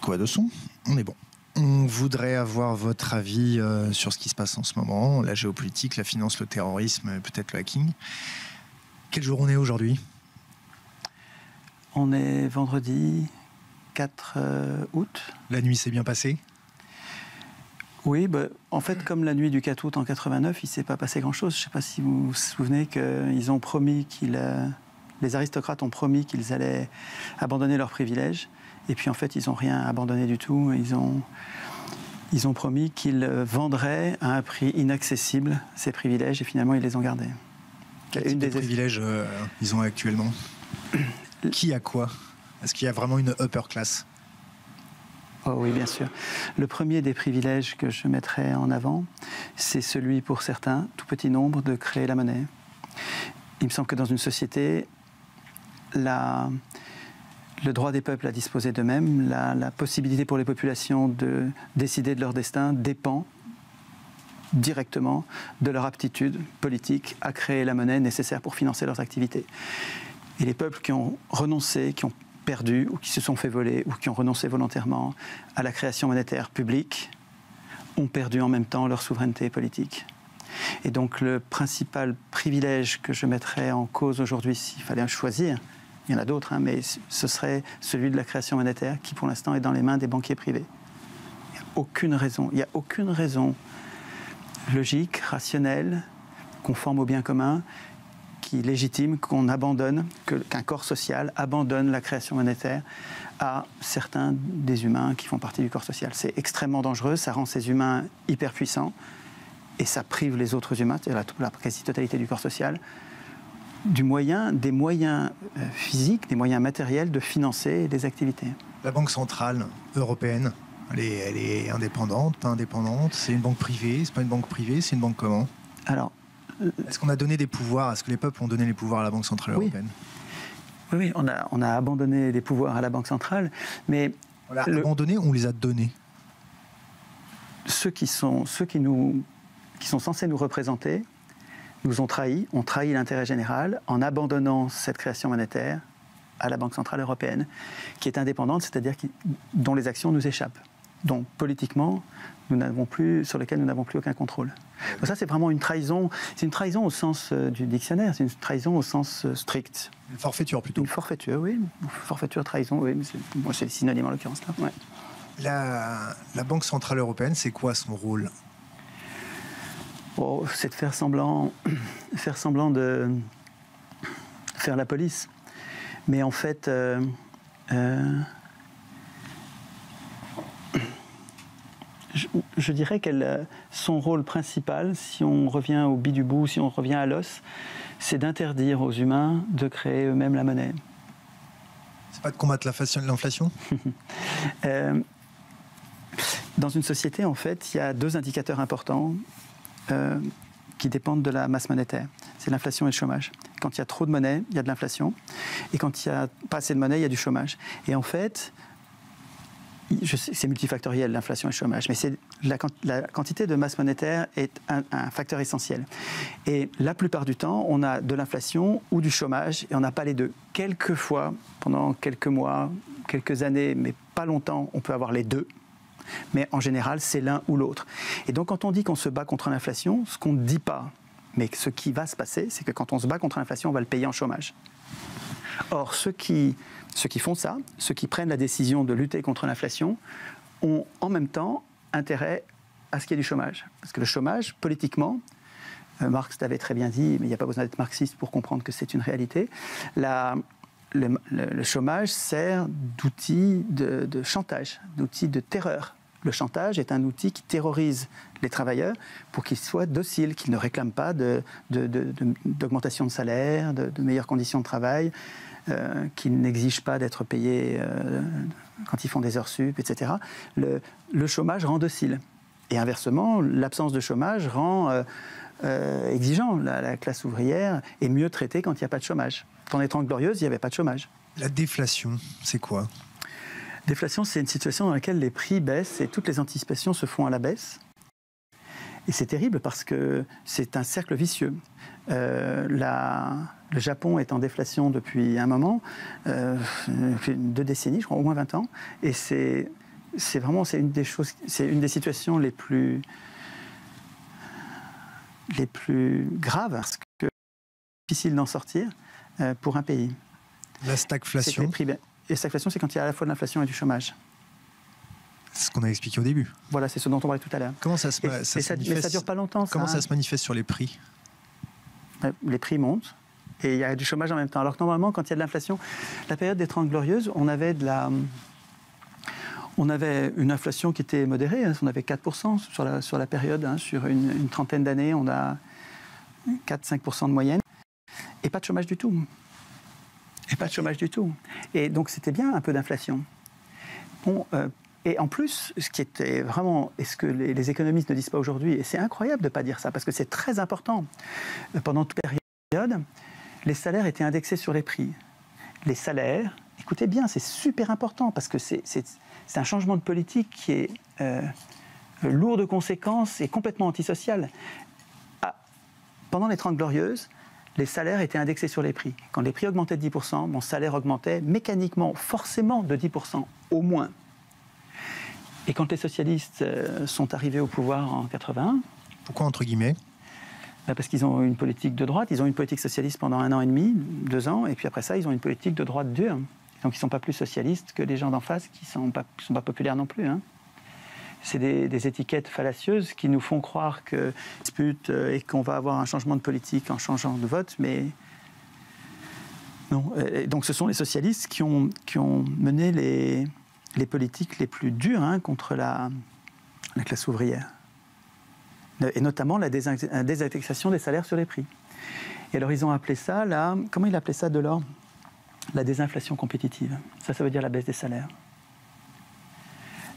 quoi de son? On est bon. On voudrait avoir votre avis sur ce qui se passe en ce moment, la géopolitique, la finance, le terrorisme, peut-être le hacking. Quel jour on est aujourd'hui? On est vendredi 4 août. La nuit s'est bien passée? Oui, en fait, comme la nuit du 4 août en 89, il ne s'est pas passé grand-chose. Je ne sais pas si vous vous souvenez qu'ils ont promis les aristocrates ont promis qu'ils allaient abandonner leurs privilèges. Et puis, en fait, ils n'ont rien abandonné du tout. Ils ont promis qu'ils vendraient à un prix inaccessible ces privilèges. Et finalement, ils les ont gardés. Quel type de privilèges ils ont actuellement? Qui a quoi? Est-ce qu'il y a vraiment une upper class? Oh oui, bien sûr. Le premier des privilèges que je mettrais en avant, c'est celui pour certains, tout petit nombre, de créer la monnaie. Il me semble que dans une société, le droit des peuples à disposer d'eux-mêmes, la possibilité pour les populations de décider de leur destin dépend directement de leur aptitude politique à créer la monnaie nécessaire pour financer leurs activités. Et les peuples qui ont renoncé, qui ont perdu ou qui se sont fait voler ou qui ont renoncé volontairement à la création monétaire publique ont perdu en même temps leur souveraineté politique. Et donc le principal privilège que je mettrais en cause aujourd'hui, s'il fallait en choisir, il y en a d'autres, hein, mais ce serait celui de la création monétaire qui pour l'instant est dans les mains des banquiers privés. Il n'y a aucune raison logique, rationnelle, conforme au bien commun, qui légitime qu'on abandonne, qu'un corps social abandonne la création monétaire à certains des humains qui font partie du corps social. C'est extrêmement dangereux, ça rend ces humains hyper puissants et ça prive les autres humains, c'est-à-dire la quasi-totalité du corps social, des moyens physiques, des moyens matériels de financer des activités. La Banque centrale européenne, elle est indépendante, pas indépendante? C'est une banque privée? C'est pas une banque privée? C'est une banque comment? Alors, est-ce qu'on a donné des pouvoirs? Est-ce que les peuples ont donné les pouvoirs à la Banque centrale européenne? Oui, on a abandonné les pouvoirs à la Banque centrale, mais... On l'a abandonné ou on les a donnés? Ceux qui sont censés nous représenter nous ont trahis, ont trahi l'intérêt général en abandonnant cette création monétaire à la Banque centrale européenne, qui est indépendante, c'est-à-dire dont les actions nous échappent. Donc politiquement, sur lesquelles nous n'avons plus aucun contrôle. Donc ça, c'est vraiment une trahison. C'est une trahison au sens du dictionnaire, c'est une trahison au sens strict. Une forfaiture plutôt. Une forfaiture, oui. Forfaiture, trahison, oui. C'est les synonymes en l'occurrence là. Ouais. La Banque centrale européenne, c'est quoi son rôle? C'est de faire semblant de faire la police. Mais en fait, je dirais son rôle principal, si on revient au bout du bout, si on revient à l'os, c'est d'interdire aux humains de créer eux-mêmes la monnaie. C'est pas de combattre l'inflation? Dans une société, en fait, il y a deux indicateurs importants qui dépendent de la masse monétaire. C'est l'inflation et le chômage. Quand il y a trop de monnaie, il y a de l'inflation. Et quand il n'y a pas assez de monnaie, il y a du chômage. Et en fait, c'est multifactoriel, l'inflation et le chômage, mais la quantité de masse monétaire est un facteur essentiel. Et la plupart du temps, on a de l'inflation ou du chômage, et on n'a pas les deux. Quelquefois, pendant quelques mois, quelques années, mais pas longtemps, on peut avoir les deux. Mais en général, c'est l'un ou l'autre. Et donc, quand on dit qu'on se bat contre l'inflation, ce qu'on ne dit pas, mais ce qui va se passer, c'est que quand on se bat contre l'inflation, on va le payer en chômage. Or, ceux qui font ça, ceux qui prennent la décision de lutter contre l'inflation, ont en même temps intérêt à ce qu'il y ait du chômage. Parce que le chômage, politiquement, Marx l'avait très bien dit, mais il n'y a pas besoin d'être marxiste pour comprendre que c'est une réalité, le chômage sert d'outil de chantage, d'outil de terreur. Le chantage est un outil qui terrorise les travailleurs pour qu'ils soient dociles, qu'ils ne réclament pas d'augmentation de salaire, de meilleures conditions de travail, qu'ils n'exigent pas d'être payés quand ils font des heures sup, etc. Le chômage rend docile. Et inversement, l'absence de chômage rend exigeant. La classe ouvrière est mieux traitée quand il n'y a pas de chômage. Pendant les 30 Glorieuses, il n'y avait pas de chômage. La déflation, c'est quoi? Déflation, c'est une situation dans laquelle les prix baissent et toutes les anticipations se font à la baisse. Et c'est terrible parce que c'est un cercle vicieux. Le Japon est en déflation depuis un moment, depuis 2 décennies, je crois, au moins 20 ans. Et c'est c'est une des choses, c'est une des situations les plus graves, parce que c'est difficile d'en sortir pour un pays. La stagflation. Et stagflation, c'est quand il y a à la fois de l'inflation et du chômage. C'est ce qu'on a expliqué au début. Voilà, c'est ce dont on parlait tout à l'heure. Comment ça se manifeste? Mais ça dure pas longtemps. Comment ça se manifeste sur les prix? Les prix montent et il y a du chômage en même temps. Alors que normalement, quand il y a de l'inflation, la période des 30 Glorieuses, on avait une inflation qui était modérée. Hein, on avait 4% sur la période. Hein, sur une trentaine d'années, on a 4-5% de moyenne. Et pas de chômage du tout. Et donc, c'était bien un peu d'inflation. Bon, et en plus, ce qui était vraiment, et ce que les économistes ne disent pas aujourd'hui, et c'est incroyable de ne pas dire ça, parce que c'est très important, pendant toute période, les salaires étaient indexés sur les prix. Les salaires, écoutez bien, c'est super important, parce que c'est un changement de politique qui est lourd de conséquences et complètement antisocial. Pendant les 30 Glorieuses, les salaires étaient indexés sur les prix. Quand les prix augmentaient de 10%, mon salaire augmentait mécaniquement, forcément de 10%, au moins. Et quand les socialistes sont arrivés au pouvoir en 81... Pourquoi entre guillemets? Parce qu'ils ont une politique de droite, ils ont une politique socialiste pendant 1 an et demi, 2 ans, et puis après ça, ils ont une politique de droite dure. Donc ils ne sont pas plus socialistes que les gens d'en face qui ne sont pas populaires non plus. Hein. C'est des étiquettes fallacieuses qui nous font croire que dispute et qu'on va avoir un changement de politique en changeant de vote, mais non. Et donc ce sont les socialistes qui ont mené les politiques les plus dures contre la classe ouvrière. Et notamment la désindexation des salaires sur les prix. Et alors ils ont appelé ça, comment il appelait ça Delors? La désinflation compétitive. Ça veut dire la baisse des salaires.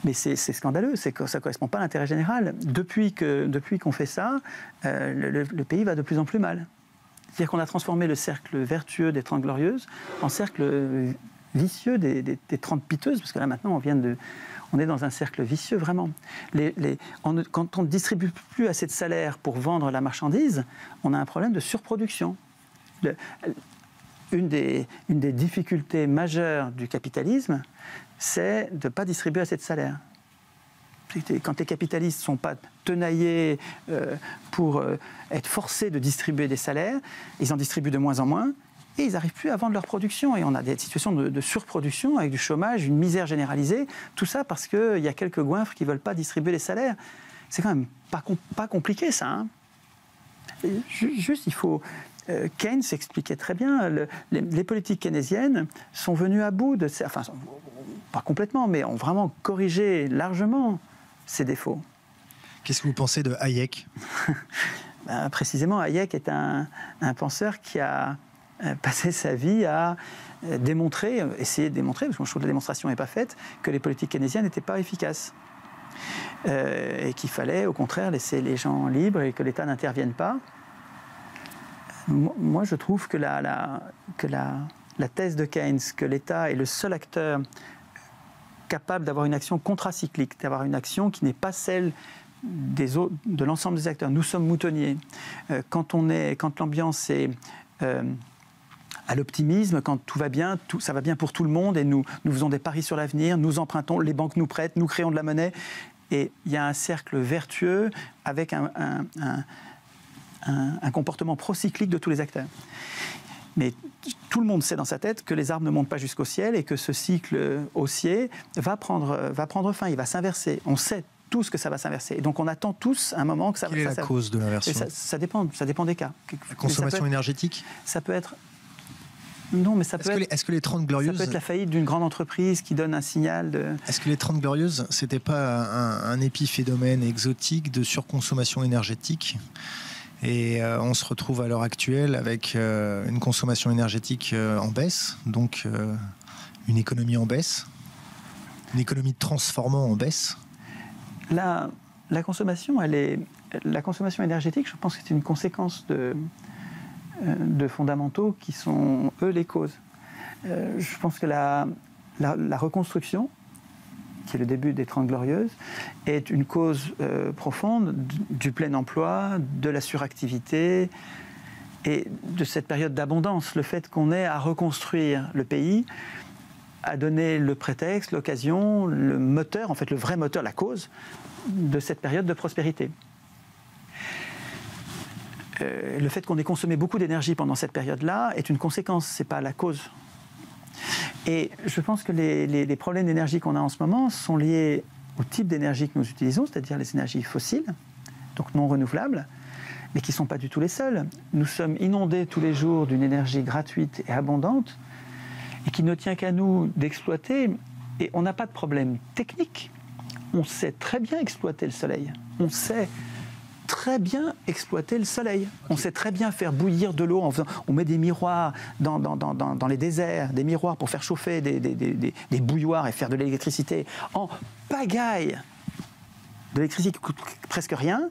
Mais c'est scandaleux, ça ne correspond pas à l'intérêt général. Depuis qu'on fait ça, le pays va de plus en plus mal. C'est-à-dire qu'on a transformé le cercle vertueux des 30 Glorieuses en cercle vicieux des 30 piteuses, parce que là maintenant on est dans un cercle vicieux vraiment. Quand on ne distribue plus assez de salaires pour vendre la marchandise, on a un problème de surproduction. Une des difficultés majeures du capitalisme, c'est de ne pas distribuer assez de salaires. Quand les capitalistes ne sont pas tenaillés pour être forcés de distribuer des salaires, ils en distribuent de moins en moins, et ils n'arrivent plus à vendre leur production. Et on a des situations de surproduction avec du chômage, une misère généralisée. Tout ça parce qu'il y a quelques goinfres qui ne veulent pas distribuer les salaires. C'est quand même pas compliqué, ça. Hein. Juste, il faut... Keynes expliquait très bien, les politiques keynésiennes sont venues à bout de... Enfin, pas complètement, mais ont vraiment corrigé largement ces défauts. Qu'est-ce que vous pensez de Hayek? Précisément, Hayek est un penseur qui a passé sa vie à essayer de démontrer, parce que je trouve que la démonstration n'est pas faite, que les politiques keynésiennes n'étaient pas efficaces. Et qu'il fallait, au contraire, laisser les gens libres et que l'État n'intervienne pas. Moi, je trouve que la thèse de Keynes, que l'État est le seul acteur capable d'avoir une action contracyclique, d'avoir une action qui n'est pas celle de l'ensemble des acteurs. Nous sommes moutonniers. Quand l'ambiance est à l'optimisme, quand tout va bien, ça va bien pour tout le monde, et nous faisons des paris sur l'avenir, nous empruntons, les banques nous prêtent, nous créons de la monnaie, et il y a un cercle vertueux avec un comportement procyclique de tous les acteurs. Mais tout le monde sait dans sa tête que les arbres ne montent pas jusqu'au ciel et que ce cycle haussier va prendre fin, il va s'inverser. On sait tous que ça va s'inverser. Et donc on attend tous un moment que ça va s'inverser. Quelle est la cause de l'inversion? Ça dépend des cas. La consommation énergétique? Ça peut être... Non, mais ça peut être... Est-ce que les 30 Glorieuses... Ça peut être la faillite d'une grande entreprise qui donne un signal de... Est-ce que les 30 Glorieuses, c'était pas un épiphénomène exotique de surconsommation énergétique? Et on se retrouve à l'heure actuelle avec une consommation énergétique en baisse, donc une économie en baisse, une économie transformant en baisse. La consommation, la consommation énergétique, je pense que c'est une conséquence de fondamentaux qui sont, eux, les causes. Je pense que la reconstruction, qui est le début des 30 Glorieuses, est une cause profonde du plein emploi, de la suractivité et de cette période d'abondance. Le fait qu'on ait à reconstruire le pays a donné le prétexte, l'occasion, le moteur, en fait le vrai moteur, la cause de cette période de prospérité. Le fait qu'on ait consommé beaucoup d'énergie pendant cette période-là est une conséquence, ce n'est pas la cause. Et je pense que les problèmes d'énergie qu'on a en ce moment sont liés au type d'énergie que nous utilisons, c'est-à-dire les énergies fossiles, donc non renouvelables, mais qui ne sont pas du tout les seuls. Nous sommes inondés tous les jours d'une énergie gratuite et abondante, et qui ne tient qu'à nous d'exploiter. Et on n'a pas de problème technique. On sait très bien exploiter le soleil. On sait très bien exploiter le soleil. On sait très bien faire bouillir de l'eau. On met des miroirs dans les déserts, des miroirs pour faire chauffer des bouilloires et faire de l'électricité en pagaille. De l'électricité qui coûte presque rien.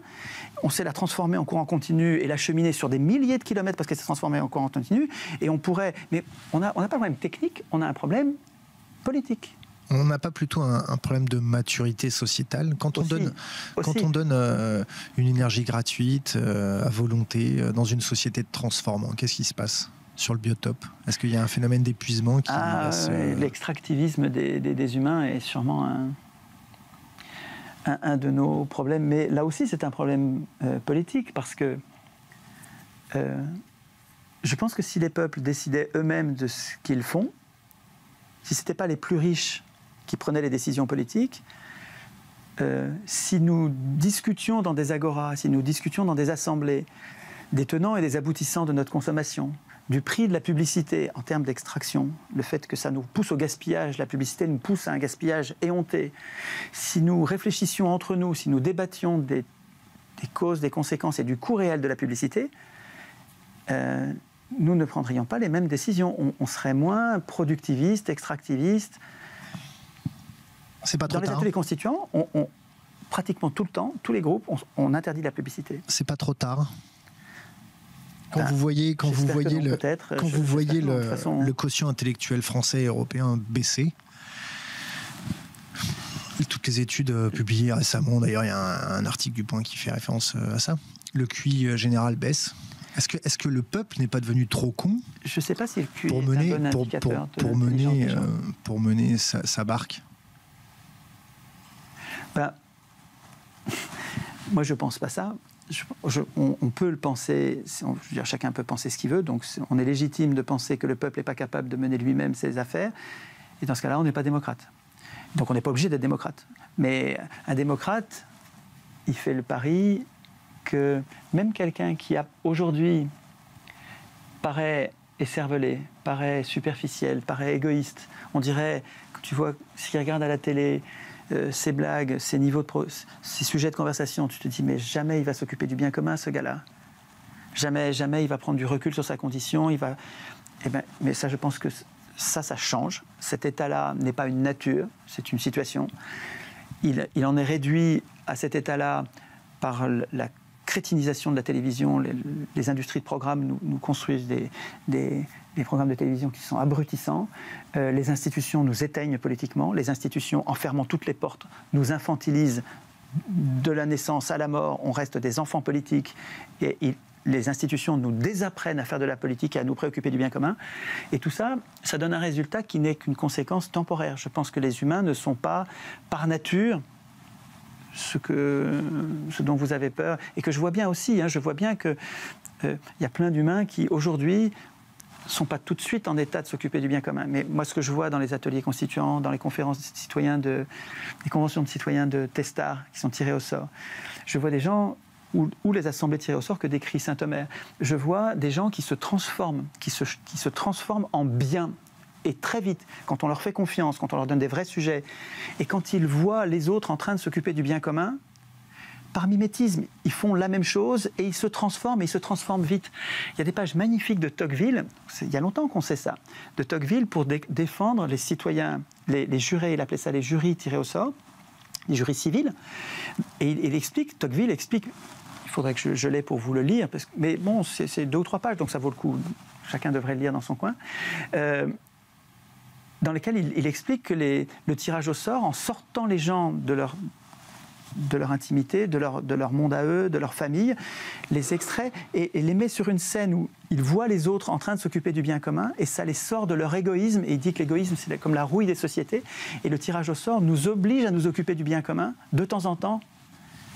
On sait la transformer en courant continu et la cheminer sur des milliers de kilomètres parce qu'elle s'est transformée en courant continu. Et on pourrait... Mais on n'a pas de problème technique, on a un problème politique. On n'a pas plutôt un problème de maturité sociétale quand on donne une énergie gratuite à volonté dans une société de transformant, qu'est-ce qui se passe sur le biotope? Est-ce qu'il y a un phénomène d'épuisement qui L'extractivisme des humains est sûrement un de nos problèmes, mais là aussi c'est un problème politique parce que je pense que si les peuples décidaient eux-mêmes de ce qu'ils font, si ce n'étaient pas les plus riches qui prenaient les décisions politiques, si nous discutions dans des agoras, si nous discutions dans des assemblées des tenants et des aboutissants de notre consommation, du prix de la publicité en termes d'extraction, le fait que ça nous pousse au gaspillage, la publicité nous pousse à un gaspillage éhonté, si nous réfléchissions entre nous, si nous débattions des causes, des conséquences et du coût réel de la publicité, nous ne prendrions pas les mêmes décisions. On serait moins productiviste, extractiviste. C'est pas trop tard. Dans les ateliers constituants, pratiquement tout le temps, tous les groupes, on interdit la publicité. C'est pas trop tard. Quand vous voyez le quotient intellectuel français et européen baisser, toutes les études publiées récemment, d'ailleurs il y a un article du Point qui fait référence à ça, le QI général baisse. Est-ce que le peuple n'est pas devenu trop con? Je ne sais pas si le QI est un bon indicateur pour mener sa barque. Moi je ne pense pas ça. On peut le penser, je veux dire, chacun peut penser ce qu'il veut, donc on est légitime de penser que le peuple n'est pas capable de mener lui-même ses affaires, et dans ce cas-là, on n'est pas démocrate. Donc on n'est pas obligé d'être démocrate. Mais un démocrate, il fait le pari que même quelqu'un qui aujourd'hui paraît écervelé, paraît superficiel, paraît égoïste, on dirait, tu vois, s'il regarde à la télé, ces blagues, ces sujets de conversation, tu te dis mais jamais il va s'occuper du bien commun, ce gars-là. Jamais il va prendre du recul sur sa condition. Mais ça, je pense que ça change. Cet état-là n'est pas une nature, c'est une situation. Il en est réduit à cet état-là par la crétinisation de la télévision. Les industries de programmes nous construisent des programmes de télévision qui sont abrutissants. Les institutions nous éteignent politiquement. Les institutions, en fermant toutes les portes, nous infantilisent de la naissance à la mort. On reste des enfants politiques. Et les institutions nous désapprennent à faire de la politique et à nous préoccuper du bien commun. Et tout ça, ça donne un résultat qui n'est qu'une conséquence temporaire. Je pense que les humains ne sont pas, par nature, ce dont vous avez peur. Et que je vois bien aussi, je vois bien qu'il y a plein d'humains qui, aujourd'hui, ne sont pas tout de suite en état de s'occuper du bien commun. Mais moi, ce que je vois dans les ateliers constituants, dans les conférences de citoyens, les conventions de citoyens de Testard qui sont tirés au sort, je vois des gens, ou les assemblées tirées au sort que décrit Saint-Omer, je vois des gens qui se transforment, qui se transforment en bien. Et très vite, quand on leur fait confiance, quand on leur donne des vrais sujets, et quand ils voient les autres en train de s'occuper du bien commun, par mimétisme, ils font la même chose et ils se transforment vite. Il y a des pages magnifiques de Tocqueville, il y a longtemps qu'on sait ça, de Tocqueville pour défendre les citoyens, les jurés, il appelait ça les jurys tirés au sort, les jurys civils. Et Tocqueville explique, il faudrait que je l'ai pour vous le lire, mais bon, c'est 2 ou 3 pages, donc ça vaut le coup, chacun devrait le lire dans son coin. Dans lesquels il explique que le tirage au sort, en sortant les gens de leur de leur intimité, de leur monde à eux, de leur famille, les extrait et les met sur une scène où ils voient les autres en train de s'occuper du bien commun et ça les sort de leur égoïsme. Et il dit que l'égoïsme, c'est comme la rouille des sociétés. Et le tirage au sort nous oblige à nous occuper du bien commun de temps en temps.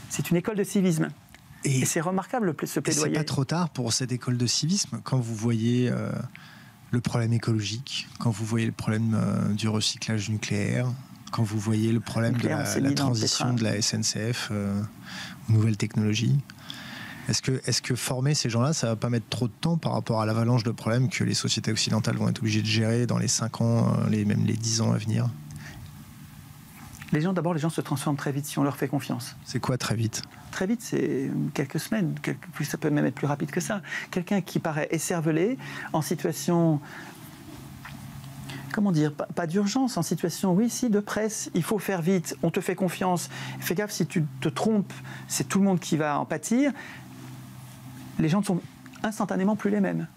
C'est une école de civisme. Et c'est remarquable ce plaidoyer. C'est pas trop tard pour cette école de civisme quand vous voyez le problème écologique, quand vous voyez le problème du recyclage nucléaire, quand vous voyez le problème de la transition de la SNCF aux nouvelles technologies. Est-ce que former ces gens-là, ça va pas mettre trop de temps par rapport à l'avalanche de problèmes que les sociétés occidentales vont être obligées de gérer dans les 5 ans, même les 10 ans à venir? Les gens se transforment très vite si on leur fait confiance. C'est quoi très vite? Très vite, c'est quelques semaines, ça peut même être plus rapide que ça. Quelqu'un qui paraît écervelé, en situation, comment dire, pas d'urgence, en situation, oui, si, de presse, il faut faire vite, on te fait confiance, fais gaffe, si tu te trompes, c'est tout le monde qui va en pâtir. Les gens ne sont instantanément plus les mêmes.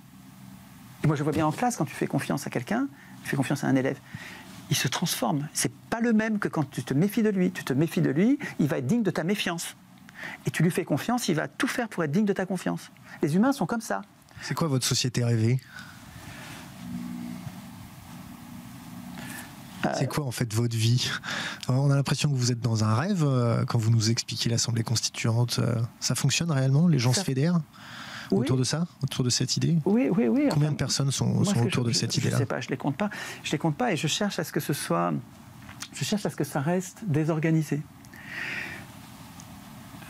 Et moi, je vois bien en classe, quand tu fais confiance à quelqu'un, tu fais confiance à un élève, il se transforme. C'est pas le même que quand tu te méfies de lui. Tu te méfies de lui, il va être digne de ta méfiance. Et tu lui fais confiance, il va tout faire pour être digne de ta confiance. Les humains sont comme ça. C'est quoi votre société rêvée? C'est quoi en fait votre vie? On a l'impression que vous êtes dans un rêve quand vous nous expliquez l'Assemblée constituante. Ça fonctionne réellement? Les gens se fédèrent autour de ça, autour de cette idée? Oui. Combien de personnes sont autour de cette idée-là? Je ne sais pas, je les compte pas. Je les compte pas et je cherche à ce que ce soit. Je cherche à ce que ça reste désorganisé.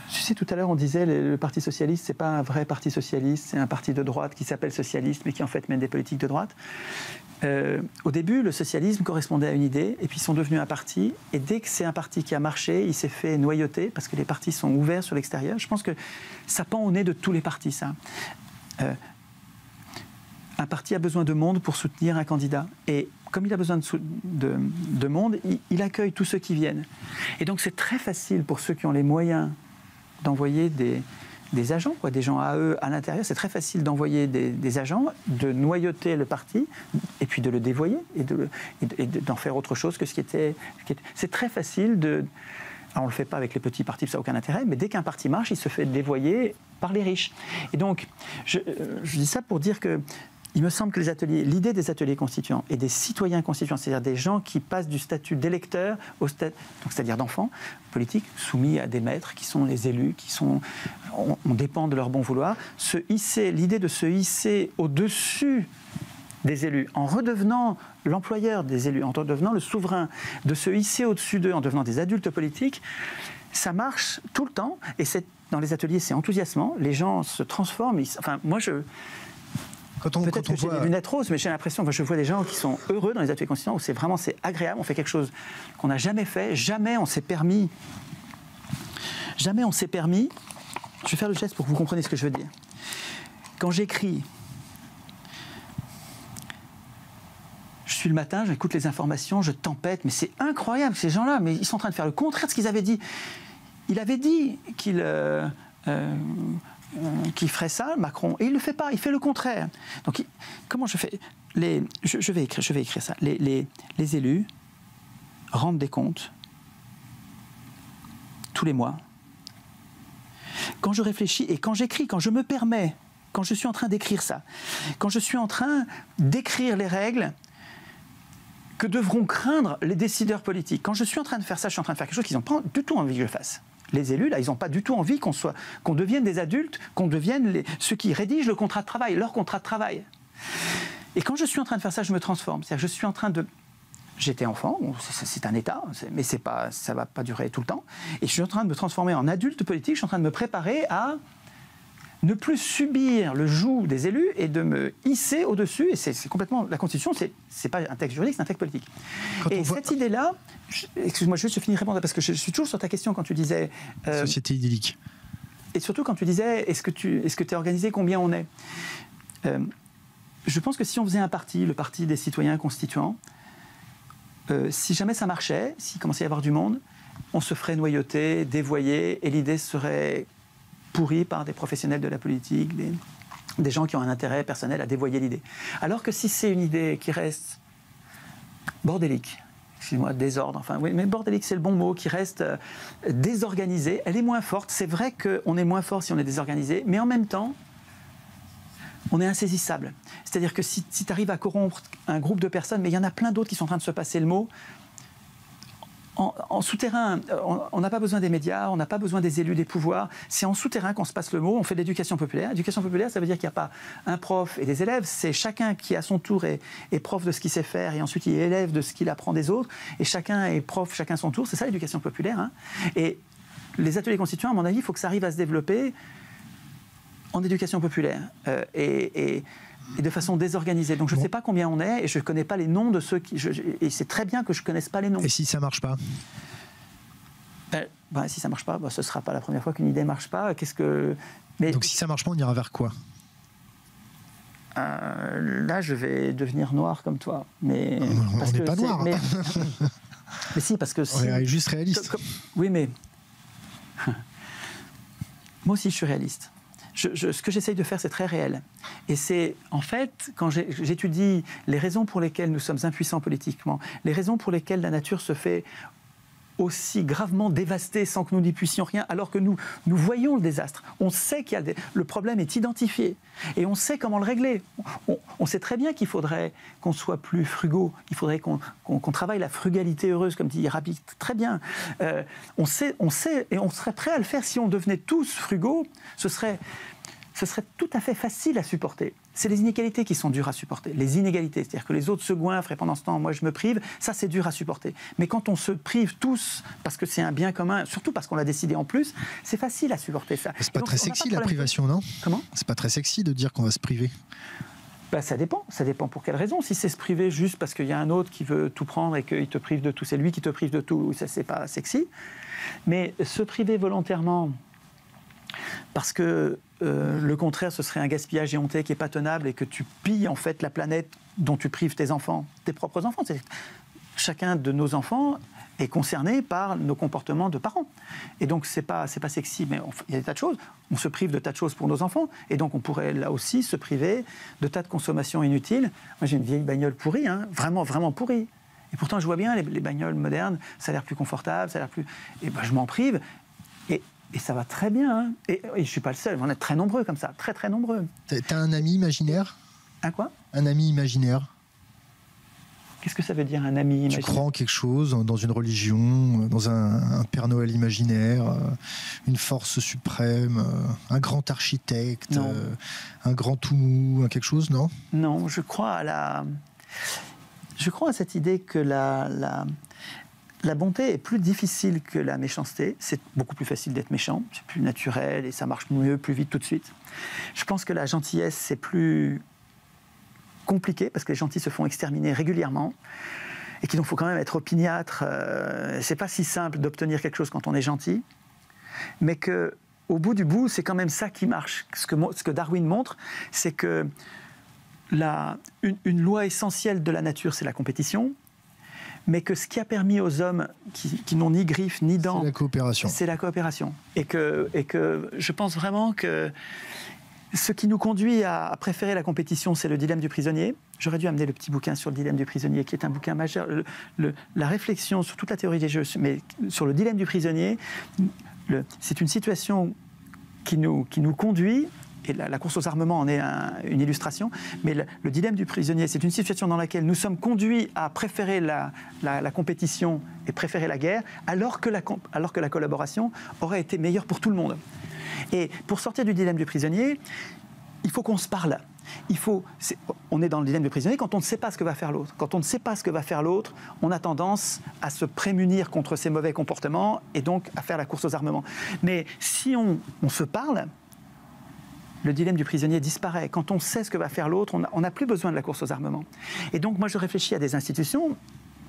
Tu sais, tout à l'heure, on disait le Parti socialiste, c'est pas un vrai parti socialiste, c'est un parti de droite qui s'appelle socialiste, mais qui en fait mène des politiques de droite. Au début, le socialisme correspondait à une idée, et puis ils sont devenus un parti. Et dès que c'est un parti qui a marché, il s'est fait noyauter, parce que les partis sont ouverts sur l'extérieur. Je pense que ça pend au nez de tous les partis, ça. Un parti a besoin de monde pour soutenir un candidat. Et comme il a besoin de monde, il accueille tous ceux qui viennent. Et donc c'est très facile pour ceux qui ont les moyens d'envoyer des agents, des gens à eux à l'intérieur. C'est très facile d'envoyer des agents, de noyauter le parti, et puis de le dévoyer, et d'en faire autre chose que ce qui était... C'est très facile de... Alors on ne le fait pas avec les petits partis, ça n'a aucun intérêt, mais dès qu'un parti marche, il se fait dévoyer par les riches. Et donc, je dis ça pour dire que il me semble que l'idée des ateliers constituants et des citoyens constituants, c'est-à-dire des gens qui passent du statut d'électeur au statut, c'est-à-dire d'enfants politiques, soumis à des maîtres qui sont les élus, on dépend de leur bon vouloir, l'idée de se hisser au-dessus des élus, en redevenant l'employeur des élus, en redevenant le souverain, de se hisser au-dessus d'eux, en devenant des adultes politiques, ça marche tout le temps, et dans les ateliers, c'est enthousiasmant, les gens se transforment, moi peut-être que j'ai des lunettes roses, mais j'ai l'impression que je vois des gens qui sont heureux dans les ateliers constituants où c'est agréable, on fait quelque chose qu'on n'a jamais fait, jamais on s'est permis. Je vais faire le geste pour que vous compreniez ce que je veux dire. Quand j'écris, je suis le matin, j'écoute les informations, je tempête, mais c'est incroyable, ces gens-là, mais ils sont en train de faire le contraire de ce qu'ils avaient dit. Il avait dit qu'il ferait ça, Macron, et il ne le fait pas, il fait le contraire. Donc, comment je fais? Je vais écrire ça. Les élus rendent des comptes tous les mois. Quand je réfléchis et quand j'écris, quand je me permets, quand je suis en train d'écrire ça, quand je suis en train d'écrire les règles que devront craindre les décideurs politiques, quand je suis en train de faire ça, je suis en train de faire quelque chose qu'ils n'ont pas du tout envie que je fasse. Les élus, là, ils n'ont pas du tout envie qu'on devienne des adultes, qu'on devienne ceux qui rédigent le contrat de travail, leur contrat de travail. Et quand je suis en train de faire ça, je me transforme. C'est-à-dire que je suis en train de... J'étais enfant, c'est un état, mais ça ne va pas durer tout le temps. Et je suis en train de me transformer en adulte politique, je suis en train de me préparer à ne plus subir le joug des élus et de me hisser au-dessus. Et c'est complètement... La Constitution, c'est pas un texte juridique, c'est un texte politique. Et cette idée-là... Excuse-moi, je finis de répondre, parce que je suis toujours sur ta question quand tu disais... société idyllique. Et surtout quand tu disais, est-ce que tu es organisé, combien on est? Je pense que si on faisait un parti, le parti des citoyens constituants, si jamais ça marchait, s'il commençait à y avoir du monde, on se ferait noyauter, dévoyer, et l'idée serait pourrie par des professionnels de la politique, des gens qui ont un intérêt personnel à dévoyer l'idée. Alors que si c'est une idée qui reste bordélique, excusez-moi, désordre, enfin oui, mais bordélique c'est le bon mot, qui reste désorganisée. Elle est moins forte. C'est vrai qu'on est moins fort si on est désorganisé, mais en même temps, on est insaisissable. C'est-à-dire que si tu arrives à corrompre un groupe de personnes, mais il y en a plein d'autres qui sont en train de se passer le mot, en souterrain, on n'a pas besoin des médias, on n'a pas besoin des élus, des pouvoirs. C'est en souterrain qu'on se passe le mot. On fait de l'éducation populaire. L'éducation populaire, ça veut dire qu'il n'y a pas un prof et des élèves. C'est chacun qui, à son tour, est prof de ce qu'il sait faire et ensuite il est élève de ce qu'il apprend des autres. Et chacun est prof, chacun son tour. C'est ça l'éducation populaire. Hein. Et les ateliers constituants, à mon avis, il faut que ça arrive à se développer en éducation populaire. Et de façon désorganisée. Donc je ne sais pas combien on est et je ne connais pas les noms de ceux qui... et c'est très bien que je ne connaisse pas les noms. Et si ça ne marche pas ? Si ça ne marche pas, ce ne sera pas la première fois qu'une idée ne marche pas. Donc si ça ne marche pas, on ira vers quoi ? Là, je vais devenir noir comme toi. Mais on n'est pas noir. Mais si, parce que... On est juste réaliste. Oui, mais... Moi aussi, je suis réaliste. Ce que j'essaye de faire, c'est très réel. Et c'est, en fait, quand j'étudie les raisons pour lesquelles nous sommes impuissants politiquement, les raisons pour lesquelles la nature se fait aussi gravement dévastée sans que nous n'y puissions rien, alors que nous voyons le désastre. On sait qu'il y a le problème est identifié et on sait comment le régler. On sait très bien qu'il faudrait qu'on soit plus frugaux, il faudrait qu'on travaille la frugalité heureuse, comme dit Rabi, très bien. On sait, et on serait prêt à le faire si on devenait tous frugaux, ce serait tout à fait facile à supporter. C'est les inégalités qui sont dures à supporter. Les inégalités, c'est-à-dire que les autres se goinfrent et pendant ce temps, moi je me prive, ça c'est dur à supporter. Mais quand on se prive tous, parce que c'est un bien commun, surtout parce qu'on l'a décidé en plus, c'est facile à supporter ça. C'est pas très sexy la privation, non ? Comment ? C'est pas très sexy de dire qu'on va se priver. Ça dépend pour quelle raison. Si c'est se priver juste parce qu'il y a un autre qui veut tout prendre et qu'il te prive de tout, c'est lui qui te prive de tout, ça c'est pas sexy. Mais se priver volontairement... parce que le contraire, ce serait un gaspillage éhonté qui n'est pas tenable et que tu pilles en fait la planète dont tu prives tes enfants, tes propres enfants. Chacun de nos enfants est concerné par nos comportements de parents. Et donc, c'est pas sexy, mais il y a des tas de choses. On se prive de tas de choses pour nos enfants. Et donc, on pourrait là aussi se priver de tas de consommations inutiles. Moi, j'ai une vieille bagnole pourrie, hein, vraiment, vraiment pourrie. Et pourtant, je vois bien les bagnoles modernes, ça a l'air plus confortable, ça a l'air plus... Et je m'en prive. Et ça va très bien. Hein. Et je ne suis pas le seul. On est très nombreux comme ça. Très, très nombreux. T'as un ami imaginaire ? Un quoi ? Un ami imaginaire. Qu'est-ce que ça veut dire, un ami imaginaire ? Tu crois en quelque chose, dans une religion, dans un Père Noël imaginaire, une force suprême, un grand architecte, un grand Tounou, quelque chose, non ? Non, je crois à cette idée que la bonté est plus difficile que la méchanceté. C'est beaucoup plus facile d'être méchant, c'est plus naturel et ça marche mieux, plus vite tout de suite. Je pense que la gentillesse, c'est plus compliqué parce que les gentils se font exterminer régulièrement et qu'il faut quand même être opiniâtre. C'est pas si simple d'obtenir quelque chose quand on est gentil, mais qu'au bout du bout, c'est quand même ça qui marche. Ce que Darwin montre, c'est que une loi essentielle de la nature, c'est la compétition. Mais que ce qui a permis aux hommes qui n'ont ni griffes ni dents... C'est la coopération. C'est la coopération. Et que je pense vraiment que ce qui nous conduit à préférer la compétition, c'est le dilemme du prisonnier. J'aurais dû amener le petit bouquin sur le dilemme du prisonnier, qui est un bouquin majeur. La réflexion sur toute la théorie des jeux, mais sur le dilemme du prisonnier, c'est une situation qui nous conduit... Et la course aux armements en est une illustration, mais le dilemme du prisonnier, c'est une situation dans laquelle nous sommes conduits à préférer la compétition et préférer la guerre, alors que la collaboration aurait été meilleure pour tout le monde. Et pour sortir du dilemme du prisonnier, il faut qu'on se parle. On est dans le dilemme du prisonnier quand on ne sait pas ce que va faire l'autre. Quand on ne sait pas ce que va faire l'autre, on a tendance à se prémunir contre ses mauvais comportements et donc à faire la course aux armements. Mais si on se parle, le dilemme du prisonnier disparaît. Quand on sait ce que va faire l'autre, on n'a plus besoin de la course aux armements. Et donc, moi, je réfléchis à des institutions,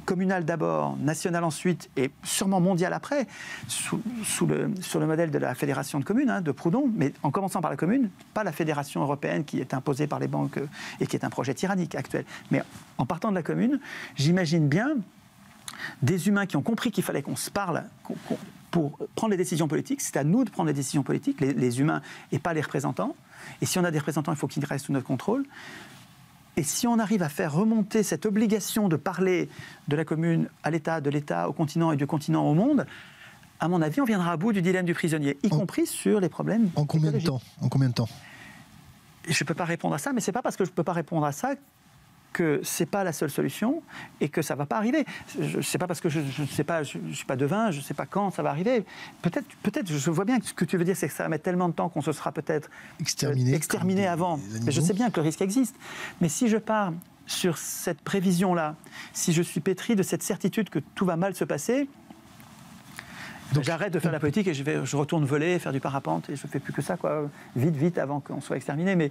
communales d'abord, nationales ensuite, et sûrement mondiales après, sur le modèle de la fédération de communes, de Proudhon, mais en commençant par la commune, pas la fédération européenne qui est imposée par les banques et qui est un projet tyrannique actuel. Mais en partant de la commune, j'imagine bien des humains qui ont compris qu'il fallait qu'on se parle, pour prendre les décisions politiques. C'est à nous de prendre les décisions politiques, les humains, et pas les représentants. Et si on a des représentants, il faut qu'ils restent sous notre contrôle. Et si on arrive à faire remonter cette obligation de parler de la commune à l'État, de l'État au continent et du continent au monde, à mon avis, on viendra à bout du dilemme du prisonnier, y compris sur les problèmes. En combien de temps ? En combien de temps ? Je ne peux pas répondre à ça, mais ce n'est pas parce que je ne peux pas répondre à ça que ce n'est pas la seule solution et que ça ne va pas arriver. C'est pas parce que je ne sais pas, je ne suis pas devin, je ne sais pas quand ça va arriver. Peut-être, je vois bien que ce que tu veux dire, c'est que ça va mettre tellement de temps qu'on se sera peut-être exterminé avant. Mais je sais bien que le risque existe. Mais si je pars sur cette prévision-là, si je suis pétri de cette certitude que tout va mal se passer, donc j'arrête de faire la politique et je retourne voler, faire du parapente et je ne fais plus que ça, quoi. Vite, avant qu'on soit exterminé. Mais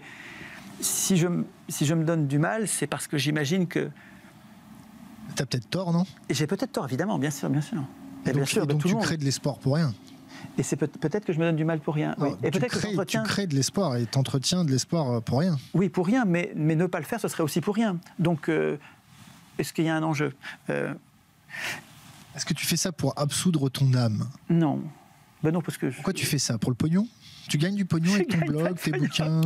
si je me donne du mal, c'est parce que j'imagine que... Tu as peut-être tort, non ? Et j'ai peut-être tort, évidemment, bien sûr. Donc tu crées de l'espoir pour rien. Et c'est peut-être que je me donne du mal pour rien. Non, oui. Et peut-être que tu crées de l'espoir et tu entretiens de l'espoir pour rien. Oui, pour rien, mais ne pas le faire, ce serait aussi pour rien. Donc, est-ce qu'il y a un enjeu ? Est-ce que tu fais ça pour absoudre ton âme ? Non. Ben non, parce que... Pourquoi tu fais ça ? Pour le pognon ? Tu gagnes du pognon avec ton blog, tes bouquins ?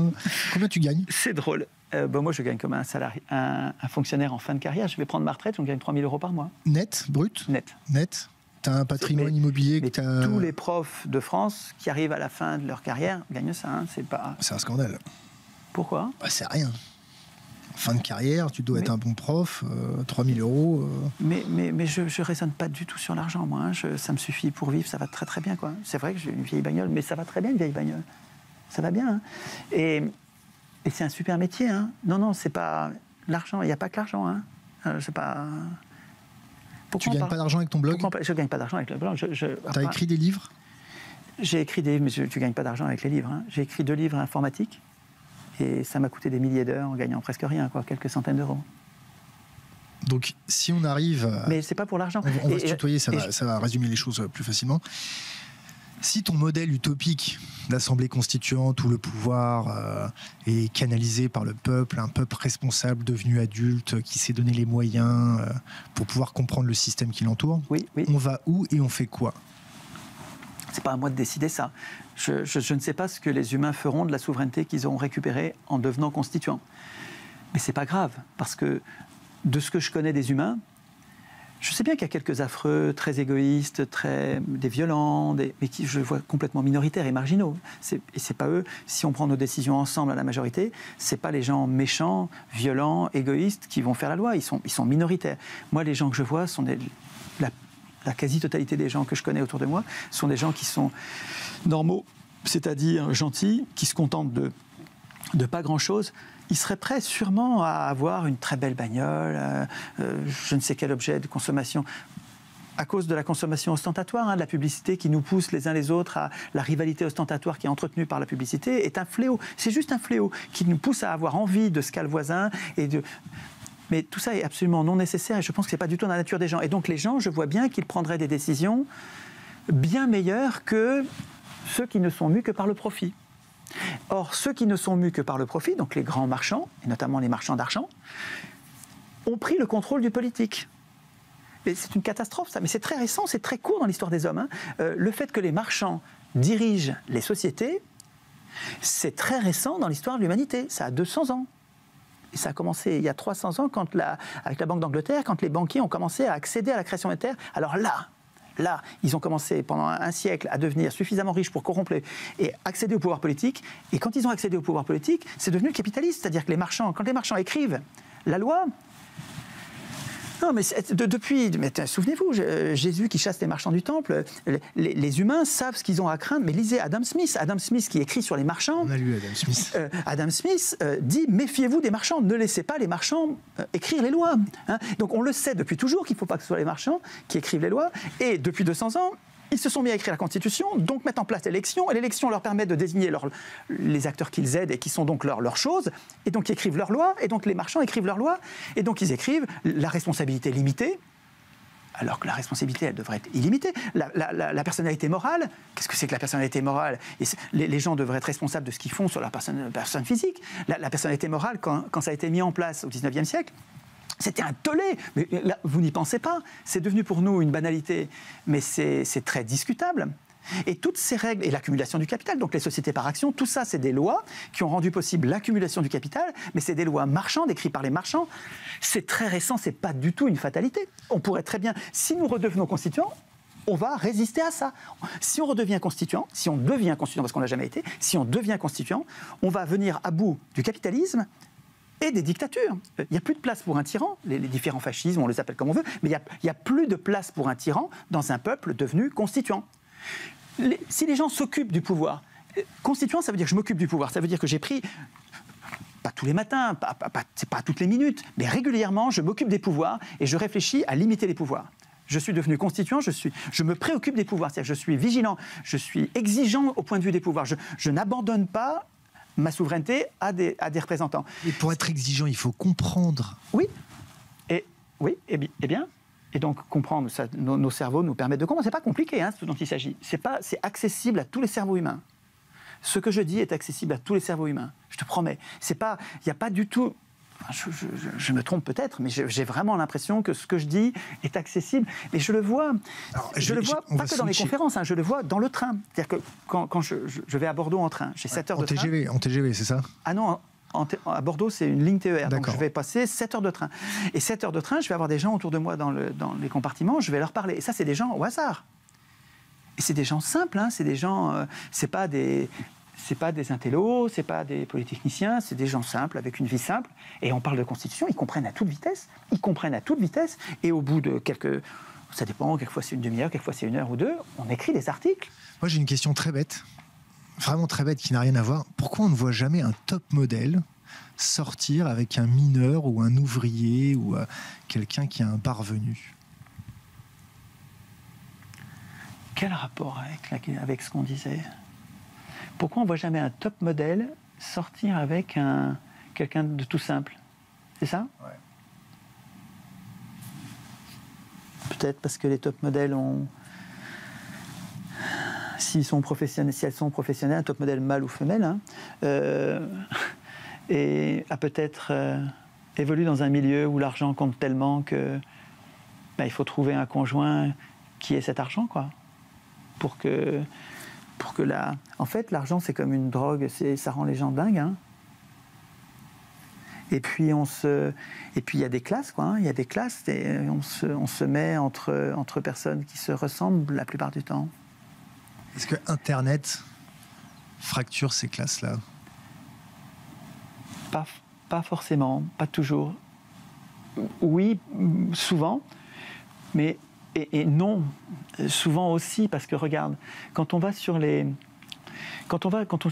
Combien tu gagnes ? C'est drôle. Moi, je gagne comme un salarié, un fonctionnaire en fin de carrière. Je vais prendre ma retraite, je gagne 3 000 € par mois. Net ? Brut ? Net. Tu as un patrimoine immobilier que tu as... Tous les profs de France qui arrivent à la fin de leur carrière gagnent ça. Hein. C'est un scandale. Pourquoi ? C'est rien. Fin de carrière, tu dois être un bon prof, 3 000 €. Mais je ne raisonne pas du tout sur l'argent, moi. Hein. Ça me suffit pour vivre, ça va très très bien, quoi. C'est vrai que j'ai une vieille bagnole, mais ça va très bien, une vieille bagnole. Ça va bien. Hein. Et c'est un super métier. Hein. Non, c'est pas l'argent. Il n'y a pas que l'argent. Hein. C'est pas... Tu ne gagnes pas d'argent avec ton blog ? Je ne gagne pas d'argent avec le blog. Tu as écrit des livres ? J'ai écrit des livres, mais tu ne gagnes pas d'argent avec les livres. Hein. J'ai écrit 2 livres informatiques. Et ça m'a coûté des milliers d'heures en gagnant presque rien, quoi, quelques centaines d'euros. Donc, si on arrive... Mais c'est pas pour l'argent. On va se tutoyer, ça va résumer les choses plus facilement. Si ton modèle utopique d'assemblée constituante où le pouvoir est canalisé par le peuple, un peuple responsable devenu adulte, qui s'est donné les moyens pour pouvoir comprendre le système qui l'entoure, oui. On va où et on fait quoi ? C'est pas à moi de décider ça. Je ne sais pas ce que les humains feront de la souveraineté qu'ils auront récupérée en devenant constituants. Mais c'est pas grave, parce que de ce que je connais des humains, je sais bien qu'il y a quelques affreux, très égoïstes, des violents, mais qui je vois complètement minoritaires et marginaux. Et c'est pas eux. Si on prend nos décisions ensemble à la majorité, c'est pas les gens méchants, violents, égoïstes qui vont faire la loi. Ils sont minoritaires. Moi, les gens que je vois sont la quasi-totalité des gens que je connais autour de moi sont des gens qui sont normaux, c'est-à-dire gentils, qui se contentent de pas grand-chose. Ils seraient prêts sûrement à avoir une très belle bagnole, je ne sais quel objet de consommation, à cause de la consommation ostentatoire, de la publicité qui nous pousse les uns les autres à la rivalité ostentatoire qui est entretenue par la publicité, est un fléau. C'est juste un fléau qui nous pousse à avoir envie de ce qu'a le voisin Mais tout ça est absolument non nécessaire et je pense que ce n'est pas du tout dans la nature des gens. Et donc les gens, je vois bien qu'ils prendraient des décisions bien meilleures que ceux qui ne sont mus que par le profit. Or, ceux qui ne sont mus que par le profit, donc les grands marchands, et notamment les marchands d'argent, ont pris le contrôle du politique. Et c'est une catastrophe, ça. Mais c'est très récent, c'est très court dans l'histoire des hommes. Hein. Le fait que les marchands dirigent les sociétés, c'est très récent dans l'histoire de l'humanité. Ça a 200 ans. Et ça a commencé il y a 300 ans avec la Banque d'Angleterre, quand les banquiers ont commencé à accéder à la création monétaire. Alors là, ils ont commencé pendant un siècle à devenir suffisamment riches pour corrompre et accéder au pouvoir politique. Et quand ils ont accédé au pouvoir politique, c'est devenu le capitalisme. C'est-à-dire que quand les marchands écrivent la loi... Non, mais souvenez-vous, Jésus qui chasse les marchands du temple, les humains savent ce qu'ils ont à craindre. Mais lisez Adam Smith. Adam Smith qui écrit sur les marchands. On a lu Adam Smith. Adam Smith dit « Méfiez-vous des marchands, ne laissez pas les marchands écrire les lois. » Donc on le sait depuis toujours qu'il ne faut pas que ce soit les marchands qui écrivent les lois. Et depuis 200 ans, ils se sont mis à écrire la Constitution, donc mettent en place l'élection, et l'élection leur permet de désigner les acteurs qu'ils aident et qui sont donc leurs choses, et donc ils écrivent leurs lois, et donc les marchands écrivent leurs lois, et donc ils écrivent la responsabilité limitée, alors que la responsabilité, elle devrait être illimitée. La personnalité morale, qu'est-ce que c'est que la personnalité morale ? Les gens devraient être responsables de ce qu'ils font sur leur personne physique. La personnalité morale, quand ça a été mis en place au XIXe siècle, c'était un tollé, mais là, vous n'y pensez pas. C'est devenu pour nous une banalité, mais c'est très discutable. Et toutes ces règles, et l'accumulation du capital, donc les sociétés par actions, tout ça, c'est des lois qui ont rendu possible l'accumulation du capital, mais c'est des lois marchandes, écrites par les marchands. C'est très récent, c'est pas du tout une fatalité. On pourrait très bien, si nous redevenons constituants, on va résister à ça. Si on redevient constituant, si on devient constituant, parce qu'on n'a jamais été, si on devient constituant, on va venir à bout du capitalisme et des dictatures. Il n'y a plus de place pour un tyran, les différents fascismes, on les appelle comme on veut, mais il n'y a plus de place pour un tyran dans un peuple devenu constituant. Si les gens s'occupent du pouvoir, constituant, ça veut dire que je m'occupe du pouvoir, ça veut dire que j'ai pris, pas tous les matins, c'est pas toutes les minutes, mais régulièrement, je m'occupe des pouvoirs et je réfléchis à limiter les pouvoirs. Je suis devenu constituant, je me préoccupe des pouvoirs, c'est-à-dire que je suis vigilant, je suis exigeant au point de vue des pouvoirs, je n'abandonne pas ma souveraineté à des représentants. Et pour être exigeant, il faut comprendre. Oui, et bien. Et donc, comprendre, ça, nos cerveaux nous permettent de comprendre. C'est pas compliqué, ce dont il s'agit. C'est accessible à tous les cerveaux humains. Ce que je dis est accessible à tous les cerveaux humains. Je te promets. Il n'y a pas du tout... Je me trompe peut-être, mais j'ai vraiment l'impression que ce que je dis est accessible. Mais je le vois. Alors, je le vois pas que dans les conférences, je le vois dans le train. C'est-à-dire que quand je vais à Bordeaux en train, j'ai 7 heures de train. En TGV, c'est ça? Ah non, à Bordeaux, c'est une ligne TER. Donc je vais passer 7 heures de train. Et 7 heures de train, je vais avoir des gens autour de moi dans les compartiments, je vais leur parler. Et ça, c'est des gens au hasard. Et c'est des gens simples, c'est des gens... c'est pas des intellos, c'est pas des polytechniciens, c'est des gens simples, avec une vie simple. Et on parle de constitution, ils comprennent à toute vitesse. Et au bout de quelques... Ça dépend, quelquefois c'est une demi-heure, quelquefois c'est 1 heure ou 2, on écrit des articles. Moi, j'ai une question très bête. Vraiment très bête, qui n'a rien à voir. Pourquoi on ne voit jamais un top modèle sortir avec un mineur ou un ouvrier ou quelqu'un qui a un parvenu? Quel rapport avec ce qu'on disait? Pourquoi on ne voit jamais un top modèle sortir avec quelqu'un de tout simple? C'est ça? Ouais. Peut-être parce que les top modèles ont... Si elles sont professionnelles, un top modèle mâle ou femelle, et a peut-être évolué dans un milieu où l'argent compte tellement que il faut trouver un conjoint qui ait cet argent, quoi, pour que en fait, l'argent, c'est comme une drogue, ça rend les gens dingues. Et puis il y a des classes, quoi. Il y a des classes, et on se met entre personnes qui se ressemblent la plupart du temps. Est-ce que Internet fracture ces classes-là? Pas forcément, pas toujours. Oui, souvent, mais et non, souvent aussi, parce que regarde, quand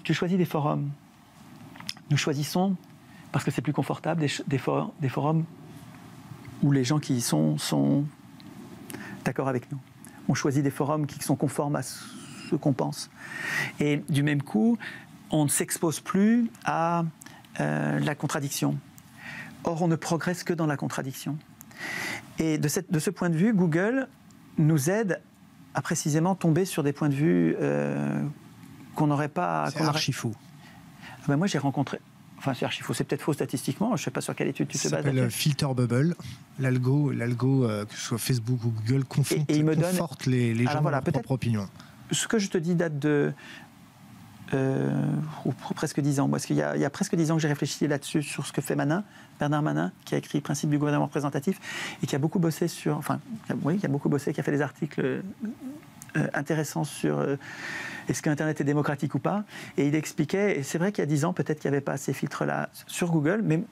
tu choisis des forums, nous choisissons, parce que c'est plus confortable, des forums où les gens qui y sont d'accord avec nous. On choisit des forums qui sont conformes à ce qu'on pense. Et du même coup, on ne s'expose plus à la contradiction. Or, on ne progresse que dans la contradiction. Et de ce point de vue, Google nous aide à précisément tomber sur des points de vue qu'on n'aurait pas... C'est archi faux. Moi, j'ai rencontré... Enfin, c'est archi faux. C'est peut-être faux statistiquement. Je ne sais pas sur quelle étude tu te bases. Ça s'appelle Filter Bubble. L'algo, que ce soit Facebook ou Google, conforte les gens dans leur propre opinion. Ce que je te dis date de... presque 10 ans. Parce qu'il y a presque 10 ans que j'ai réfléchi là-dessus, sur ce que fait Bernard Manin, qui a écrit Principe du gouvernement représentatif, et qui a beaucoup bossé qui a fait des articles intéressants sur est-ce qu'Internet est démocratique ou pas. Et il expliquait, et c'est vrai qu'il y a 10 ans, peut-être qu'il n'y avait pas ces filtres-là sur Google, mais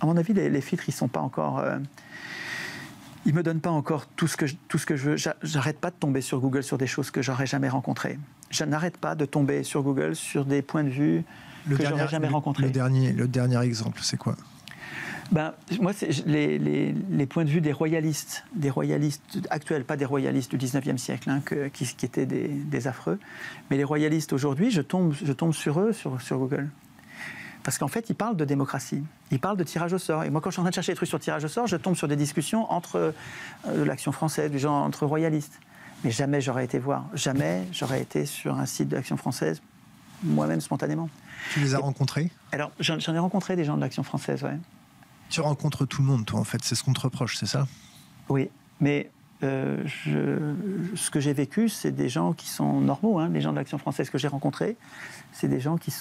à mon avis, les filtres, ils ne sont pas encore... ils ne me donnent pas encore tout ce que je veux. J'arrête pas de tomber sur Google sur des choses que j'aurais jamais rencontrées. Je n'arrête pas de tomber sur Google sur des points de vue que j'aurais jamais rencontrés. Le dernier exemple, c'est quoi? Moi, c'est les points de vue des royalistes actuels, pas des royalistes du 19e siècle, qui étaient des affreux, mais les royalistes aujourd'hui, je tombe sur eux sur Google. Parce qu'en fait, ils parlent de démocratie, ils parlent de tirage au sort. Et moi, quand je suis en train de chercher des trucs sur tirage au sort, je tombe sur des discussions entre l'Action française, entre royalistes. Mais jamais j'aurais été sur un site de l'Action française, moi-même, spontanément. Tu les as rencontrés? Alors, j'en ai rencontré des gens de l'Action française, ouais. Tu rencontres tout le monde, toi, en fait, c'est ce qu'on te reproche, c'est ça? Oui, mais ce que j'ai vécu, c'est des gens qui sont normaux, hein, les gens de l'Action française que j'ai rencontrés, c'est des gens qui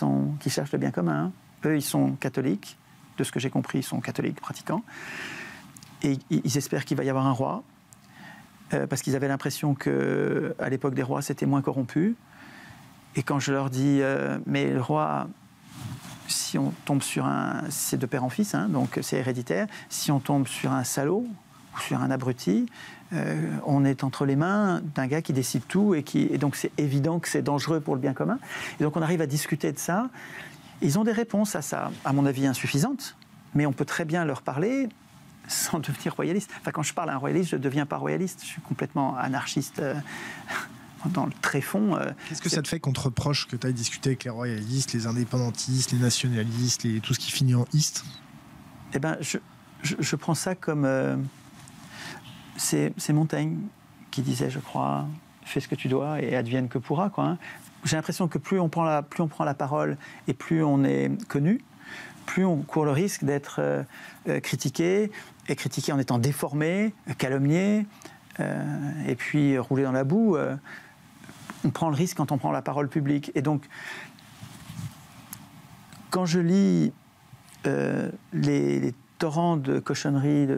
cherchent le bien commun. Hein. Eux, ils sont catholiques, de ce que j'ai compris, ils sont catholiques pratiquants, et ils espèrent qu'il va y avoir un roi, parce qu'ils avaient l'impression qu'à l'époque des rois, c'était moins corrompu. Et quand je leur dis, mais le roi, si on tombe sur c'est de père en fils, hein, donc c'est héréditaire, si on tombe sur un salaud ou sur un abruti, on est entre les mains d'un gars qui décide tout, et donc c'est évident que c'est dangereux pour le bien commun. Et donc on arrive à discuter de ça. Ils ont des réponses à ça, à mon avis insuffisantes, mais on peut très bien leur parler sans devenir royaliste. Enfin, quand je parle à un royaliste, je ne deviens pas royaliste, je suis complètement anarchiste dans le tréfonds. Qu'est-ce que ça te fait qu'on te reproche que tu ailles discuter avec les royalistes, les indépendantistes, les nationalistes, tout ce qui finit en iste? Eh bien, je prends ça comme... c'est Montaigne qui disait, je crois, fais ce que tu dois et advienne que pourra, quoi, hein. J'ai l'impression que plus on prend la parole et plus on est connu, plus on court le risque d'être critiqué, et critiqué en étant déformé, calomnié, et puis roulé dans la boue. On prend le risque quand on prend la parole publique. Et donc, quand je lis les torrents de cochonneries,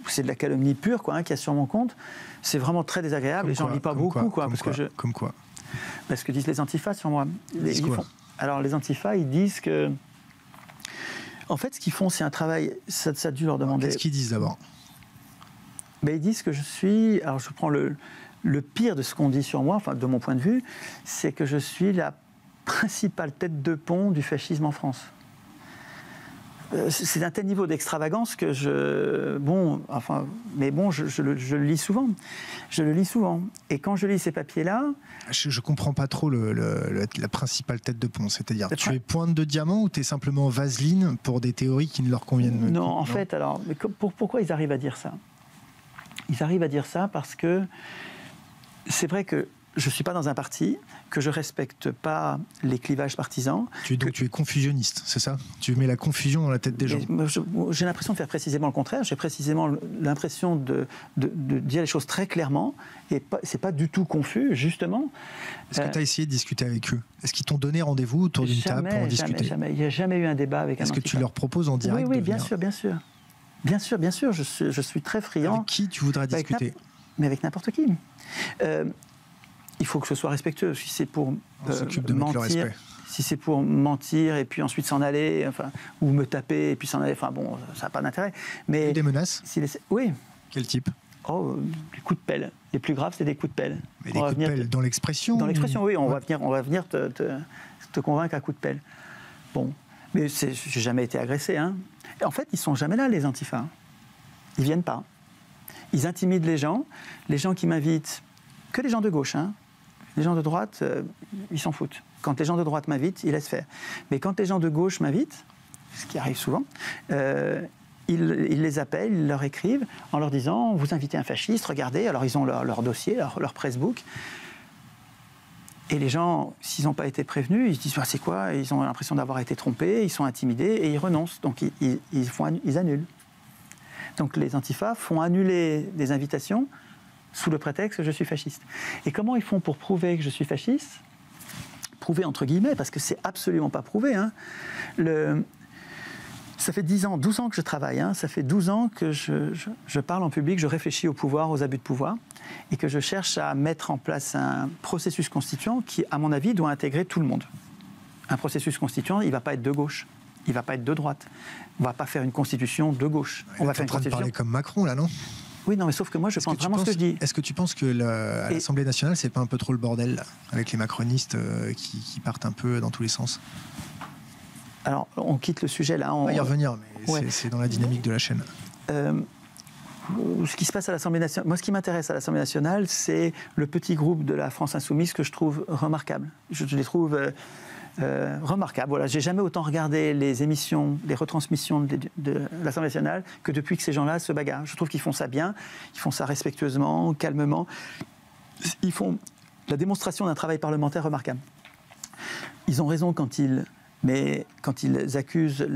c'est de la calomnie pure, quoi, hein, qu'il y a sur mon compte, c'est vraiment très désagréable. Les gens ne lisent pas beaucoup. Comme quoi? Parce que disent les antifas sur moi. Alors, les antifas, ils disent que... En fait, ce qu'ils font, c'est un travail... Ça a dû leur demander... Qu'est-ce qu'ils disent d'abord? Ben, ils disent que je suis... Alors, je prends le pire de ce qu'on dit sur moi, enfin, de mon point de vue, c'est que je suis la principale tête de pont du fascisme en France. C'est d'un tel niveau d'extravagance que je le lis souvent. Je le lis souvent. Et quand je lis ces papiers-là... Je ne comprends pas trop la principale tête de pont. C'est-à-dire, tu es pointe de diamant ou tu es simplement vaseline pour des théories qui ne leur conviennent pas? En fait, alors, pourquoi ils arrivent à dire ça? Ils arrivent à dire ça parce que c'est vrai que je ne suis pas dans un parti, que je ne respecte pas les clivages partisans. Tu es confusionniste, c'est ça? Tu mets la confusion dans la tête des gens. J'ai l'impression de faire précisément le contraire. J'ai précisément l'impression de dire les choses très clairement. Et ce n'est pas du tout confus, justement. Est-ce que tu as essayé de discuter avec eux? Est-ce qu'ils t'ont donné rendez-vous autour d'une table pour en discuter? Jamais. Il n'y a jamais eu un débat avec un antifa. Est-ce que tu leur proposes en direct? Oui, bien sûr. Bien sûr, je suis très friand. Avec qui tu voudrais discuter? Mais avec n'importe qui. Il faut que ce soit respectueux. Si c'est pour mentir, si c'est pour mentir et puis ensuite s'en aller, enfin, ou me taper et puis s'en aller, enfin bon, ça n'a pas d'intérêt. Mais des menaces? Oui. Quel type? Des coups de pelle. Les plus graves, c'est des coups de pelle. Mais des coups de pelle dans l'expression? Dans l'expression, oui. On va venir te convaincre à coups de pelle. Bon, mais j'ai jamais été agressé. Hein. Et en fait, ils sont jamais là, les antifas. Ils viennent pas. Ils intimident les gens qui m'invitent, que les gens de gauche, hein. Les gens de droite, ils s'en foutent. Quand les gens de droite m'invitent, ils laissent faire. Mais quand les gens de gauche m'invitent, ce qui arrive souvent, ils les appellent, ils leur écrivent en leur disant « Vous invitez un fasciste, regardez ». Alors ils ont leur dossier, leur pressbook. Et les gens, s'ils n'ont pas été prévenus, ils se disent « C'est quoi ?» Ils ont l'impression d'avoir été trompés, ils sont intimidés et ils renoncent. Donc ils annulent. Donc les antifas font annuler des invitations sous le prétexte que je suis fasciste. Et comment ils font pour prouver que je suis fasciste? Prouver entre guillemets, parce que c'est absolument pas prouvé. Hein. Ça fait 12 ans que je travaille. Hein. Ça fait 12 ans que je parle en public, je réfléchis au pouvoir, aux abus de pouvoir, et que je cherche à mettre en place un processus constituant qui, à mon avis, doit intégrer tout le monde. Un processus constituant, il ne va pas être de gauche, il ne va pas être de droite. On ne va pas faire une constitution de gauche. On va faire une constitution... parler comme Macron, là, non? Oui, non, mais sauf que moi, je pense vraiment ce que je dis. Est-ce que tu penses que à l'Assemblée nationale, c'est pas un peu trop le bordel, là, avec les macronistes qui partent un peu dans tous les sens? Alors, on quitte le sujet, là. On va y revenir, mais c'est dans la dynamique de la chaîne. Ce qui se passe à l'Assemblée nationale... Moi, ce qui m'intéresse à l'Assemblée nationale, c'est le petit groupe de la France Insoumise que je trouve remarquable. Je les trouve... remarquable. Voilà, j'ai jamais autant regardé les émissions, les retransmissions de l'Assemblée nationale que depuis que ces gens-là se bagarrent. Je trouve qu'ils font ça bien, ils font ça respectueusement, calmement. Ils font la démonstration d'un travail parlementaire remarquable. Ils ont raison quand ils accusent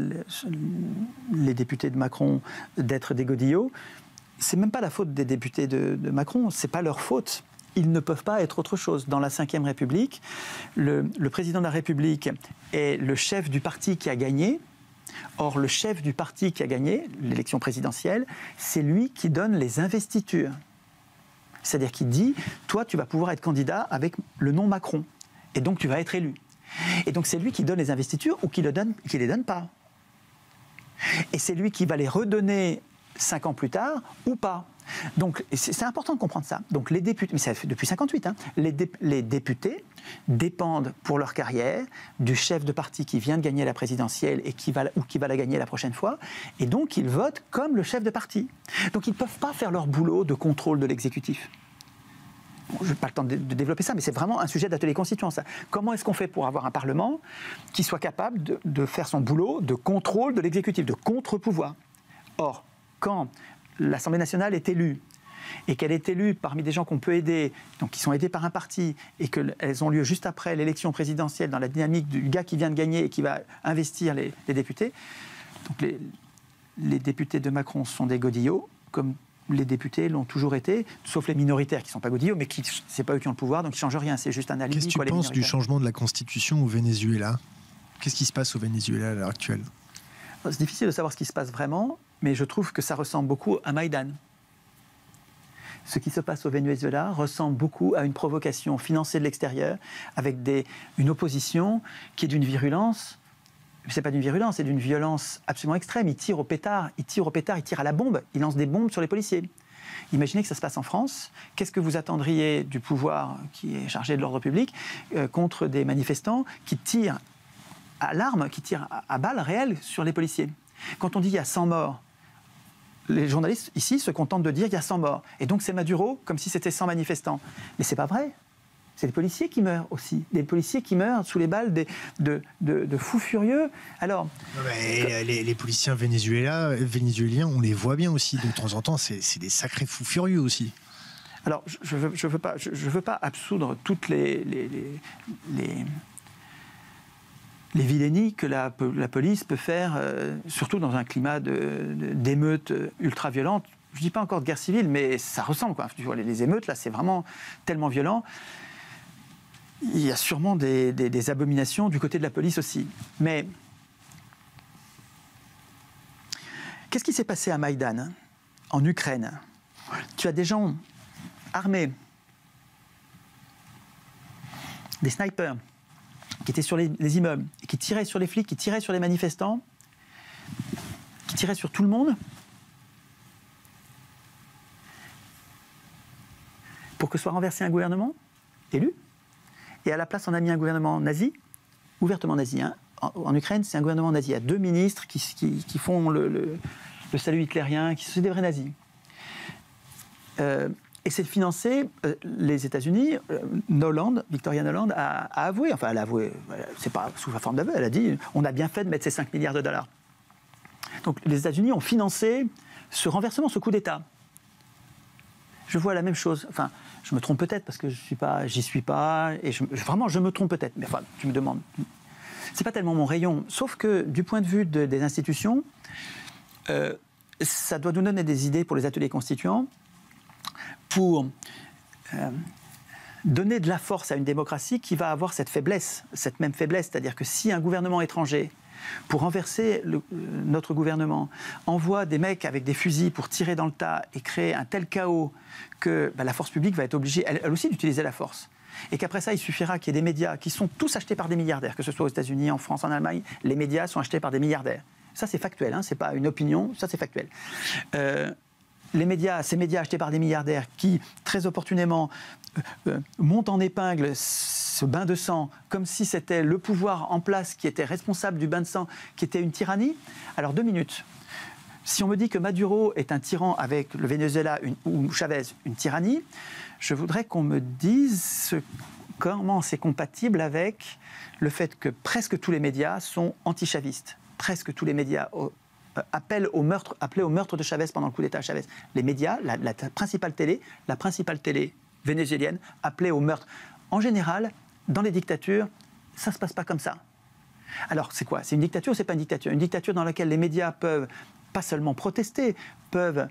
les députés de Macron d'être des godillots. c'est même pas la faute des députés de Macron, c'est pas leur faute. Ils ne peuvent pas être autre chose. Dans la Ve République, le président de la République est le chef du parti qui a gagné. Or, le chef du parti qui a gagné l'élection présidentielle, c'est lui qui donne les investitures. C'est-à-dire qu'il dit, toi, tu vas pouvoir être candidat avec le nom Macron. Et donc, tu vas être élu. Et donc, c'est lui qui donne les investitures ou qui les donne pas. Et c'est lui qui va les redonner 5 ans plus tard ou pas. Donc, c'est important de comprendre ça. Donc, les députés, mais ça fait depuis 58, hein, les députés dépendent pour leur carrière du chef de parti qui vient de gagner la présidentielle et qui va la gagner la prochaine fois. Et donc, ils votent comme le chef de parti. Donc, ils ne peuvent pas faire leur boulot de contrôle de l'exécutif. Bon, je n'ai pas le temps de développer ça, mais c'est vraiment un sujet d'atelier constituant, ça. Comment est-ce qu'on fait pour avoir un Parlement qui soit capable de faire son boulot de contrôle de l'exécutif, de contre-pouvoir? Or, quand l'Assemblée nationale est élue, et qu'elle est élue parmi des gens qu'on peut aider, donc qui sont aidés par un parti, et qu'elles ont lieu juste après l'élection présidentielle, dans la dynamique du gars qui vient de gagner et qui va investir les députés. Donc les députés de Macron sont des godillots, comme les députés l'ont toujours été, sauf les minoritaires qui ne sont pas godillots, mais c'est pas eux qui ont le pouvoir, donc ils ne changent rien, c'est juste un alibi. Qu'est-ce que tu penses du changement de la Constitution au Venezuela? Qu'est-ce qui se passe au Venezuela à l'heure actuelle? C'est difficile de savoir ce qui se passe vraiment, mais je trouve que ça ressemble beaucoup à Maïdan. Ce qui se passe au Venezuela ressemble beaucoup à une provocation financée de l'extérieur, avec une opposition qui est d'une virulence. C'est pas d'une virulence, c'est d'une violence absolument extrême. Ils tirent au pétard, ils tirent à la bombe, ils lancent des bombes sur les policiers. Imaginez que ça se passe en France. Qu'est-ce que vous attendriez du pouvoir qui est chargé de l'ordre public contre des manifestants qui tirent à l'arme, qui tirent à balles réelles sur les policiers? Quand on dit il y a 100 morts, les journalistes ici se contentent de dire il y a 100 morts. Et donc c'est Maduro comme si c'était 100 manifestants. Mais c'est pas vrai. C'est des policiers qui meurent aussi. Des policiers qui meurent sous les balles de fous furieux. Alors, les policiers vénézuéliens, on les voit bien aussi de temps en temps. C'est des sacrés fous furieux aussi. Alors, je veux pas absoudre toutes les vilainies que la police peut faire, surtout dans un climat d'émeutes ultra-violentes. Je ne dis pas encore de guerre civile, mais ça ressemble, quoi. Tu vois, les émeutes, là, c'est vraiment tellement violent. Il y a sûrement des abominations du côté de la police aussi. Mais qu'est-ce qui s'est passé à Maïdan, en Ukraine? Tu as des gens armés, des snipers, qui étaient sur les immeubles, et qui tiraient sur les flics, qui tiraient sur les manifestants, qui tiraient sur tout le monde, pour que soit renversé un gouvernement élu. Et à la place, on a mis un gouvernement nazi, ouvertement nazi. Hein. En Ukraine, c'est un gouvernement nazi. Il y a 2 ministres qui font le salut hitlérien, qui sont des vrais nazis. Et c'est financé, les États-Unis, Victoria Nuland a avoué, enfin elle a avoué, c'est pas sous la forme d'aveu, elle a dit on a bien fait de mettre ces 5 milliards de dollars. Donc les États-Unis ont financé ce renversement, ce coup d'État. Je vois la même chose. Enfin, je me trompe peut-être parce que j'y suis pas, et vraiment je me trompe peut-être. Mais enfin, tu me demandes. C'est pas tellement mon rayon. Sauf que du point de vue des institutions, ça doit nous donner des idées pour les ateliers constituants, pour donner de la force à une démocratie qui va avoir cette même faiblesse, c'est-à-dire que si un gouvernement étranger, pour renverser notre gouvernement, envoie des mecs avec des fusils pour tirer dans le tas et créer un tel chaos que la force publique va être obligée, elle aussi, d'utiliser la force. Et qu'après ça, il suffira qu'il y ait des médias qui sont tous achetés par des milliardaires, que ce soit aux États-Unis, en France, en Allemagne, les médias sont achetés par des milliardaires. Ça, c'est factuel, hein, c'est pas une opinion, ça, c'est factuel. Ces médias achetés par des milliardaires qui, très opportunément, montent en épingle ce bain de sang comme si c'était le pouvoir en place qui était responsable du bain de sang, qui était une tyrannie. Alors 2 minutes. Si on me dit que Maduro est un tyran avec le Venezuela ou Chavez une tyrannie, je voudrais qu'on me dise comment c'est compatible avec le fait que presque tous les médias sont anti-chavistes. Presque tous les médias appelaient au meurtre de Chavez pendant le coup d'État à Chavez. Les médias, la principale télé vénézuélienne, appelait au meurtre. En général, dans les dictatures, ça ne se passe pas comme ça. Alors, c'est quoi? C'est une dictature ou c'est pas une dictature? Une dictature dans laquelle les médias peuvent pas seulement protester, peuvent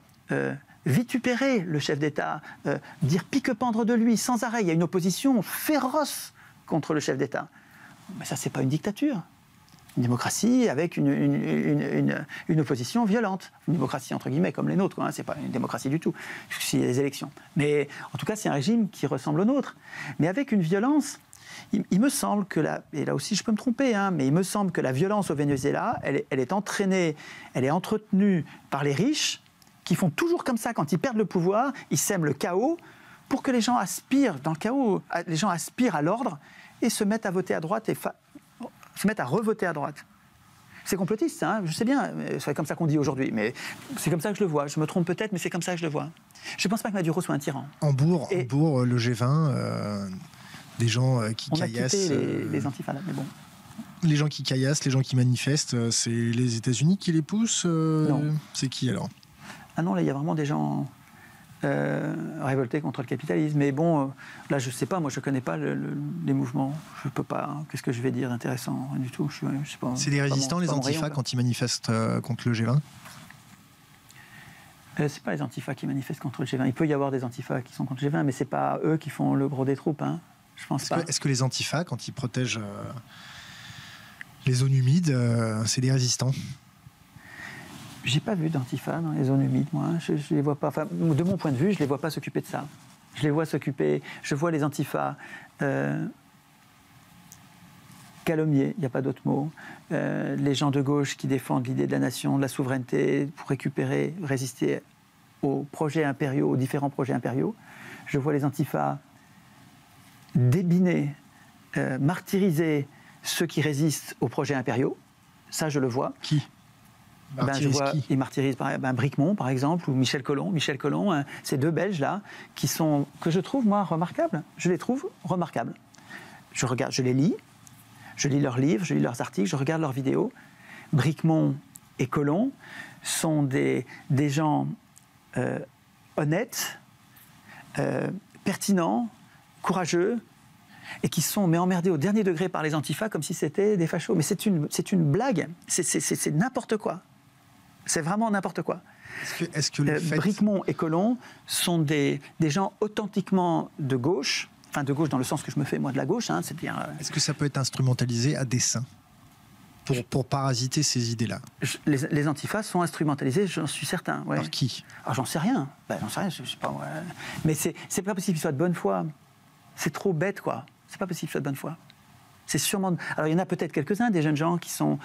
vitupérer le chef d'État, dire pique-pendre de lui sans arrêt. Il y a une opposition féroce contre le chef d'État. Mais ça, c'est pas une dictature. Une démocratie avec une opposition violente. Une démocratie entre guillemets comme les nôtres, quoi, hein. C'est pas une démocratie du tout. C'est les élections. Mais en tout cas, c'est un régime qui ressemble au nôtre. Mais avec une violence, il me semble que et là aussi je peux me tromper, hein, mais il me semble que la violence au Venezuela, elle est entraînée, elle est entretenue par les riches qui font toujours comme ça quand ils perdent le pouvoir, ils sèment le chaos pour que les gens aspirent, dans le chaos, les gens aspirent à l'ordre et se mettent à voter à droite et se mettent à revoter à droite. C'est complotiste, hein, je sais bien, c'est comme ça qu'on dit aujourd'hui, mais c'est comme ça que je le vois. Je me trompe peut-être, mais c'est comme ça que je le vois. Je ne pense pas que Maduro soit un tyran. Hambourg, le G20, des gens qui caillassent... On a quitté les antifas, mais bon. Les gens qui caillassent, les gens qui manifestent, c'est les États-Unis qui les poussent Non. C'est qui alors? Ah non, là, il y a vraiment des gens révoltés contre le capitalisme. Mais bon, là, je ne sais pas, moi, je ne connais pas les mouvements. Je ne peux pas... Qu'est-ce que je vais dire d'intéressant? Rien du tout. Je sais pas, c'est des résistants, les antifas, quand ils manifestent contre le G20? C'est pas les antifas qui manifestent contre le G20. Il peut y avoir des antifas qui sont contre le G20, mais c'est pas eux qui font le gros des troupes. Hein. Je pense pas. Est-ce que les antifas, quand ils protègent les zones humides, c'est des résistants? J'ai pas vu d'antifas dans les zones humides, moi. Je les vois pas. Enfin, de mon point de vue, je les vois pas s'occuper de ça. Je les vois s'occuper. Je vois les antifas calomnier, il n'y a pas d'autre mot. Les gens de gauche qui défendent l'idée de la nation, de la souveraineté, pour résister aux projets impériaux, aux différents projets impériaux. Je vois les antifas débiner, martyriser ceux qui résistent aux projets impériaux. Ça, je le vois. Qui je vois, ils martyrisent Bricmont, par exemple, ou Michel Collomb, hein, ces deux Belges-là, que je trouve, moi, remarquables. Je les trouve remarquables. Je les lis. Je lis leurs livres, je lis leurs articles, je regarde leurs vidéos. Bricmont et Collomb sont des gens honnêtes, pertinents, courageux, et qui sont emmerdés au dernier degré par les antifas comme si c'était des fachos. Mais c'est une blague, c'est n'importe quoi. C'est vraiment n'importe quoi. Est-ce que le fait... Bricmont et Collomb sont des gens authentiquement de gauche, enfin de gauche dans le sens que je me fais moi de la gauche, hein, c'est-à-dire... Est-ce que ça peut être instrumentalisé à dessein pour parasiter ces idées-là? Les antifas sont instrumentalisés, j'en suis certain. Ouais. Par qui? Alors j'en sais rien. J'en sais rien, je sais pas. Ouais. Mais c'est pas possible qu'ils soient de bonne foi. C'est trop bête, quoi. C'est pas possible qu'ils soient de bonne foi. C'est sûrement... Alors il y en a peut-être quelques-uns, des jeunes gens qui sont...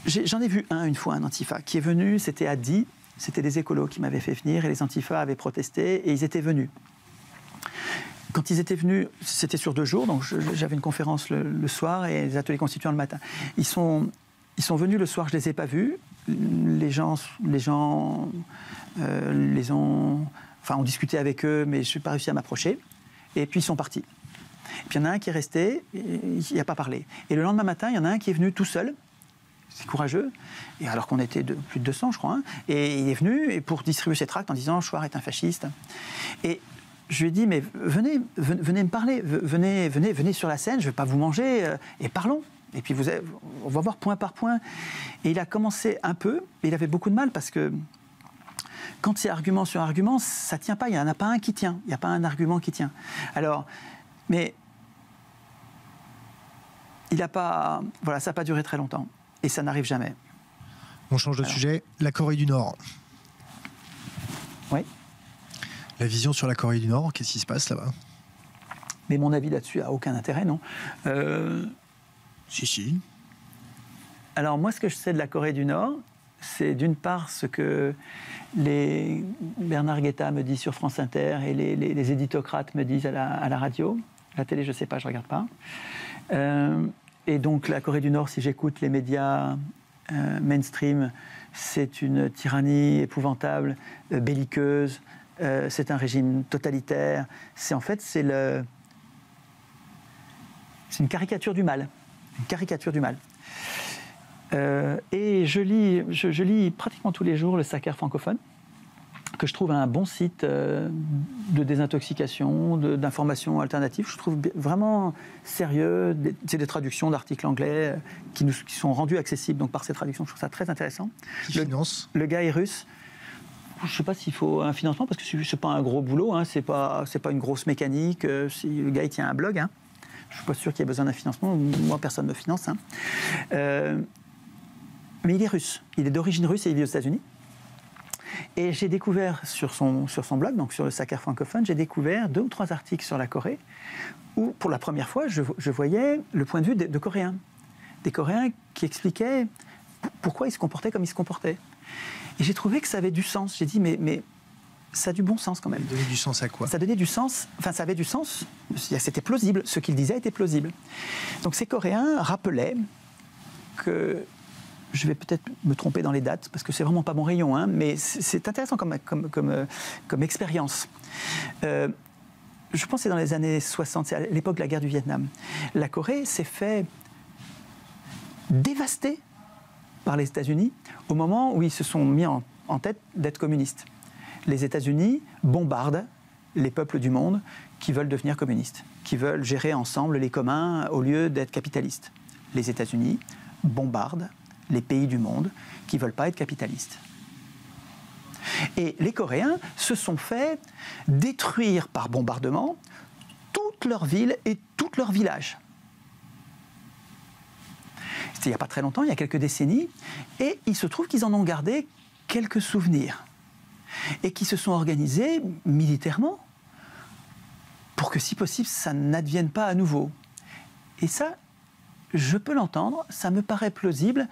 J'en ai vu une fois, un antifa, qui est venu, c'était à Die, c'était des écolos qui m'avaient fait venir, et les antifas avaient protesté, et ils étaient venus. Quand ils étaient venus, c'était sur 2 jours, donc j'avais une conférence le soir et les ateliers constituants le matin. Ils sont venus le soir, je ne les ai pas vus. Les gens les ont... Enfin, on discutait avec eux, mais je n'ai pas réussi à m'approcher. Et puis ils sont partis. Et puis il y en a un qui est resté, il n'a pas parlé. Et le lendemain matin, il y en a un qui est venu tout seul. C'est courageux, et alors qu'on était plus de 200, je crois. Hein, et il est venu et pour distribuer ses tracts en disant « Chouard est un fasciste ». Et je lui ai dit, mais venez me parler, venez sur la scène, je ne vais pas vous manger, et parlons. Et puis on va voir point par point. Et il a commencé un peu, et il avait beaucoup de mal parce que quand c'est argument sur argument, ça ne tient pas, il n'y en a pas un qui tient, il n'y a pas un argument qui tient. Alors, mais il n'a pas, voilà, ça n'a pas duré très longtemps, et ça n'arrive jamais. On change de sujet, la Corée du Nord. Oui. La vision sur la Corée du Nord, qu'est-ce qui se passe là-bas? Mais mon avis là-dessus n'a aucun intérêt, non? Si. Alors moi, ce que je sais de la Corée du Nord, c'est d'une part ce que Bernard Guetta me dit sur France Inter et les éditocrates me disent à la radio. La télé, je ne sais pas, je ne regarde pas. Et donc la Corée du Nord, si j'écoute les médias mainstream, c'est une tyrannie épouvantable, belliqueuse, c'est un régime totalitaire. C'est une caricature du mal. Une caricature du mal. Et je lis pratiquement tous les jours le Saker francophone, que je trouve un bon site de désintoxication, d'informations alternatives. Je trouve vraiment sérieux. C'est des traductions d'articles anglais qui sont rendus accessibles donc, par ces traductions. Je trouve ça très intéressant. Qui finance ? Le gars est russe. je ne sais pas s'il faut un financement, parce que ce n'est pas un gros boulot, hein, c'est pas une grosse mécanique. Si le gars il tient un blog, hein, je ne suis pas sûr qu'il y ait besoin d'un financement, moi personne ne me finance. Hein. Mais il est russe, il est d'origine russe et il vit aux États-Unis. Et j'ai découvert sur son blog, donc sur le Sakar francophone, j'ai découvert 2 ou 3 articles sur la Corée, où pour la première fois je voyais le point de vue de Coréens. Des Coréens qui expliquaient pourquoi ils se comportaient comme ils se comportaient. Et j'ai trouvé que ça avait du sens. J'ai dit, mais ça a du bon sens quand même. Ça donnait du sens à quoi? Ça donnait du sens, enfin ça avait du sens, c'était plausible, ce qu'il disait était plausible. Donc ces Coréens rappelaient que, je vais peut-être me tromper dans les dates, parce que c'est vraiment pas mon rayon, hein, mais c'est intéressant comme expérience. Je pense que c'est dans les années 60, c'est à l'époque de la guerre du Vietnam. La Corée s'est fait dévaster par les États-Unis au moment où ils se sont mis en tête d'être communistes. Les États-Unis bombardent les peuples du monde qui veulent devenir communistes, qui veulent gérer ensemble les communs au lieu d'être capitalistes. Les États-Unis bombardent les pays du monde qui ne veulent pas être capitalistes. Et les Coréens se sont fait détruire par bombardement toutes leurs villes et tous leurs villages. C'était il n'y a pas très longtemps, il y a quelques décennies, et il se trouve qu'ils en ont gardé quelques souvenirs, et qui se sont organisés militairement pour que, si possible, ça n'advienne pas à nouveau. Et ça, je peux l'entendre, ça me paraît plausible,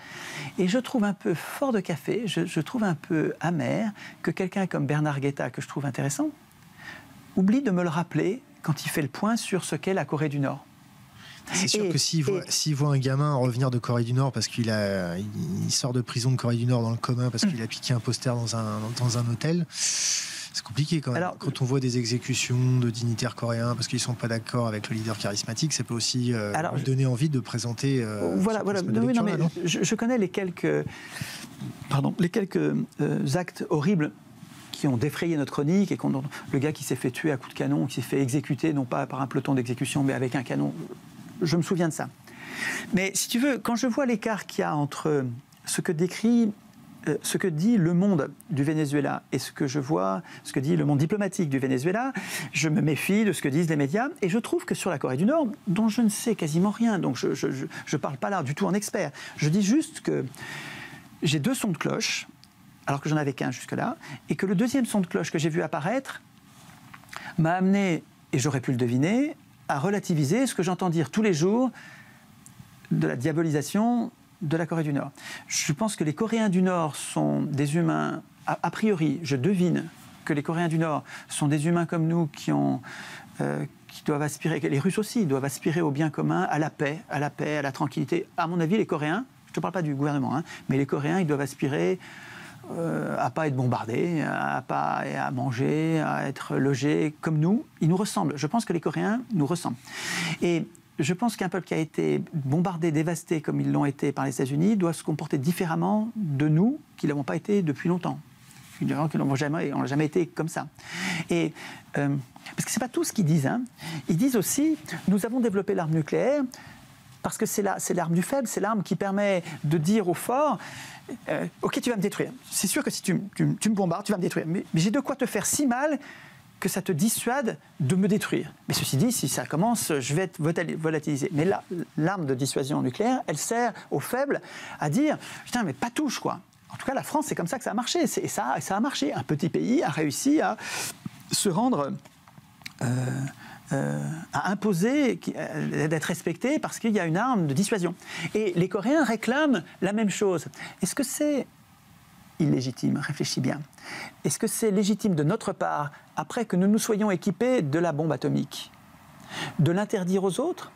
et je trouve un peu fort de café, je trouve un peu amer que quelqu'un comme Bernard Guetta, que je trouve intéressant, oublie de me le rappeler quand il fait le point sur ce qu'est la Corée du Nord. C'est sûr que s'il voit un gamin revenir de Corée du Nord parce qu'il sort de prison de Corée du Nord dans le commun parce qu'il a piqué un poster dans un hôtel, c'est compliqué quand même. Alors, quand on voit des exécutions de dignitaires coréens parce qu'ils ne sont pas d'accord avec le leader charismatique, ça peut aussi lui donner envie de présenter. Voilà. Non, mais je connais les quelques actes horribles qui ont défrayé notre chronique, et le gars qui s'est fait tuer à coups de canon, qui s'est fait exécuter, non pas par un peloton d'exécution, mais avec un canon. Je me souviens de ça. Mais si tu veux, quand je vois l'écart qu'il y a entre ce que dit le monde du Venezuela et ce que dit le monde diplomatique du Venezuela, je me méfie de ce que disent les médias, et je trouve que sur la Corée du Nord, dont je ne sais quasiment rien, donc je ne parle pas là du tout en expert, je dis juste que j'ai 2 sons de cloche, alors que j'en avais qu'un jusque-là, et que le 2e son de cloche que j'ai vu apparaître m'a amené, et j'aurais pu le deviner, à relativiser ce que j'entends dire tous les jours de la diabolisation de la Corée du Nord. Je pense que les Coréens du Nord sont des humains, a priori, je devine que les Coréens du Nord sont des humains comme nous qui doivent aspirer, les Russes aussi doivent aspirer au bien commun, à la paix, à la tranquillité. À mon avis, les Coréens, je ne te parle pas du gouvernement, hein, mais les Coréens, ils doivent aspirer à pas être bombardés, à manger, à être logés comme nous. Ils nous ressemblent. Je pense que les Coréens nous ressemblent. Et je pense qu'un peuple qui a été bombardé, dévasté comme ils l'ont été par les États-Unis doit se comporter différemment de nous qui ne l'avons pas été depuis longtemps. Qui n'ont jamais été comme ça. Et, parce que ce n'est pas tout ce qu'ils disent. Hein. Ils disent aussi, nous avons développé l'arme nucléaire parce que c'est l'arme du faible, c'est l'arme qui permet de dire au fort, ok, tu vas me détruire. C'est sûr que si tu me bombardes, tu vas me détruire. Mais j'ai de quoi te faire si mal que ça te dissuade de me détruire. Mais ceci dit, si ça commence, je vais être volatilisé. Mais là, l'arme de dissuasion nucléaire, elle sert aux faibles à dire, putain, mais pas touche, quoi. En tout cas, la France, c'est comme ça que ça a marché. Et ça a marché. Un petit pays a réussi à se rendre... à imposer d'être respecté parce qu'il y a une arme de dissuasion. Et les Coréens réclament la même chose. Est-ce que c'est illégitime? Réfléchis bien. Est-ce que c'est légitime de notre part, après que nous nous soyons équipés de la bombe atomique, de l'interdire aux autres,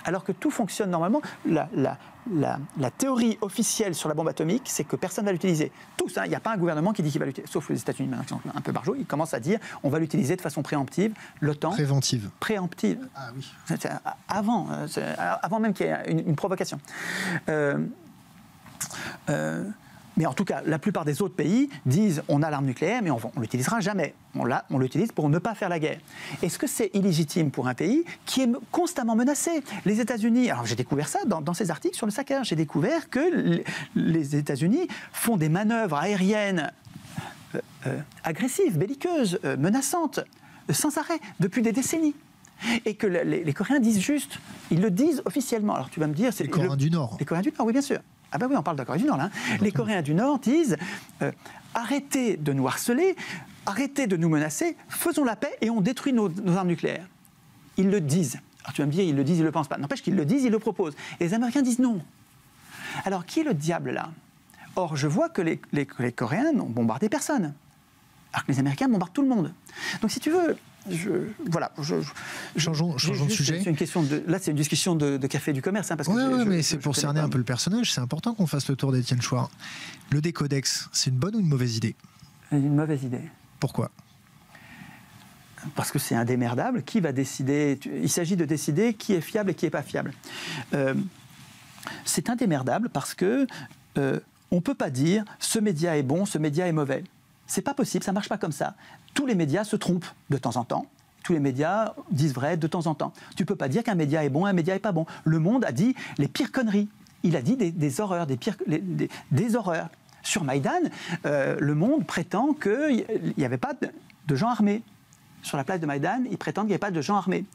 alors que tout fonctionne normalement? La théorie officielle sur la bombe atomique, c'est que personne ne va l'utiliser. Tous, hein, il n'y a pas un gouvernement qui dit qu'il va l'utiliser, sauf les États-Unis, maintenant, qui sont un peu barjots, ils commencent à dire on va l'utiliser de façon préemptive. L'OTAN. Préventive. Préemptive. Ah oui. Avant même qu'il y ait une provocation. Mais en tout cas, la plupart des autres pays disent on a l'arme nucléaire, mais on ne l'utilisera jamais. On l'utilise pour ne pas faire la guerre. Est-ce que c'est illégitime pour un pays qui est constamment menacé? Les États-Unis, alors j'ai découvert ça dans ces articles sur le Sakar, j'ai découvert que les États-Unis font des manœuvres aériennes agressive, belliqueuse, menaçante, sans arrêt, depuis des décennies. Et que les Coréens disent juste, ils le disent officiellement. Alors tu vas me dire... Les Coréens du Nord. Les Coréens du Nord, oui, bien sûr. Ah ben oui, on parle de la Corée du Nord, là. Les Coréens du Nord disent, arrêtez de nous harceler, arrêtez de nous menacer, faisons la paix et on détruit nos armes nucléaires. Ils le disent. Alors tu vas me dire, ils le disent, ils ne le pensent pas. N'empêche qu'ils le disent, ils le proposent. Et les Américains disent non. Alors qui est le diable là? Or, je vois que les Coréens n'ont bombardé personne. Alors que les Américains bombardent tout le monde. Donc si tu veux... Changeons de sujet. C'est une question là, c'est une discussion de café du commerce. Hein, mais c'est pour cerner un peu le personnage. C'est important qu'on fasse le tour d'Étienne Chouard. Le décodex, c'est une bonne ou une mauvaise idée? Une mauvaise idée. Pourquoi? Parce que c'est indémerdable. Qui va décider? Il s'agit de décider qui est fiable et qui n'est pas fiable. C'est indémerdable parce que on ne peut pas dire ce média est bon, ce média est mauvais. C'est pas possible, ça marche pas comme ça. Tous les médias se trompent de temps en temps. Tous les médias disent vrai de temps en temps. Tu peux pas dire qu'un média est bon, un média est pas bon. Le Monde a dit les pires conneries. Il a dit des horreurs, des horreurs. Sur Maïdan, Le Monde prétend qu'il n'y avait pas de gens armés. Sur la place de Maïdan, ils prétendent qu'il n'y avait pas de gens armés.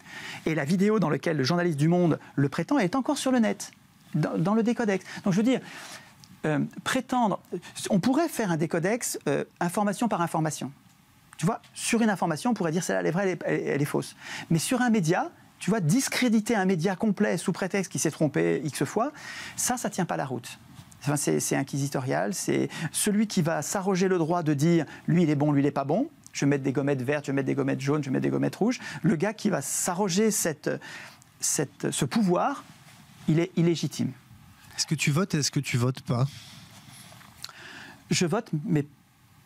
Et la vidéo dans laquelle le journaliste du Monde le prétend est encore sur le net, dans le décodex. Donc je veux dire, prétendre... On pourrait faire un décodex information par information. Tu vois, sur une information, on pourrait dire celle-là, elle est vraie, elle est fausse. Mais sur un média, tu vois, discréditer un média complet sous prétexte qu'il s'est trompé X fois, ça ne tient pas la route. Enfin, c'est inquisitorial, c'est celui qui va s'arroger le droit de dire lui il est bon, lui il n'est pas bon. Je vais mettre des gommettes vertes, je vais mettre des gommettes jaunes, je vais mettre des gommettes rouges. Le gars qui va s'arroger ce pouvoir, il est illégitime. Est-ce que tu votes, est-ce que tu votes pas? Je vote, mais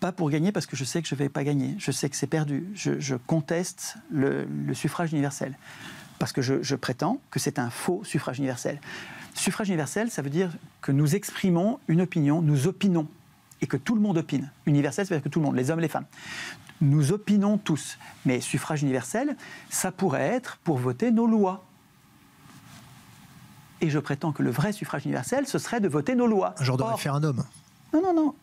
pas pour gagner, parce que je sais que je ne vais pas gagner. Je sais que c'est perdu. Je conteste le suffrage universel. Parce que je prétends que c'est un faux suffrage universel. Suffrage universel, ça veut dire que nous exprimons une opinion, nous opinons, et que tout le monde opine. Universel, ça veut dire que tout le monde, les hommes et les femmes. Nous opinons tous. Mais suffrage universel, ça pourrait être pour voter nos lois. Et je prétends que le vrai suffrage universel, ce serait de voter nos lois. Un genre de référendum. Non.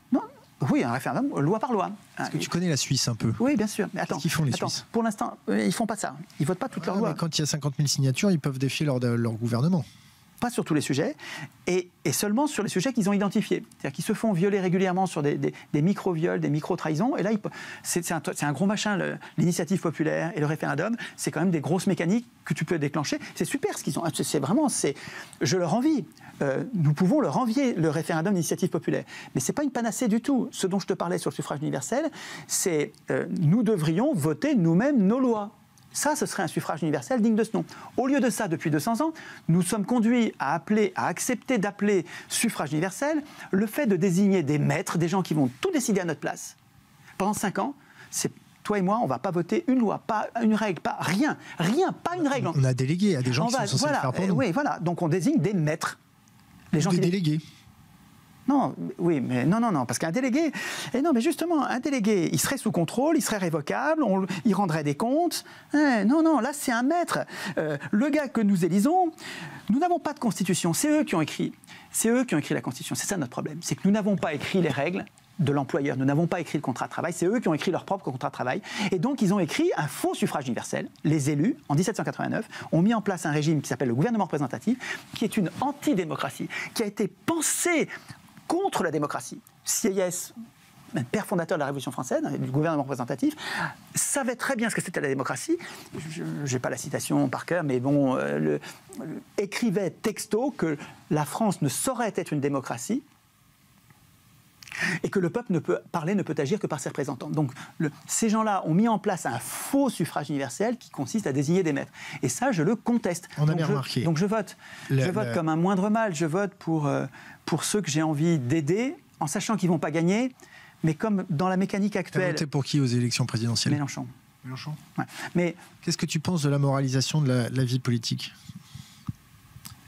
Oui, un référendum, loi par loi. Est-ce que tu connais la Suisse un peu? Oui, bien sûr. Mais attends, qu'est-ce qu'ils font les Suisses? Pour l'instant, ils ne font pas ça. Ils ne votent pas toutes leurs lois. Mais quand il y a 50 000 signatures, ils peuvent défier leur gouvernement. Pas sur tous les sujets, et seulement sur les sujets qu'ils ont identifiés. C'est-à-dire qu'ils se font violer régulièrement sur des micro-viols, des micro-trahisons, et là, c'est un gros machin, l'initiative populaire et le référendum, c'est quand même des grosses mécaniques que tu peux déclencher. C'est super ce qu'ils ont, c'est vraiment, je leur envie. Nous pouvons leur envier le référendum d'initiative populaire. Mais ce n'est pas une panacée du tout. Ce dont je te parlais sur le suffrage universel, c'est nous devrions voter nous-mêmes nos lois. Ça, ce serait un suffrage universel digne de ce nom. Au lieu de ça, depuis 200 ans, nous sommes conduits à accepter d'appeler suffrage universel le fait de désigner des maîtres, des gens qui vont tout décider à notre place. Pendant 5 ans, c'est toi et moi, on ne va pas voter une loi, pas une règle, pas rien, pas une règle. On a délégué à des gens qui sont censés le faire pour nous. Oui, voilà. Donc on désigne des maîtres. Les gens des délégués. Non, oui, mais non, parce qu'un délégué, mais justement, un délégué, il serait sous contrôle, il serait révocable, il rendrait des comptes. Non, là, c'est un maître. Le gars que nous élisons, nous n'avons pas de constitution, c'est eux qui ont écrit la constitution. C'est ça notre problème, c'est que nous n'avons pas écrit les règles de l'employeur, nous n'avons pas écrit le contrat de travail, c'est eux qui ont écrit leur propre contrat de travail, et donc ils ont écrit un faux suffrage universel. Les élus, en 1789, ont mis en place un régime qui s'appelle le gouvernement représentatif, qui est une antidémocratie, qui a été pensé contre la démocratie. Sieyès, père fondateur de la Révolution française, du gouvernement représentatif, savait très bien ce que c'était la démocratie. Je n'ai pas la citation par cœur, mais bon, écrivait texto que la France ne saurait être une démocratie et que le peuple ne peut agir que par ses représentants. Donc ces gens-là ont mis en place un faux suffrage universel qui consiste à désigner des maîtres. Et ça, je le conteste. On a bien remarqué. Donc je vote. Je vote comme un moindre mal. Je vote pour ceux que j'ai envie d'aider, en sachant qu'ils ne vont pas gagner, mais comme dans la mécanique actuelle... Tu as voté pour qui aux élections présidentielles? Mélenchon. Ouais. Mais qu'est-ce que tu penses de la moralisation de la vie politique?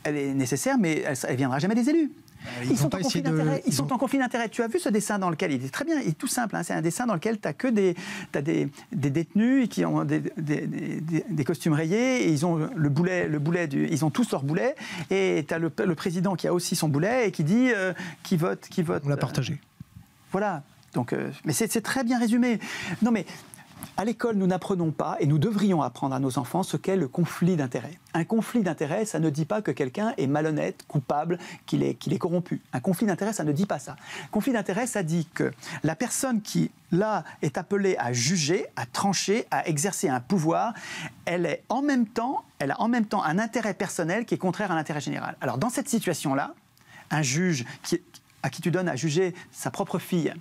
Elle est nécessaire, mais elle ne viendra jamais des élus. Ils sont en conflit d'intérêts. Tu as vu ce dessin dans lequel il est très bien, il est tout simple. Hein, c'est un dessin dans lequel tu as des détenus qui ont des costumes rayés et ils ont ils ont tous leur boulet. Et tu as le président qui a aussi son boulet et qui dit qui vote. On l'a partagé. Voilà. Donc, mais c'est très bien résumé. Non, mais à l'école, nous n'apprenons pas, et nous devrions apprendre à nos enfants ce qu'est le conflit d'intérêts. Un conflit d'intérêts, ça ne dit pas que quelqu'un est malhonnête, coupable, qu'il est corrompu. Un conflit d'intérêts, ça ne dit pas ça. Un conflit d'intérêts, ça dit que la personne qui, là, est appelée à juger, à trancher, à exercer un pouvoir, elle a en même temps un intérêt personnel qui est contraire à l'intérêt général. Alors, dans cette situation-là, un juge à qui tu donnes à juger sa propre fille,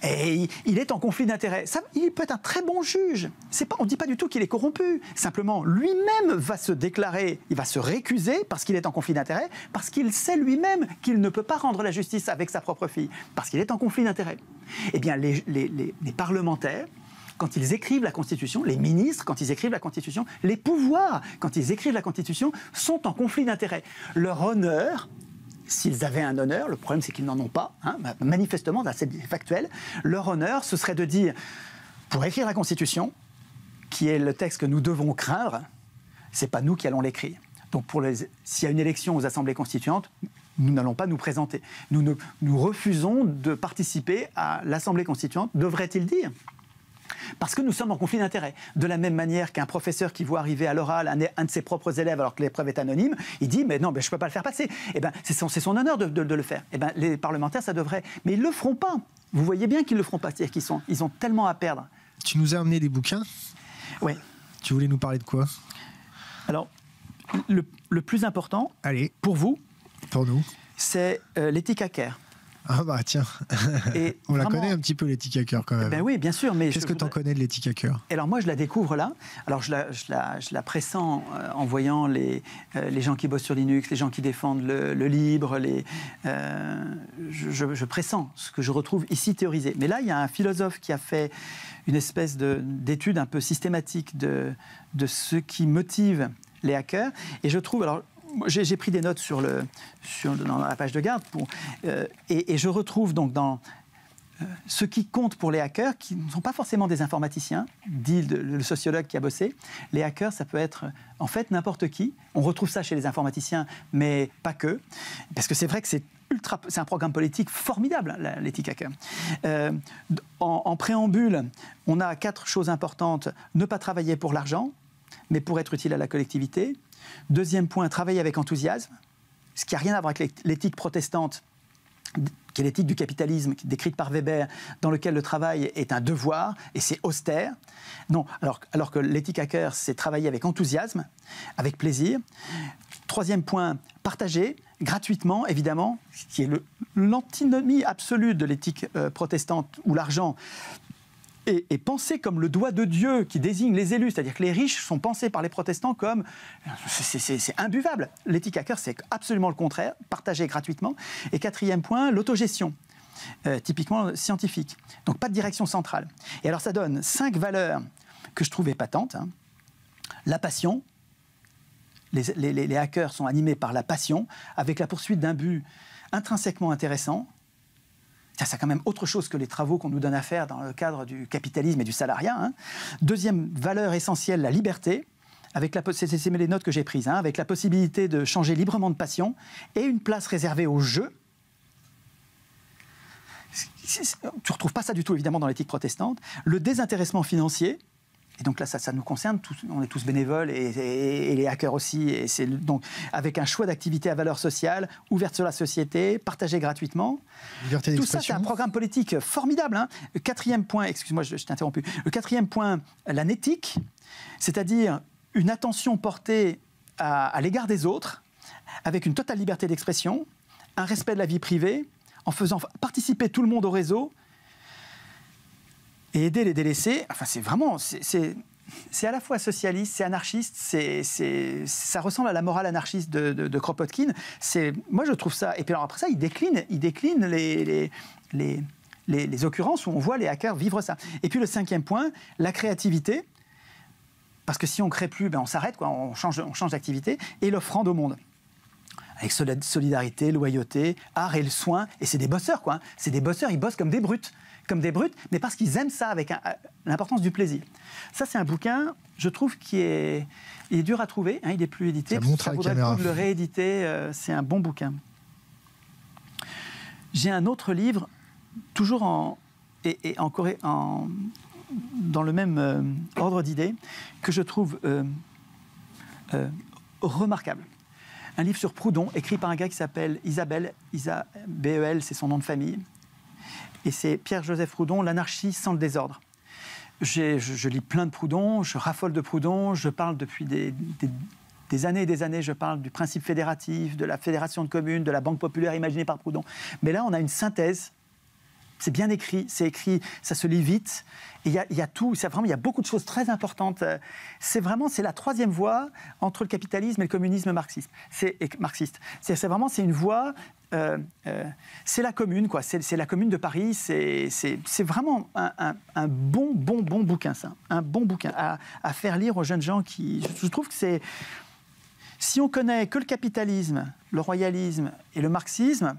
et il est en conflit d'intérêts. Il peut être un très bon juge. On ne dit pas du tout qu'il est corrompu. Simplement, lui-même va se déclarer, il va se récuser parce qu'il est en conflit d'intérêts, parce qu'il sait lui-même qu'il ne peut pas rendre la justice avec sa propre fille, parce qu'il est en conflit d'intérêts. Eh bien, les parlementaires, quand ils écrivent la Constitution, les ministres, quand ils écrivent la Constitution, les pouvoirs, quand ils écrivent la Constitution, sont en conflit d'intérêts. Leur honneur, s'ils avaient un honneur, le problème c'est qu'ils n'en ont pas, hein, manifestement, c'est factuel, leur honneur ce serait de dire, pour écrire la Constitution, qui est le texte que nous devons craindre, c'est pas nous qui allons l'écrire. Donc s'il y a une élection aux assemblées constituantes, nous n'allons pas nous présenter. Nous refusons de participer à l'assemblée constituante, devrait-il dire, parce que nous sommes en conflit d'intérêts. De la même manière qu'un professeur qui voit arriver à l'oral un de ses propres élèves alors que l'épreuve est anonyme, il dit « mais non, je ne peux pas le faire passer ». Eh bien, c'est son honneur de le faire. Eh bien, les parlementaires, ça devrait... Mais ils ne le feront pas. Vous voyez bien qu'ils ne le feront pas. C'est-à-dire qu'ils ont tellement à perdre. Tu nous as amené des bouquins ? Oui. Tu voulais nous parler de quoi ? Alors, le plus important, pour vous, pour nous, c'est l'éthique hacker. Ah bah tiens, et on la connaît un petit peu l'éthique hacker quand même. Ben oui, bien sûr. Qu'est-ce que tu en connais de l'éthique hacker ? Alors moi, je la découvre là. Alors je la pressens en voyant les gens qui bossent sur Linux, les gens qui défendent le libre. Je pressens ce que je retrouve ici théorisé. Mais là, il y a un philosophe qui a fait une espèce d'étude un peu systématique de ce qui motive les hackers. Et je trouve... Alors, j'ai pris des notes dans la page de garde et je retrouve donc dans ce qui compte pour les hackers, qui ne sont pas forcément des informaticiens, dit le sociologue qui a bossé. Les hackers, ça peut être en fait n'importe qui. On retrouve ça chez les informaticiens, mais pas que. Parce que c'est vrai que c'est un programme politique formidable, l'éthique hacker. En préambule, on a 4 choses importantes. Ne pas travailler pour l'argent, mais pour être utile à la collectivité. Deuxième point, travailler avec enthousiasme, ce qui n'a rien à voir avec l'éthique protestante, qui est l'éthique du capitalisme, décrite par Weber, dans lequel le travail est un devoir et c'est austère. Non, alors que l'éthique hacker, c'est travailler avec enthousiasme, avec plaisir. Troisième point, partager gratuitement, évidemment, qui est l'antinomie absolue de l'éthique protestante, où l'argent est pensé comme le doigt de Dieu qui désigne les élus, c'est-à-dire que les riches sont pensés par les protestants comme... C'est imbuvable. L'éthique hacker, c'est absolument le contraire, partager gratuitement. Et quatrième point, l'autogestion, typiquement scientifique. Donc pas de direction centrale. Et alors ça donne 5 valeurs que je trouve épatantes. Hein. La passion. Les hackers sont animés par la passion, avec la poursuite d'un but intrinsèquement intéressant. C'est quand même autre chose que les travaux qu'on nous donne à faire dans le cadre du capitalisme et du salariat. Hein. Deuxième valeur essentielle, la liberté. C'est les notes que j'ai prises, hein, avec la possibilité de changer librement de passion et une place réservée au jeu. Tu ne retrouves pas ça du tout, évidemment, dans l'éthique protestante. Le désintéressement financier. Et donc là, ça nous concerne, on est tous bénévoles et les hackers aussi. Et c'est donc avec un choix d'activité à valeur sociale, ouverte sur la société, partagée gratuitement. Liberté d'expression. Tout ça, c'est un programme politique formidable. Hein. Le quatrième point, excuse-moi, je t'ai interrompu. Le quatrième point, la nétique, c'est-à-dire une attention portée à l'égard des autres, avec une totale liberté d'expression, un respect de la vie privée, en faisant participer tout le monde au réseau. Et aider les délaissés, enfin c'est vraiment, c'est à la fois socialiste, c'est anarchiste, ça ressemble à la morale anarchiste de Kropotkin. Moi je trouve ça, et puis alors après ça il décline les occurrences où on voit les hackers vivre ça. Et puis le 5e point, la créativité, parce que si on ne crée plus, on s'arrête, on change d'activité, et l'offrande au monde. Avec solidarité, loyauté, art et le soin, et c'est des bosseurs quoi. C'est des bosseurs, ils bossent comme des brutes, mais parce qu'ils aiment ça, avec l'importance du plaisir. Ça, c'est un bouquin, je trouve, il est dur à trouver, hein, il n'est plus édité. Ça vaudrait le coup de le rééditer, c'est un bon bouquin. J'ai un autre livre, toujours et dans le même ordre d'idées, que je trouve remarquable. Un livre sur Proudhon, écrit par un gars qui s'appelle Isabelle, B-E-L, c'est son nom de famille. Et c'est Pierre-Joseph Proudhon, L'anarchie sans le désordre. Je lis plein de Proudhon, je raffole de Proudhon, je parle depuis des années et des années, je parle du principe fédératif, de la fédération de communes, de la banque populaire imaginée par Proudhon. Mais là, on a une synthèse. C'est bien écrit, c'est écrit, ça se lit vite. Et il y a tout, il y a beaucoup de choses très importantes. C'est la troisième voie entre le capitalisme et le communisme marxiste. C'est une voie, c'est la commune, quoi. C'est la commune de Paris. C'est vraiment un bon bouquin, ça. Un bon bouquin à faire lire aux jeunes gens qui. Je trouve que c'est. Si on connaît que le capitalisme, le royalisme et le marxisme.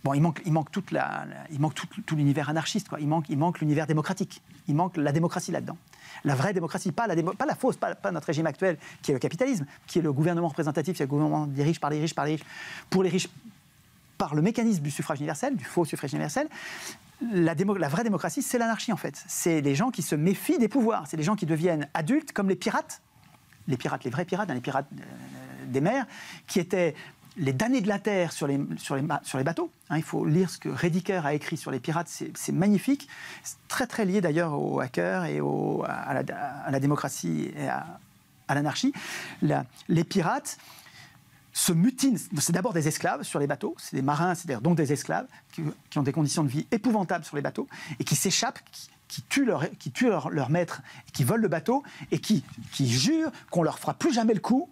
Bon, il manque tout l'univers anarchiste, quoi. Il manque l'univers démocratique. Il manque la démocratie là-dedans. La vraie démocratie, pas la fausse, pas notre régime actuel, qui est le capitalisme, qui est le gouvernement représentatif, c'est le gouvernement des riches par les riches, pour les riches, par le mécanisme du suffrage universel, du faux suffrage universel. La vraie démocratie, c'est l'anarchie, en fait. C'est les gens qui se méfient des pouvoirs. C'est les gens qui deviennent adultes, comme les pirates. Les vrais pirates, les pirates des mers, qui étaient les damnés de la terre sur les bateaux. Il faut lire ce que Rediker a écrit sur les pirates, c'est magnifique. C'est très très lié d'ailleurs aux hackers et à la démocratie et à l'anarchie. Les pirates se mutinent. C'est d'abord des esclaves sur les bateaux, c'est des marins, c'est-à-dire donc des esclaves qui ont des conditions de vie épouvantables sur les bateaux et qui s'échappent, qui tuent leur maître, qui volent le bateau et qui jurent qu'on leur fera plus jamais le coup,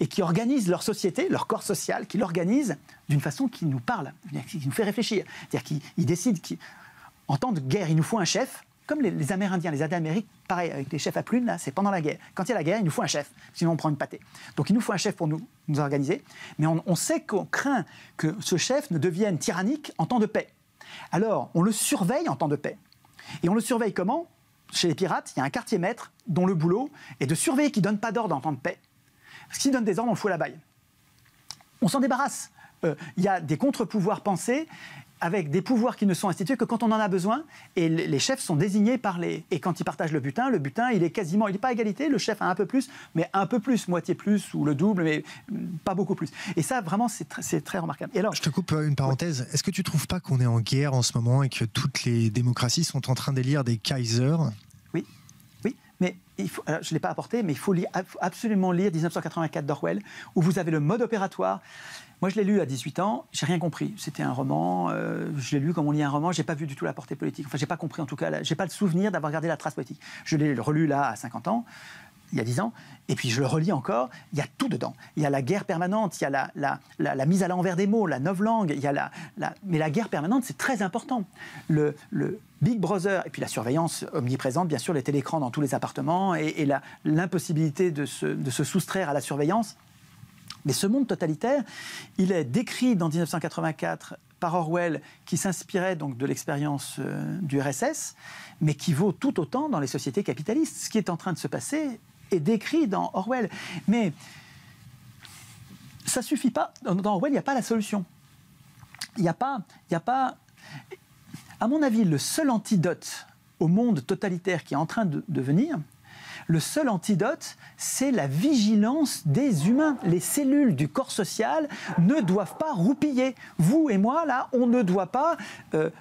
et qui organisent leur société, leur corps social, qui l'organisent d'une façon qui nous parle, qui nous fait réfléchir. C'est-à-dire qu'ils décident qu'en temps de guerre, il nous faut un chef, comme les Amérindiens, les Indiens d'Amérique, pareil, avec les chefs à plumes, là, c'est pendant la guerre. Quand il y a la guerre, il nous faut un chef, sinon on prend une pâtée. Donc il nous faut un chef pour nous organiser, mais on sait qu'on craint que ce chef ne devienne tyrannique en temps de paix. Alors, on le surveille en temps de paix. Et on le surveille comment ? Chez les pirates, il y a un quartier maître dont le boulot est de surveiller qu'il ne donne pas d'ordre en temps de paix. Parce qu'il donne des ordres, on le fout à la baille. On s'en débarrasse. Il y a des contre-pouvoirs pensés avec des pouvoirs qui ne sont institués que quand on en a besoin. Et les chefs sont désignés par les... Et quand ils partagent le butin, il est quasiment... Il n'est pas à égalité, le chef a un peu plus, mais un peu plus, moitié plus, ou le double, mais pas beaucoup plus. Et ça, vraiment, c'est très remarquable. Et alors, je te coupe une parenthèse. Est-ce que tu ne trouves pas qu'on est en guerre en ce moment et que toutes les démocraties sont en train d'élire des Kaisers ? Oui. Mais je ne l'ai pas apporté, mais il faut absolument lire 1984 d'Orwell, où vous avez le mode opératoire. Moi, je l'ai lu à 18 ans, j'ai rien compris. C'était un roman, je l'ai lu comme on lit un roman, j'ai pas vu du tout la portée politique. Enfin, j'ai pas compris en tout cas, j'ai pas le souvenir d'avoir gardé la trace politique. Je l'ai relu là à 50 ans, il y a 10 ans, et puis je le relis encore, il y a tout dedans. Il y a la guerre permanente, il y a la mise à l'envers des mots, la novlangue, il y a mais la guerre permanente, c'est très important. Le Big Brother, et puis la surveillance omniprésente, bien sûr, les télécrans dans tous les appartements, et l'impossibilité de se soustraire à la surveillance. Mais ce monde totalitaire, il est décrit dans 1984 par Orwell, qui s'inspirait donc de l'expérience du RSS, mais qui vaut tout autant dans les sociétés capitalistes. Ce qui est en train de se passer est décrit dans Orwell. Mais ça ne suffit pas. Dans Orwell, il n'y a pas la solution. Il n'y a pas... À mon avis, le seul antidote au monde totalitaire qui est en train de venir, le seul antidote, c'est la vigilance des humains. Les cellules du corps social ne doivent pas roupiller. Vous et moi, là, on ne doit pas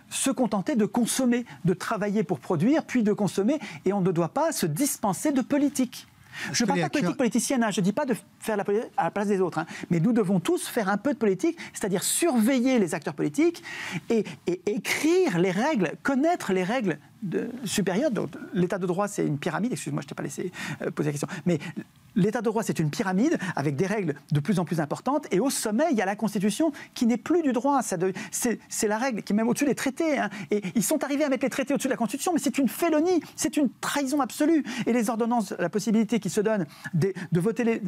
se contenter de consommer, de travailler pour produire, puis de consommer, et on ne doit pas se dispenser de politique. Je ne parle pas de politique politicienne, je ne dis pas de faire la politique à la place des autres, mais nous devons tous faire un peu de politique, c'est-à-dire surveiller les acteurs politiques et écrire les règles, connaître les règles supérieures. Donc, l'état de droit, c'est une pyramide, excuse-moi, je ne t'ai pas laissé poser la question, mais l'état de droit, c'est une pyramide avec des règles de plus en plus importantes, et au sommet, il y a la Constitution qui n'est plus du droit. C'est la règle qui est même au-dessus des traités. Et ils sont arrivés à mettre les traités au-dessus de la Constitution, mais c'est une félonie, c'est une trahison absolue. Et les ordonnances, la possibilité qui se donne de voter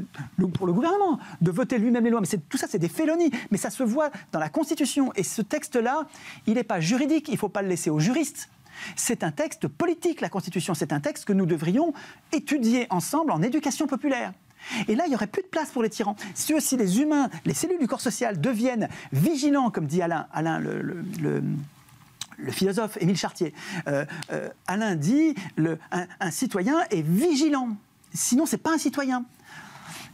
pour le gouvernement, de voter lui-même les lois, mais tout ça, c'est des félonies. Mais ça se voit dans la Constitution. Et ce texte-là, il n'est pas juridique, il ne faut pas le laisser aux juristes. C'est un texte politique, la Constitution. C'est un texte que nous devrions étudier ensemble en éducation populaire. Et là, il n'y aurait plus de place pour les tyrans. Si les humains, les cellules du corps social deviennent vigilants, comme dit Alain le philosophe Émile Chartier. Alain dit un citoyen est vigilant, sinon c'est pas un citoyen.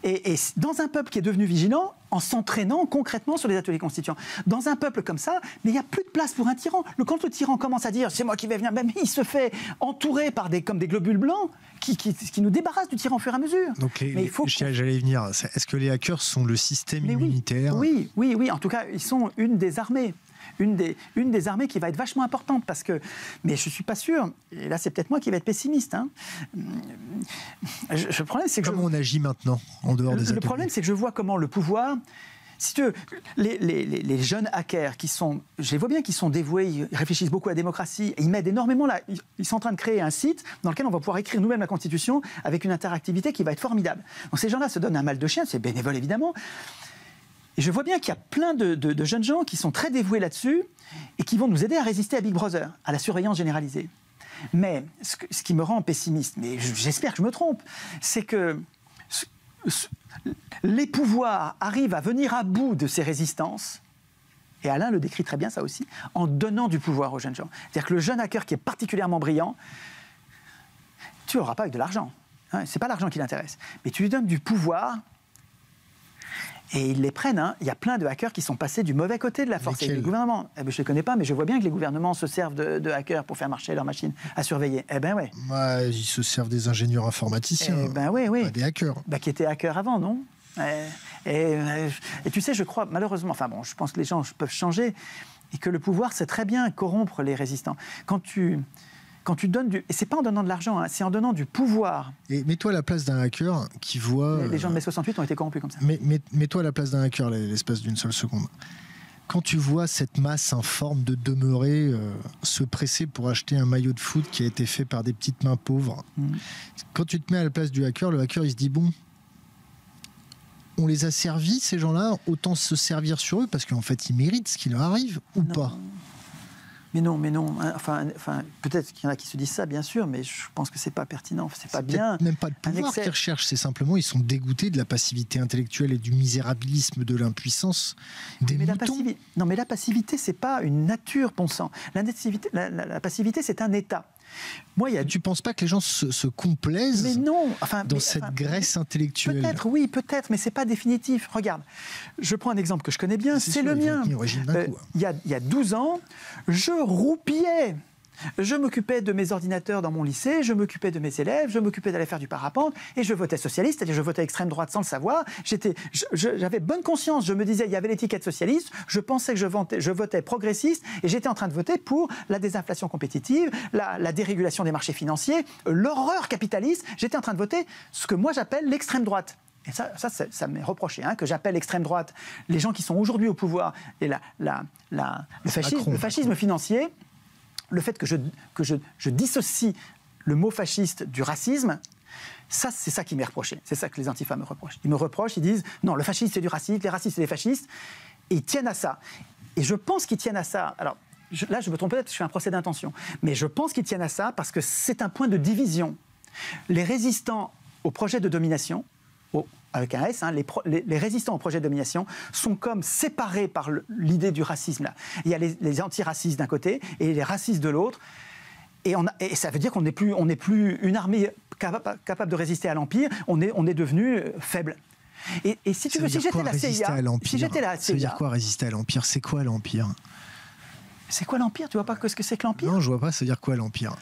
Et dans un peuple qui est devenu vigilant, en s'entraînant concrètement sur les ateliers constituants, dans un peuple comme ça, mais il n'y a plus de place pour un tyran. Quand le tyran commence à dire « c'est moi qui vais venir », même il se fait entourer par comme des globules blancs qui nous débarrassent du tyran au fur et à mesure. Donc j'allais venir. Est-ce que les hackers sont le système immunitaire ? Oui. En tout cas, ils sont une des armées. Une des armées qui va être vachement importante parce que, mais je ne suis pas sûr, et là c'est peut-être moi qui vais être pessimiste. Le problème, c'est que comment on agit maintenant en dehors des ateliers ? Le problème, c'est que je vois comment le pouvoir, si tu veux, les jeunes hackers je les vois bien qui sont dévoués, ils réfléchissent beaucoup à la démocratie, et ils m'aident énormément là. Ils sont en train de créer un site dans lequel on va pouvoir écrire nous-mêmes la Constitution avec une interactivité qui va être formidable. Donc ces gens-là se donnent un mal de chien, c'est bénévole évidemment. Et je vois bien qu'il y a plein de jeunes gens qui sont très dévoués là-dessus et qui vont nous aider à résister à Big Brother, à la surveillance généralisée. Mais ce qui me rend pessimiste, mais j'espère que je me trompe, c'est que les pouvoirs arrivent à venir à bout de ces résistances, et Alain le décrit très bien ça aussi, en donnant du pouvoir aux jeunes gens. C'est-à-dire que le jeune hacker qui est particulièrement brillant, tu l'auras pas avec de l'argent. C'est pas l'argent qui l'intéresse. Mais tu lui donnes du pouvoir. Et ils les prennent. Il y a plein de hackers qui sont passés du mauvais côté de la force. Et les gouvernements, je ne les connais pas, mais je vois bien que les gouvernements se servent de hackers pour faire marcher leurs machines à surveiller. Ouais. Ils se servent des ingénieurs informaticiens. Oui. Pas des hackers. Qui étaient hackers avant, non ? Et tu sais, je crois, malheureusement, je pense que les gens peuvent changer et que le pouvoir sait très bien corrompre les résistants. Quand tu donnes et c'est pas en donnant de l'argent, c'est en donnant du pouvoir. Et mets-toi à la place d'un hacker qui voit... Les gens de mai 68 ont été corrompus comme ça. Mets-toi à la place d'un hacker l'espace d'une seule seconde. Quand tu vois cette masse informe de demeurés se presser pour acheter un maillot de foot qui a été fait par des petites mains pauvres, quand tu te mets à la place du hacker, le hacker il se dit bon, on les a servis ces gens-là, autant se servir sur eux parce qu'en fait ils méritent ce qui leur arrive ou pas. Mais non. Enfin, peut-être qu'il y en a qui se disent ça, bien sûr, mais je pense que c'est pas pertinent. C'est pas bien. Même pas de pouvoir qu'ils recherchent, c'est simplement ils sont dégoûtés de la passivité intellectuelle et du misérabilisme, de l'impuissance des moutons. Mais la passivité, c'est pas une nature, bon sang. La passivité, c'est un état. Tu ne penses pas que les gens se complaisent dans cette graisse intellectuelle ? Peut-être, mais c'est pas définitif. Regarde, je prends un exemple que je connais bien, c'est le mien. Il y a 12 ans, je roupillais. Je m'occupais de mes ordinateurs dans mon lycée, je m'occupais de mes élèves, je m'occupais d'aller faire du parapente, et je votais socialiste, c'est-à-dire je votais extrême droite sans le savoir. J'avais bonne conscience, je me disais, il y avait l'étiquette socialiste, je pensais que je votais progressiste, et j'étais en train de voter pour la désinflation compétitive, la dérégulation des marchés financiers, l'horreur capitaliste. J'étais en train de voter ce que moi j'appelle l'extrême droite. Et ça m'est reproché, que j'appelle l'extrême droite les gens qui sont aujourd'hui au pouvoir, et le fascisme financier. Le fait que je dissocie le mot fasciste du racisme, c'est ça qui m'est reproché. C'est ça que les antifas me reprochent. Ils me reprochent, ils disent non, le fascisme c'est du racisme, les racistes c'est des fascistes, et ils tiennent à ça. Et je pense qu'ils tiennent à ça. Alors là, je me trompe peut-être, je fais un procès d'intention, mais je pense qu'ils tiennent à ça parce que c'est un point de division. Les résistants au projet de domination, avec un S, les résistants au projet de domination sont comme séparés par l'idée du racisme. Là. Il y a les antiracistes d'un côté et les racistes de l'autre. Et ça veut dire qu'on n'est plus une armée capable de résister à l'Empire, on est devenu faible. Et si tu veux, si j'étais la CIA... Ça veut dire quoi résister à l'Empire ? C'est quoi l'Empire ? C'est quoi l'Empire ? Tu vois pas ce que c'est que l'Empire ? Non, je vois pas, ça veut dire quoi l'Empire ?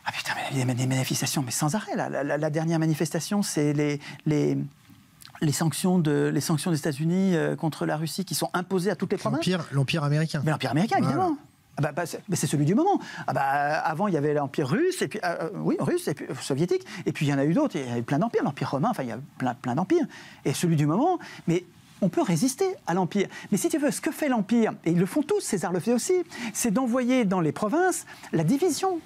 Ah putain, mais il y a des manifestations, mais sans arrêt. La dernière manifestation, c'est les sanctions des États-Unis contre la Russie qui sont imposées à toutes les provinces. L'Empire américain. Mais l'Empire américain, évidemment. C'est celui du moment. Avant, il y avait l'Empire russe, et puis russe, et puis soviétique, et puis il y en a eu d'autres. Il y a eu plein d'empires, l'Empire romain. Enfin, il y a plein d'empires. Et celui du moment, mais on peut résister à l'Empire. Mais si tu veux, ce que fait l'Empire, et ils le font tous, César le fait aussi, c'est d'envoyer dans les provinces la division.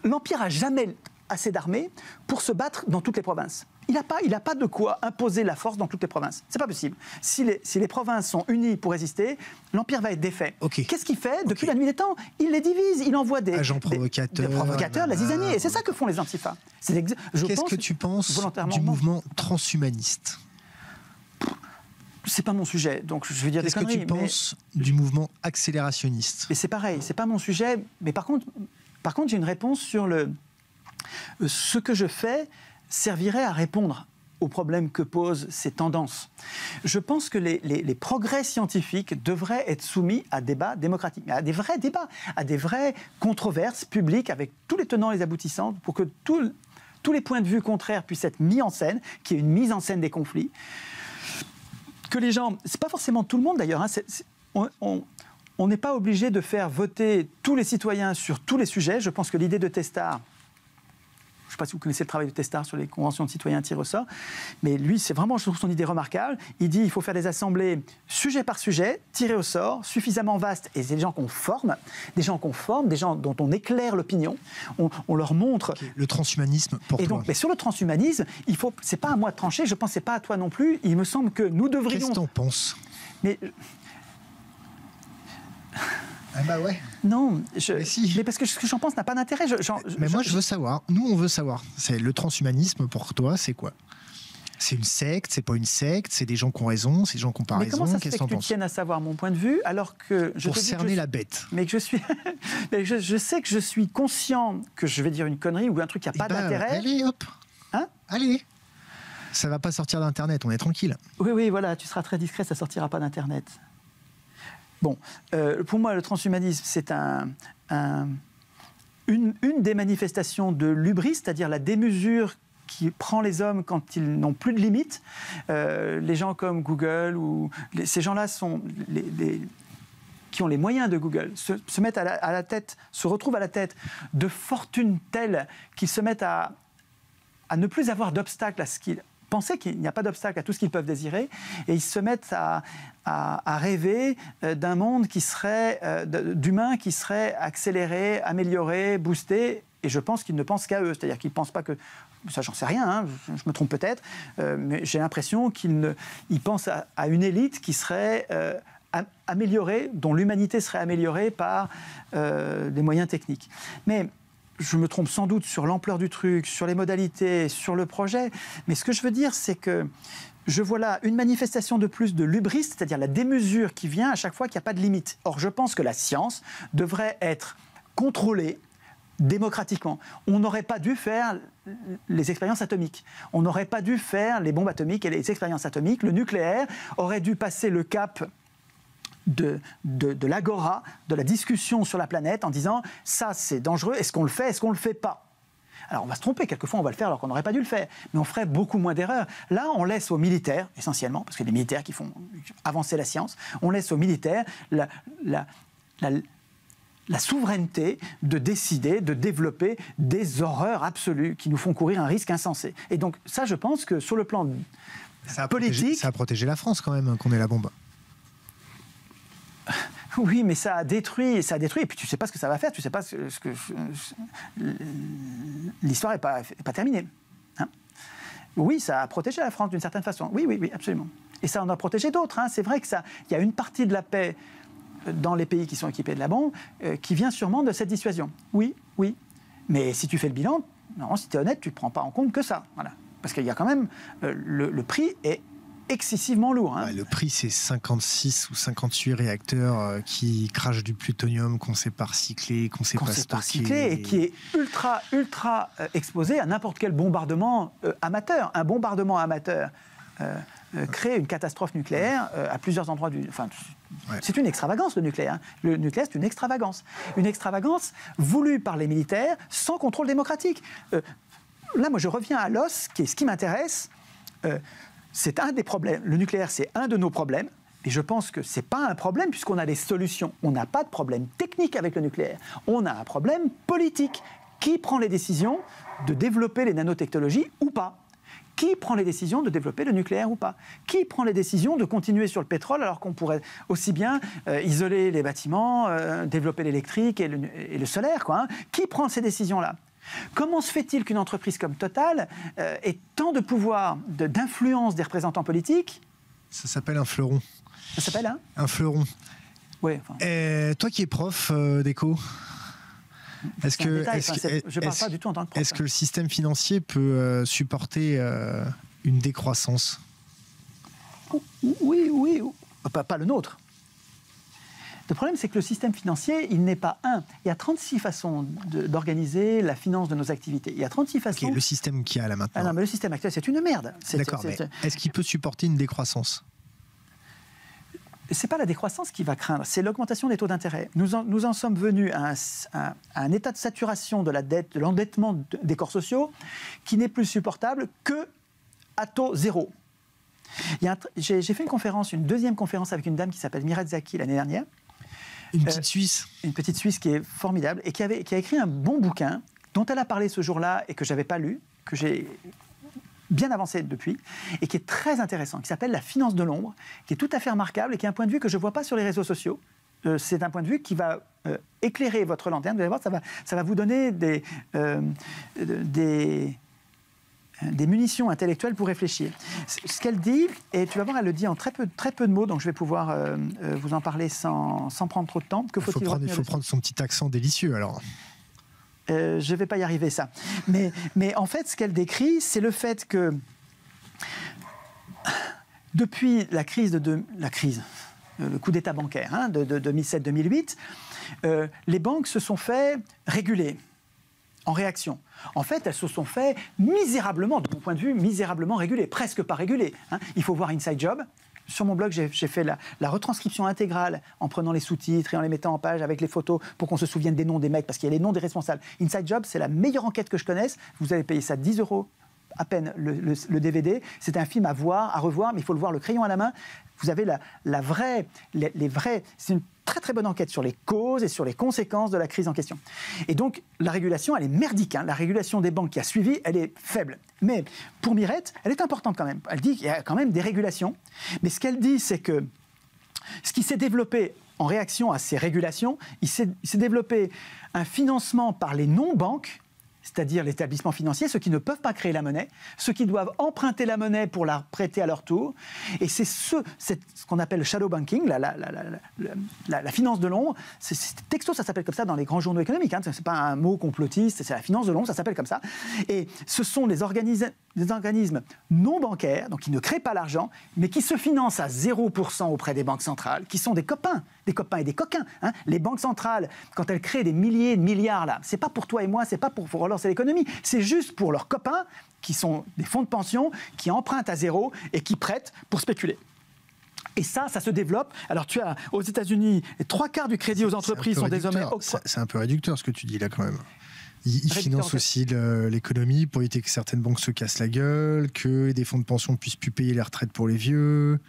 L'Empire n'a jamais assez d'armées pour se battre dans toutes les provinces. Il n'a pas de quoi imposer la force dans toutes les provinces. C'est pas possible. Si les provinces sont unies pour résister, l'Empire va être défait. Okay. Qu'est-ce qu'il fait depuis la nuit des temps ? Il les divise, il envoie des agents provocateurs, des provocateurs, la zizanie. Et c'est ça que font les antifas. Qu'est-ce que tu penses du mouvement transhumaniste ? c'est pas mon sujet, donc je vais dire des conneries. Qu'est-ce que tu penses du mouvement accélérationniste? Mais c'est pareil, c'est pas mon sujet. Mais par contre j'ai une réponse sur ce que je fais servirait à répondre aux problèmes que posent ces tendances. Je pense que les progrès scientifiques devraient être soumis à débat démocratique, à des vrais débats, à des vraies controverses publiques avec tous les tenants et les aboutissants, pour que tous les points de vue contraires puissent être mis en scène, qu'il y ait une mise en scène des conflits. Que les gens, c'est pas forcément tout le monde d'ailleurs, hein, on n'est pas obligé de faire voter tous les citoyens sur tous les sujets. Je pense que l'idée de Testard, je ne sais pas si vous connaissez le travail de Testard sur les conventions de citoyens tirés au sort, mais lui, c'est vraiment, je trouve son idée remarquable. Il dit qu'il faut faire des assemblées sujet par sujet, tirées au sort, suffisamment vastes, et c'est des gens qu'on forme, des gens dont on éclaire l'opinion, on leur montre... Okay. Le transhumanisme, pour toi. Donc, mais sur le transhumanisme, c'est pas à moi de trancher, je pense que c'est pas à toi non plus. Il me semble que nous devrions... Qu'est-ce que t'en penses? Mais... Ah bah ouais. Non, mais parce que ce que j'en pense n'a pas d'intérêt. Mais moi, je veux savoir. Nous, on veut savoir. C'est le transhumanisme pour toi, c'est quoi? C'est une secte? C'est pas une secte? C'est des gens qui ont raison? C'est des gens qui n'ont pas raison? Mais comment ça se fait que tu tiennes à savoir mon point de vue alors que pour cerner la bête? Mais que je suis, je sais que je suis conscient que je vais dire une connerie ou un truc qui n'a pas d'intérêt. Allez, hop. Hein? Allez. Ça va pas sortir d'Internet. On est tranquille. Oui, voilà. Tu seras très discret. Ça sortira pas d'Internet. Bon, pour moi, le transhumanisme, c'est une des manifestations de l'hubris, c'est-à-dire la démesure qui prend les hommes quand ils n'ont plus de limites. Les gens comme Google, ces gens-là sont qui ont les moyens de Google, se mettent à la tête, se retrouvent à la tête de fortunes telles qu'ils se mettent à ne plus avoir d'obstacle à ce qu'ils pensaient qu'il n'y a pas d'obstacle à tout ce qu'ils peuvent désirer, et ils se mettent à rêver d'un monde d'humains qui serait accéléré, amélioré, boosté, et je pense qu'ils ne pensent qu'à eux, c'est-à-dire qu'ils ne pensent pas que... Ça, j'en sais rien, hein, je me trompe peut-être, mais j'ai l'impression qu'ils pensent à une élite qui serait améliorée, dont l'humanité serait améliorée par des moyens techniques. Mais je me trompe sans doute sur l'ampleur du truc, sur les modalités, sur le projet, mais ce que je veux dire, c'est que je vois là une manifestation de plus de l'hubris, c'est-à-dire la démesure qui vient à chaque fois qu'il n'y a pas de limite. Or, je pense que la science devrait être contrôlée démocratiquement. On n'aurait pas dû faire les expériences atomiques. On n'aurait pas dû faire les bombes atomiques et les expériences atomiques. Le nucléaire aurait dû passer le cap de l'agora, de la discussion sur la planète en disant « ça, c'est dangereux, est-ce qu'on le fait, est-ce qu'on ne le fait pas ?» Alors, on va se tromper, quelquefois on va le faire alors qu'on n'aurait pas dû le faire, mais on ferait beaucoup moins d'erreurs. Là, on laisse aux militaires, essentiellement, parce que c'est les militaires qui font avancer la science, on laisse aux militaires la souveraineté de décider, de développer des horreurs absolues qui nous font courir un risque insensé. Et donc, ça, je pense que sur le plan politique... Ça a protégé la France, quand même, qu'on ait la bombe. Oui, mais ça a détruit, et puis tu ne sais pas ce que ça va faire, tu ne sais pas l'histoire n'est pas terminée. Hein. Oui, ça a protégé la France d'une certaine façon, oui, absolument. Et ça en a protégé d'autres, hein. C'est vrai qu'il y a une partie de la paix dans les pays qui sont équipés de la bombe qui vient sûrement de cette dissuasion. Oui, mais si tu fais le bilan, non, si tu es honnête, tu ne prends pas en compte que ça. Voilà. Parce qu'il y a quand même, le prix est excessivement lourd. Hein. Ouais, le prix, c'est 56 ou 58 réacteurs qui crachent du plutonium qu'on ne sait pas recycler, qu'on ne sait pas stocker. Et qui est ultra exposé à n'importe quel bombardement amateur. Un bombardement amateur crée une catastrophe nucléaire à plusieurs endroits du... Enfin, c'est une extravagance, le nucléaire. Le nucléaire, c'est une extravagance. Une extravagance voulue par les militaires sans contrôle démocratique. Là, moi, je reviens à l'os, qui est ce qui m'intéresse. C'est un des problèmes. Le nucléaire, c'est un de nos problèmes. Et je pense que ce n'est pas un problème puisqu'on a des solutions. On n'a pas de problème technique avec le nucléaire. On a un problème politique. Qui prend les décisions de développer les nanotechnologies ou pas ? Qui prend les décisions de développer le nucléaire ou pas ? Qui prend les décisions de continuer sur le pétrole alors qu'on pourrait aussi bien isoler les bâtiments, développer l'électrique et le solaire, quoi, hein ? Qui prend ces décisions-là ? Comment se fait-il qu'une entreprise comme Total ait tant de pouvoir, d'influence des représentants politiques ? Ça s'appelle un fleuron. Ça s'appelle un fleuron. Oui. Enfin... toi qui es prof d'éco, je ne parle pas du tout en tant que prof. Est-ce que le système financier peut supporter une décroissance ? Oui, pas le nôtre. Le problème, c'est que le système financier, il n'est pas un. Il y a 36 façons d'organiser la finance de nos activités. Il y a 36 façons... Okay, le système qu'il y a là maintenant. Ah non, mais le système actuel, c'est une merde. D'accord, mais est-ce qu'il peut supporter une décroissance ? Ce n'est pas la décroissance qui va craindre, c'est l'augmentation des taux d'intérêt. Nous en sommes venus à un état de saturation de la dette, de l'endettement des corps sociaux, qui n'est plus supportable qu'à taux zéro. J'ai fait une deuxième conférence avec une dame qui s'appelle Mireille Zaki l'année dernière. Une petite Suisse. Une petite Suisse qui est formidable et qui a écrit un bon bouquin dont elle a parlé ce jour-là et que je n'avais pas lu, que j'ai bien avancé depuis, et qui est très intéressant, qui s'appelle La finance de l'ombre, qui est tout à fait remarquable et qui est un point de vue que je ne vois pas sur les réseaux sociaux. C'est un point de vue qui va éclairer votre lanterne. Vous allez voir, ça va vous donner des munitions intellectuelles pour réfléchir. Ce qu'elle dit, et tu vas voir, elle le dit en très peu de mots, donc je vais pouvoir vous en parler sans prendre trop de temps. Il faut prendre son petit accent délicieux, alors. Je ne vais pas y arriver, ça. Mais en fait, ce qu'elle décrit, c'est le fait que depuis le coup d'État bancaire de 2007-2008, les banques se sont fait réguler en réaction. En fait, elles se sont fait misérablement, de mon point de vue, misérablement régulées, presque pas régulées. Il faut voir Inside Job. Sur mon blog, j'ai fait la retranscription intégrale en prenant les sous-titres et en les mettant en page avec les photos pour qu'on se souvienne des noms des mecs, parce qu'il y a les noms des responsables. Inside Job, c'est la meilleure enquête que je connaisse. Vous avez payé ça 10 € à peine le DVD. C'est un film à voir, à revoir, mais il faut le voir le crayon à la main. Vous avez les vrais... C'est une très très bonne enquête sur les causes et sur les conséquences de la crise en question. Et donc, la régulation, elle est merdique. La régulation des banques qui a suivi, elle est faible. Mais pour Mirette, elle est importante quand même. Elle dit qu'il y a quand même des régulations. Mais ce qu'elle dit, c'est que ce qui s'est développé en réaction à ces régulations, il s'est développé un financement par les non-banques, c'est-à-dire l'établissement financier, ceux qui ne peuvent pas créer la monnaie, ceux qui doivent emprunter la monnaie pour la prêter à leur tour. Et c'est ce qu'on appelle le shadow banking, la finance de l'ombre. Texto, ça s'appelle comme ça dans les grands journaux économiques. Ce n'est pas un mot complotiste, c'est la finance de l'ombre, ça s'appelle comme ça. Et ce sont des organismes non bancaires, donc qui ne créent pas l'argent, mais qui se financent à 0% auprès des banques centrales, qui sont des copains et des coquins. Les banques centrales, quand elles créent des milliers de milliards, là, c'est pas pour toi et moi, c'est pas pour relancer l'économie, c'est juste pour leurs copains, qui sont des fonds de pension, qui empruntent à zéro et qui prêtent pour spéculer. Et ça se développe. Alors tu as aux États-Unis, les 3/4 du crédit aux entreprises sont désormais... C'est un peu réducteur ce que tu dis là quand même. Ils financent aussi l'économie pour éviter que certaines banques se cassent la gueule, que des fonds de pension ne puissent plus payer les retraites pour les vieux.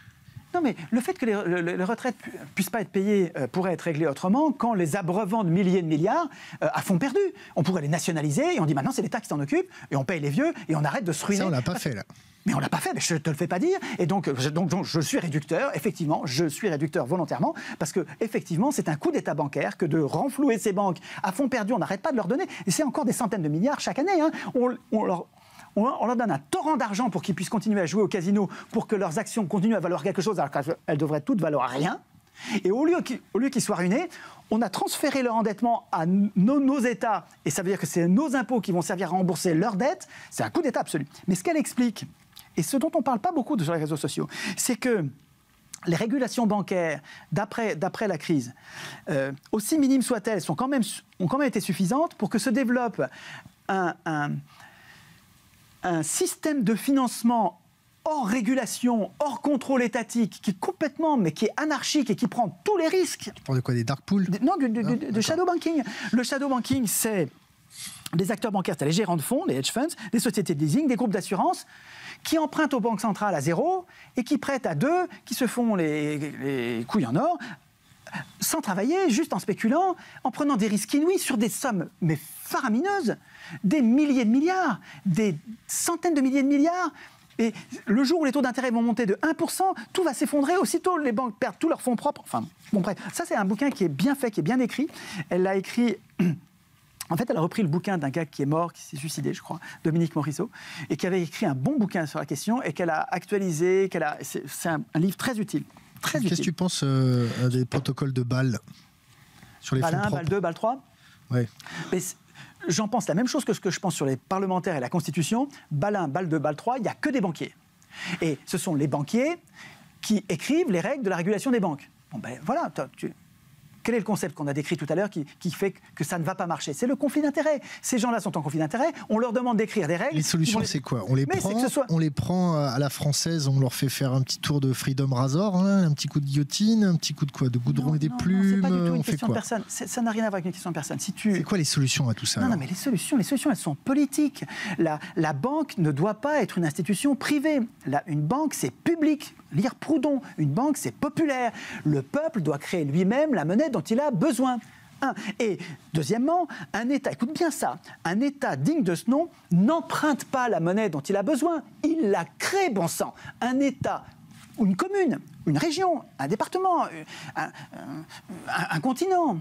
Non, mais le fait que les retraites ne puissent pas être payées pourrait être réglé autrement quand les abreuvant de milliers de milliards à fond perdu. On pourrait les nationaliser et on dit maintenant c'est l'État qui s'en occupe et on paye les vieux et on arrête de se ruiner. Ça, on ne l'a pas fait là. Mais on ne l'a pas fait, mais je ne te le fais pas dire. Et donc je suis réducteur, effectivement, je suis réducteur volontairement, parce que effectivement, c'est un coup d'État bancaire que de renflouer ces banques à fond perdu, on n'arrête pas de leur donner. Et c'est encore des centaines de milliards chaque année. On leur donne un torrent d'argent pour qu'ils puissent continuer à jouer au casino, pour que leurs actions continuent à valoir quelque chose, alors qu'elles devraient toutes valoir rien. Et au lieu qu'ils soient ruinés, on a transféré leur endettement à nos États, et ça veut dire que c'est nos impôts qui vont servir à rembourser leurs dettes. C'est un coup d'État absolu. Mais ce qu'elle explique, et ce dont on ne parle pas beaucoup sur les réseaux sociaux, c'est que les régulations bancaires d'après la crise, aussi minimes soient-elles, ont quand même été suffisantes pour que se développe un système de financement hors régulation, hors contrôle étatique, qui est complètement, mais qui est anarchique et qui prend tous les risques. Tu parles de quoi, des dark pools? Non, de shadow banking. Le shadow banking, c'est des acteurs bancaires, c'est les gérants de fonds, les hedge funds, des sociétés de leasing, des groupes d'assurance, qui empruntent aux banques centrales à zéro et qui prêtent à deux, qui se font les couilles en or, sans travailler, juste en spéculant, en prenant des risques inouïs sur des sommes mais faramineuses, des milliers de milliards, des centaines de milliers de milliards. Et le jour où les taux d'intérêt vont monter de 1%, tout va s'effondrer. Aussitôt, les banques perdent tous leurs fonds propres. Enfin, bon, bref, ça c'est un bouquin qui est bien fait, qui est bien écrit. Elle l'a écrit... En fait, elle a repris le bouquin d'un gars qui est mort, qui s'est suicidé, je crois, Dominique Morisseau, et qui avait écrit un bon bouquin sur la question et qu'elle a actualisé. C'est un livre très utile. Qu'est-ce que tu penses des protocoles de Bâle sur les fonds propres? Bâle 2, Bâle 3 Oui. J'en pense la même chose que ce que je pense sur les parlementaires et la Constitution. Bâle 1, Bâle 2, Bâle 3, il n'y a que des banquiers. Et ce sont les banquiers qui écrivent les règles de la régulation des banques. Bon ben voilà, quel est le concept qu'on a décrit tout à l'heure qui fait que ça ne va pas marcher? C'est le conflit d'intérêts. Ces gens-là sont en conflit d'intérêts, on leur demande d'écrire des règles. Les solutions, c'est quoi? On les prend à la française, on leur fait faire un petit tour de Freedom Razor, hein, un petit coup de guillotine, un petit coup de quoi? De goudron et des plumes? C'est pas du tout une on question fait quoi? de personne. Ça n'a rien à voir avec une question de personne. C'est quoi les solutions à tout ça? Non, mais les solutions, elles sont politiques. La banque ne doit pas être une institution privée. Une banque, c'est public. Lire Proudhon, une banque, c'est populaire. Le peuple doit créer lui-même la monnaie dont il a besoin. Et deuxièmement, un État, écoute bien ça, un État digne de ce nom n'emprunte pas la monnaie dont il a besoin, il la crée, bon sang. Un État, ou une commune, une région, un département, un continent,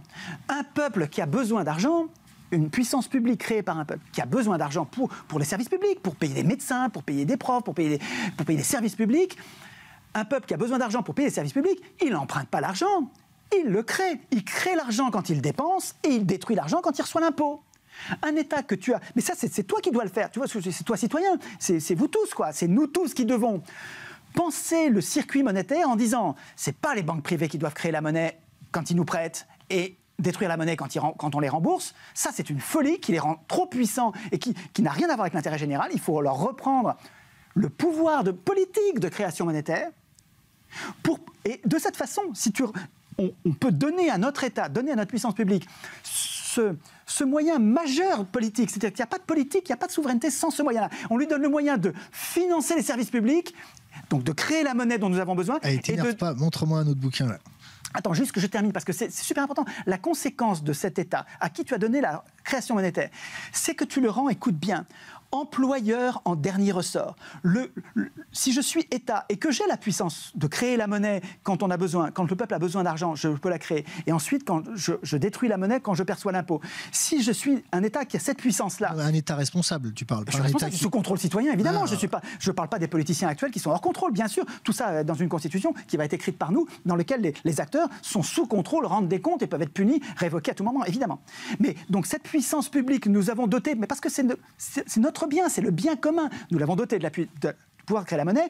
un peuple qui a besoin d'argent, une puissance publique créée par un peuple qui a besoin d'argent pour les services publics, pour payer des médecins, pour payer des profs, pour payer des services publics. Un peuple qui a besoin d'argent pour payer les services publics, il n'emprunte pas l'argent, il le crée. Il crée l'argent quand il dépense et il détruit l'argent quand il reçoit l'impôt. Un État que tu as... Mais ça, c'est toi qui dois le faire. Tu vois, c'est toi citoyen. C'est vous tous, quoi. C'est nous tous qui devons penser le circuit monétaire en disant c'est pas les banques privées qui doivent créer la monnaie quand ils nous prêtent et détruire la monnaie quand on les rembourse. Ça, c'est une folie qui les rend trop puissants et qui n'a rien à voir avec l'intérêt général. Il faut leur reprendre le pouvoir de politique de création monétaire. Et de cette façon, on peut donner à notre État, donner à notre puissance publique ce moyen majeur politique. C'est-à-dire qu'il n'y a pas de politique, il n'y a pas de souveraineté sans ce moyen-là. On lui donne le moyen de financer les services publics, donc de créer la monnaie dont nous avons besoin. Allez, t'énerve pas, montre-moi un autre bouquin là. Attends, juste que je termine, parce que c'est super important. La conséquence de cet État, à qui tu as donné la création monétaire, c'est que tu le rends, écoute bien, employeur en dernier ressort. Si je suis État et que j'ai la puissance de créer la monnaie quand on a besoin, quand le peuple a besoin d'argent, je peux la créer. Et ensuite, quand je détruis la monnaie quand je perçois l'impôt. Si je suis un État qui a cette puissance-là... Un État responsable, tu parles. Je suis responsable, sous contrôle citoyen, évidemment. Je ne parle pas des politiciens actuels qui sont hors contrôle, bien sûr. Tout ça dans une constitution qui va être écrite par nous, dans laquelle les acteurs sont sous contrôle, rendent des comptes et peuvent être punis, révoqués à tout moment, évidemment. Mais donc cette puissance publique, nous avons doté, mais parce que c'est notre bien, c'est le bien commun. Nous l'avons doté de pouvoir créer la monnaie.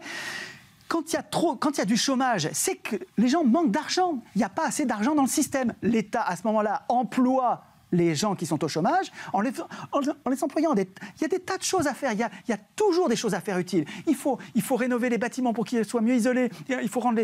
Quand il y a du chômage, c'est que les gens manquent d'argent. Il n'y a pas assez d'argent dans le système. L'État, à ce moment-là, emploie les gens qui sont au chômage en les employant. Il y a des tas de choses à faire. Il y a toujours des choses à faire utiles. Il faut rénover les bâtiments pour qu'ils soient mieux isolés. Il faut rendre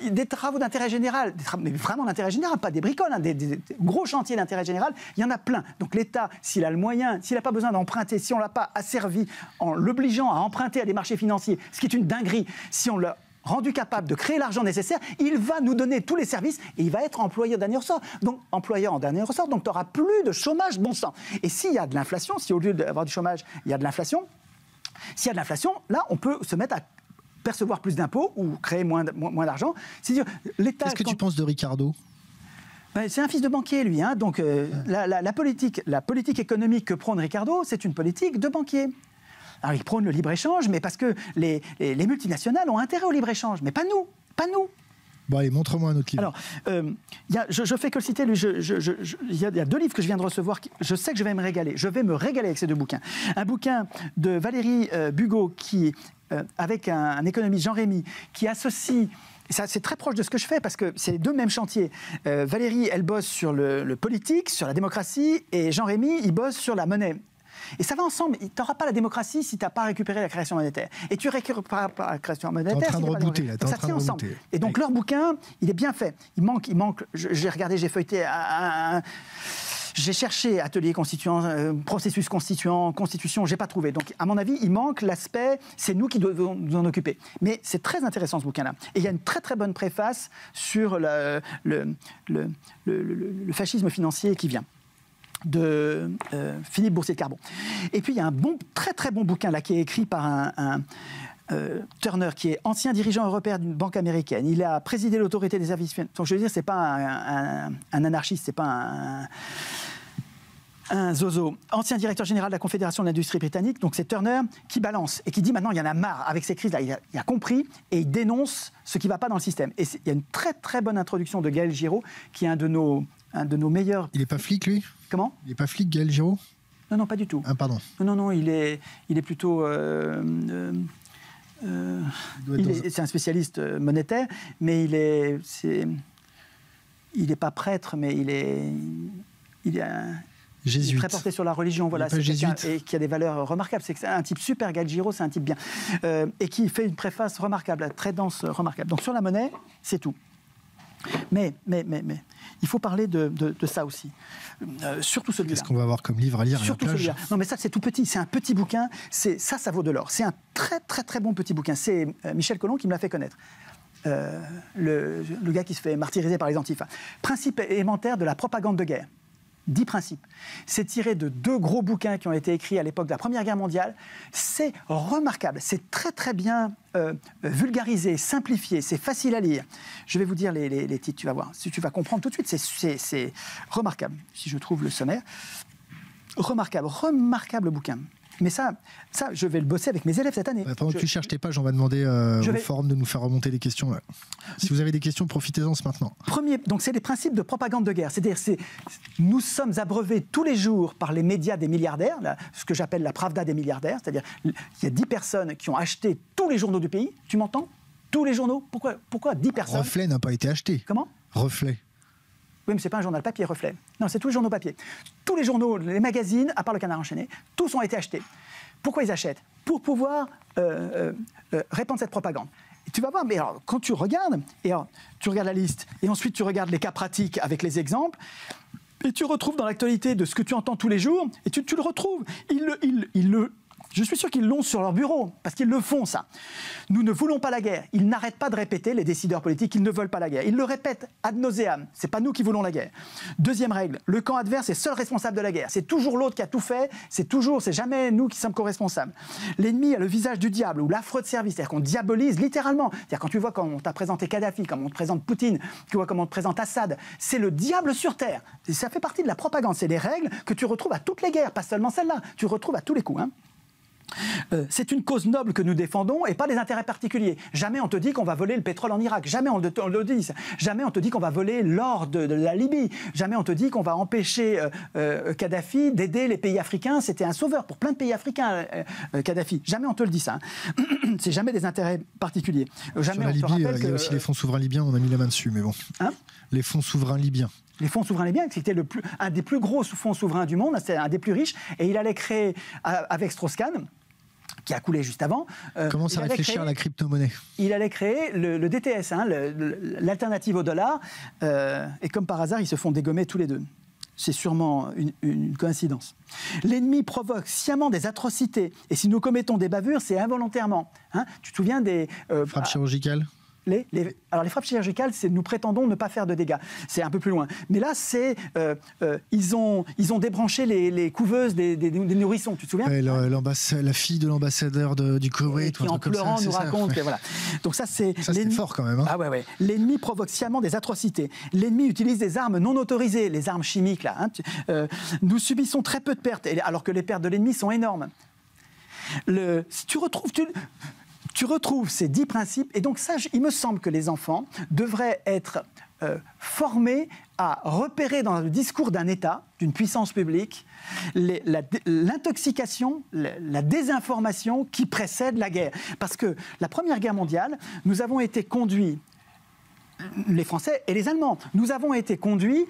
des travaux d'intérêt général, mais vraiment d'intérêt général, pas des bricoles, hein, des gros chantiers d'intérêt général. Il y en a plein. Donc l'État, s'il a le moyen, s'il n'a pas besoin d'emprunter, si on ne l'a pas asservi en l'obligeant à emprunter à des marchés financiers, ce qui est une dinguerie, si on l'a rendu capable de créer l'argent nécessaire, il va nous donner tous les services et il va être employeur en dernier ressort. Donc, tu n'auras plus de chômage, bon sang. Et s'il y a de l'inflation, si au lieu d'avoir du chômage, il y a de l'inflation, s'il y a de l'inflation, là, on peut se mettre à percevoir plus d'impôts ou créer moins d'argent. C'est-à-dire, l'État... Qu'est-ce que tu penses de Ricardo ? C'est un fils de banquier, lui. Hein. Donc, la politique économique que prône Ricardo, c'est une politique de banquier. Alors, il prône le libre-échange, mais parce que les multinationales ont intérêt au libre-échange. Mais pas nous. Bon, allez, montre-moi un autre livre. Alors, je fais que le citer, lui. Il y a 2 livres que je viens de recevoir. Je sais que je vais me régaler. Je vais me régaler avec ces 2 bouquins. Un bouquin de Valérie Bugeaud, avec un économiste, Jean Rémy, qui associe... C'est très proche de ce que je fais parce que c'est les 2 mêmes chantiers. Valérie, elle bosse sur le politique, sur la démocratie, et Jean Rémy, il bosse sur la monnaie. Et ça va ensemble. Tu n'auras pas la démocratie si tu n'as pas récupéré la création monétaire. Et tu ne récupères pas la création monétaire. Tu es en train de rebooter, là. Ça tient ensemble. Et donc, leur bouquin, il est bien fait. Il manque. J'ai regardé, j'ai feuilleté j'ai cherché atelier constituant, processus constituant, constitution, j'ai pas trouvé. Donc, à mon avis, il manque l'aspect, c'est nous qui devons nous en occuper. Mais c'est très intéressant, ce bouquin-là. Et il y a une très très bonne préface sur le fascisme financier qui vient de Philippe Boursier de Carbon. Et puis il y a un très très bon bouquin là qui est écrit par un Turner, qui est ancien dirigeant européen d'une banque américaine. Il a présidé l'autorité des services financiers. Donc je veux dire, c'est pas un anarchiste, c'est pas un zozo. Ancien directeur général de la Confédération de l'industrie britannique. Donc c'est Turner qui balance et qui dit maintenant il y en a marre avec ces crises-là. Il a compris et il dénonce ce qui ne va pas dans le système. Et il y a une très très bonne introduction de Gaël Giraud, qui est un de nos meilleurs... Il n'est pas flic, lui ? Comment ? Il n'est pas flic, Gaël Giraud ? Non, pas du tout. Ah, pardon. Non, il est plutôt... C'est un spécialiste monétaire, mais il n'est pas prêtre, mais il est très porté sur la religion. Voilà, c'est quelqu'un et qui a des valeurs remarquables. C'est un type super, Galgiro, c'est un type bien. Et qui fait une préface remarquable, très dense, remarquable. Donc sur la monnaie, c'est tout. Mais, il faut parler de ça aussi. Surtout celui-là. Qu'est-ce qu'on va avoir comme livre à lire surtout à la plage? Celui-là. Non, mais ça, c'est tout petit. C'est un petit bouquin. Ça vaut de l'or. C'est un très, très, très bon petit bouquin. C'est Michel Collomb qui me l'a fait connaître. Le gars qui se fait martyriser par les Antifas. Principe élémentaire de la propagande de guerre. 10 principes. C'est tiré de 2 gros bouquins qui ont été écrits à l'époque de la Première Guerre mondiale. C'est remarquable. C'est très, très bien vulgarisé, simplifié. C'est facile à lire. Je vais vous dire les titres, tu vas voir. Tu vas comprendre tout de suite. C'est remarquable. Si je trouve le sommaire. Remarquable bouquin. Mais ça, je vais le bosser avec mes élèves cette année. Pendant que tu cherches tes pages, on va demander au forum de nous faire remonter les questions. Ouais. Si vous avez des questions, profitez-en maintenant. Donc c'est les principes de propagande de guerre. C'est-à-dire, nous sommes abreuvés tous les jours par les médias des milliardaires, ce que j'appelle la Pravda des milliardaires. C'est-à-dire, il y a 10 personnes qui ont acheté tous les journaux du pays. Tu m'entends? Tous les journaux. Pourquoi 10 personnes? Reflet n'a pas été acheté. Comment? Reflet. Oui, mais ce n'est pas un journal papier, Reflet. Non, c'est tous les journaux papier. Tous les journaux, les magazines, à part le Canard enchaîné, tous ont été achetés. Pourquoi ils achètent? Pour pouvoir répandre cette propagande. Et tu vas voir, mais alors, quand tu regardes, tu regardes la liste, et ensuite tu regardes les cas pratiques avec les exemples, et tu retrouves dans l'actualité de ce que tu entends tous les jours, et tu le retrouves. Je suis sûr qu'ils l'ont sur leur bureau, parce qu'ils le font, ça. Nous ne voulons pas la guerre. Ils n'arrêtent pas de répéter, les décideurs politiques, qu'ils ne veulent pas la guerre. Ils le répètent ad nauseam. Ce n'est pas nous qui voulons la guerre. Deuxième règle, le camp adverse est seul responsable de la guerre. C'est toujours l'autre qui a tout fait, c'est jamais nous qui sommes co-responsables. L'ennemi a le visage du diable, ou l'affreux de service, c'est-à-dire qu'on diabolise littéralement. C'est-à-dire quand tu vois comment on t'a présenté Kadhafi, comment on te présente Poutine, tu vois comment on te présente Assad, c'est le diable sur terre. Et ça fait partie de la propagande. C'est des règles que tu retrouves à toutes les guerres, pas seulement celle-là. Tu retrouves à tous les coups, hein. C'est une cause noble que nous défendons et pas des intérêts particuliers. Jamais on te dit qu'on va voler le pétrole en Irak. Jamais on le dit. Jamais on te dit qu'on va voler l'or de la Libye. Jamais on te dit qu'on va empêcher Kadhafi d'aider les pays africains. C'était un sauveur pour plein de pays africains, Kadhafi. Jamais on te le dit, ça. C'est jamais des intérêts particuliers. Jamais sur la Libye, il y a aussi les fonds souverains libyens. On a mis la main dessus, mais bon. Hein? Les fonds souverains libyens. Les fonds souverains libyens, c'était un des plus gros fonds souverains du monde, c'est un des plus riches, et il allait créer, avec Strauss-Kahn, qui a coulé juste avant... Commence à réfléchir à la crypto-monnaie. Il allait créer le DTS, hein, l'alternative au dollar, et comme par hasard, ils se font dégommer tous les deux. C'est sûrement une coïncidence. L'ennemi provoque sciemment des atrocités, et si nous commettons des bavures, c'est involontairement. Hein. Tu te souviens des... frappes chirurgicales? Alors les frappes chirurgicales, nous prétendons ne pas faire de dégâts. C'est un peu plus loin. Mais là, ils ont débranché les couveuses des nourrissons. Tu te souviens? La fille de l'ambassadeur du Koweït, qui en pleurant nous raconte. Voilà. Donc ça, c'est fort quand même. Hein. Ah ouais. L'ennemi provoque sciemment des atrocités. L'ennemi utilise des armes non autorisées, les armes chimiques là. Hein. Nous subissons très peu de pertes, alors que les pertes de l'ennemi sont énormes. Tu retrouves ces 10 principes, et donc ça, il me semble que les enfants devraient être formés à repérer dans le discours d'un État, d'une puissance publique, l'intoxication, la désinformation qui précède la guerre. Parce que la Première Guerre mondiale, nous avons été conduits, les Français et les Allemands, nous avons été conduits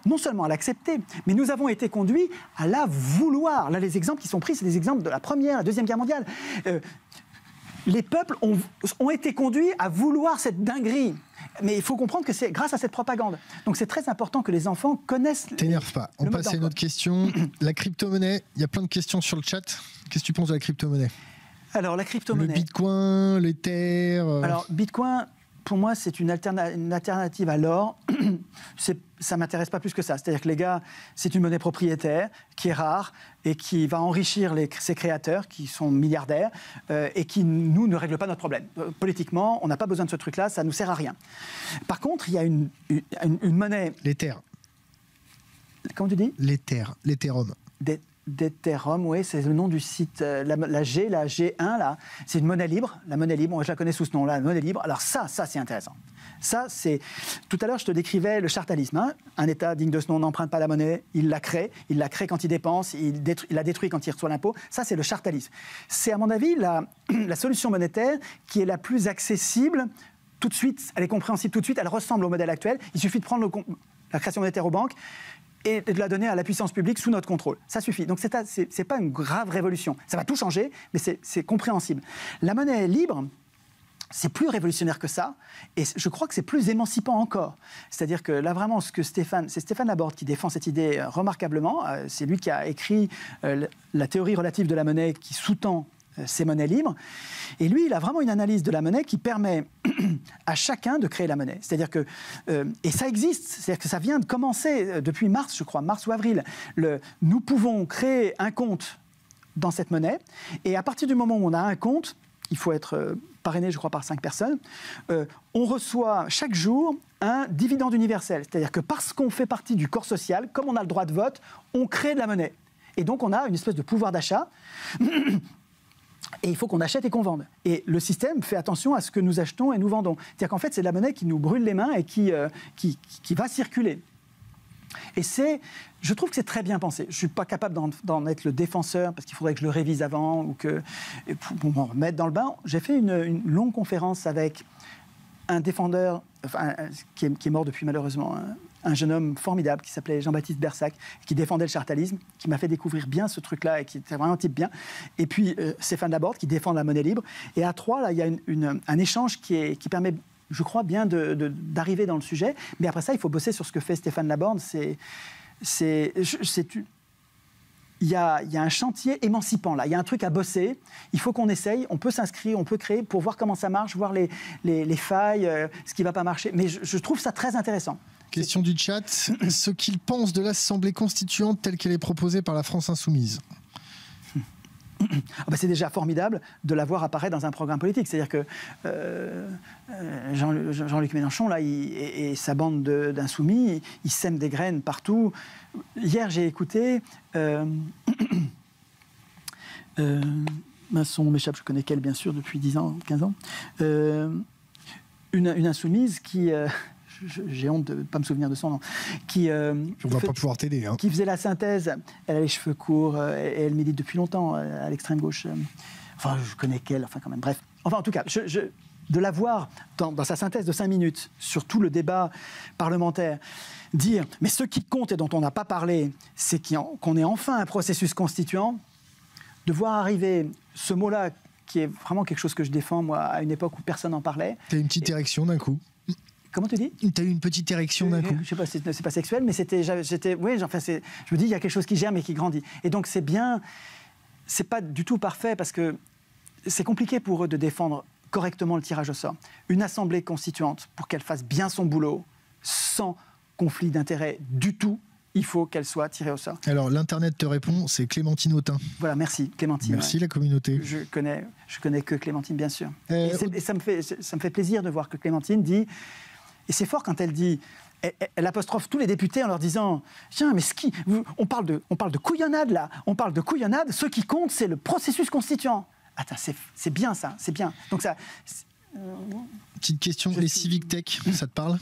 non seulement à l'accepter, mais nous avons été conduits à la vouloir. Là, les exemples qui sont pris, c'est des exemples de la Première, la Deuxième Guerre mondiale. Les peuples ont été conduits à vouloir cette dinguerie. Mais il faut comprendre que c'est grâce à cette propagande. Donc c'est très important que les enfants connaissent... T'énerve pas. On passe à une autre question. La crypto-monnaie, il y a plein de questions sur le chat. Qu'est-ce que tu penses de la crypto-monnaie? Alors la crypto-monnaie... Le Bitcoin, l'Ether... Alors Bitcoin... Pour moi, c'est une alternative à l'or. Ça ne m'intéresse pas plus que ça. C'est-à-dire que les gars, c'est une monnaie propriétaire qui est rare et qui va enrichir ses créateurs, qui sont milliardaires, et qui, nous, ne règle pas notre problème. Politiquement, on n'a pas besoin de ce truc-là, ça ne nous sert à rien. Par contre, il y a une monnaie... L'Ether. Comment tu dis? L'Ether, l'Ethereum. d'Ethereum, oui, c'est le nom du site. La G1, là, c'est une monnaie libre. La monnaie libre, moi je la connais sous ce nom-là, la monnaie libre. Alors ça c'est intéressant. Ça, c'est... Tout à l'heure, je te décrivais le chartalisme. Hein. Un État digne de ce nom n'emprunte pas la monnaie, il la crée quand il dépense, il la détruit quand il reçoit l'impôt. Ça, c'est le chartalisme. C'est, à mon avis, la solution monétaire qui est la plus accessible tout de suite, elle est compréhensible tout de suite, elle ressemble au modèle actuel. Il suffit de prendre la création monétaire aux banques et de la donner à la puissance publique sous notre contrôle. Ça suffit. Donc, c'est pas une grave révolution. Ça va tout changer, mais c'est compréhensible. La monnaie libre, c'est plus révolutionnaire que ça, et je crois que c'est plus émancipant encore. C'est-à-dire que là, vraiment, c'est Stéphane Laborde qui défend cette idée remarquablement. C'est lui qui a écrit la théorie relative de la monnaie qui sous-tend ces monnaies libres. Et lui, il a vraiment une analyse de la monnaie qui permet à chacun de créer la monnaie. C'est-à-dire que, et ça existe, c'est-à-dire que ça vient de commencer depuis mars, je crois, mars ou avril. Nous pouvons créer un compte dans cette monnaie, et à partir du moment où on a un compte, il faut être parrainé, je crois, par 5 personnes, on reçoit chaque jour un dividende universel. C'est-à-dire que parce qu'on fait partie du corps social, comme on a le droit de vote, on crée de la monnaie. Et donc on a une espèce de pouvoir d'achat. Et il faut qu'on achète et qu'on vende. Et le système fait attention à ce que nous achetons et nous vendons. C'est-à-dire qu'en fait, c'est de la monnaie qui nous brûle les mains et qui va circuler. Et je trouve que c'est très bien pensé. Je ne suis pas capable d'en être le défenseur, parce qu'il faudrait que je le révise avant, ou pour m'en remettre dans le bain. J'ai fait une longue conférence avec un défendeur, qui est mort depuis malheureusement, un jeune homme formidable qui s'appelait Jean-Baptiste Bersac, qui défendait le chartalisme, qui m'a fait découvrir bien ce truc-là et qui était vraiment un type bien. Et puis Stéphane Laborde qui défend la monnaie libre. Et à 3, là, il y a un échange qui permet, je crois, bien d'arriver dans le sujet. Mais après ça, il faut bosser sur ce que fait Stéphane Laborde. Il y a un chantier émancipant là, il y a un truc à bosser, il faut qu'on essaye, on peut s'inscrire, on peut créer pour voir comment ça marche, voir les failles, ce qui ne va pas marcher. Mais je trouve ça très intéressant. Question du chat, ce qu'il pense de l'Assemblée constituante telle qu'elle est proposée par la France insoumise. C'est déjà formidable de la voir apparaître dans un programme politique. C'est-à-dire que Jean-Luc Mélenchon là, et sa bande d'insoumis, ils sèment des graines partout. Hier, j'ai écouté... son nom m'échappe, je connais qu'elle, bien sûr, depuis 10 ans, 15 ans. Une insoumise qui... j'ai honte de ne pas me souvenir de son nom. On ne va pas pouvoir t'aider. Hein. Qui faisait la synthèse. Elle a les cheveux courts et elle milite depuis longtemps à l'extrême gauche. Enfin, je connais qu'elle, enfin quand même. Bref. Enfin, en tout cas, de la voir dans sa synthèse de 5 minutes sur tout le débat parlementaire, dire « mais ce qui compte et dont on n'a pas parlé, c'est qu'on ait enfin un processus constituant », de voir arriver ce mot-là, qui est vraiment quelque chose que je défends, moi, à une époque où personne n'en parlait. Tu as une petite érection d'un coup. Comment tu dis ? Tu as eu une petite érection d'un coup. Je sais pas, c'est pas sexuel, mais oui, enfin, je me dis, il y a quelque chose qui germe et qui grandit. Et donc, c'est bien, c'est pas du tout parfait parce que c'est compliqué pour eux de défendre correctement le tirage au sort. Une assemblée constituante, pour qu'elle fasse bien son boulot, sans conflit d'intérêts du tout, il faut qu'elle soit tirée au sort. Alors, l'Internet te répond, c'est Clémentine Autain. Voilà, merci, Clémentine. Merci, la communauté. Je connais que Clémentine, bien sûr. Et ça me fait plaisir de voir que Clémentine dit... Et c'est fort quand elle dit, elle apostrophe tous les députés en leur disant « Tiens, mais on parle de couillonnade là, on parle de couillonnade, ce qui compte c'est le processus constituant. » Attends, c'est bien ça, c'est bien. Donc ça... Petite question, les civic tech, ça te parle ?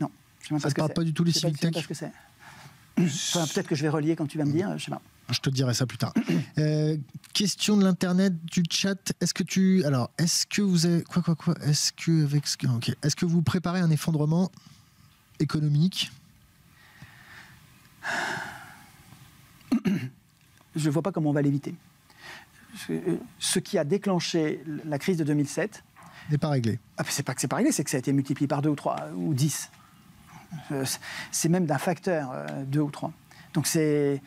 Non. Ça ne te parle pas du tout les civic tech ? Je sais pas ce que c'est. Enfin, peut-être que je vais relier quand tu vas me dire, je sais pas. Je te dirai ça plus tard. Question de l'internet, du chat. Est-ce que vous avez Est-ce que vous préparez un effondrement économique ? Je ne vois pas comment on va l'éviter. Ce qui a déclenché la crise de 2007 n'est pas réglé. C'est pas que c'est pas réglé, c'est que ça a été multiplié par 2 ou 3 ou 10. C'est même d'un facteur 2 ou 3. Donc c'est...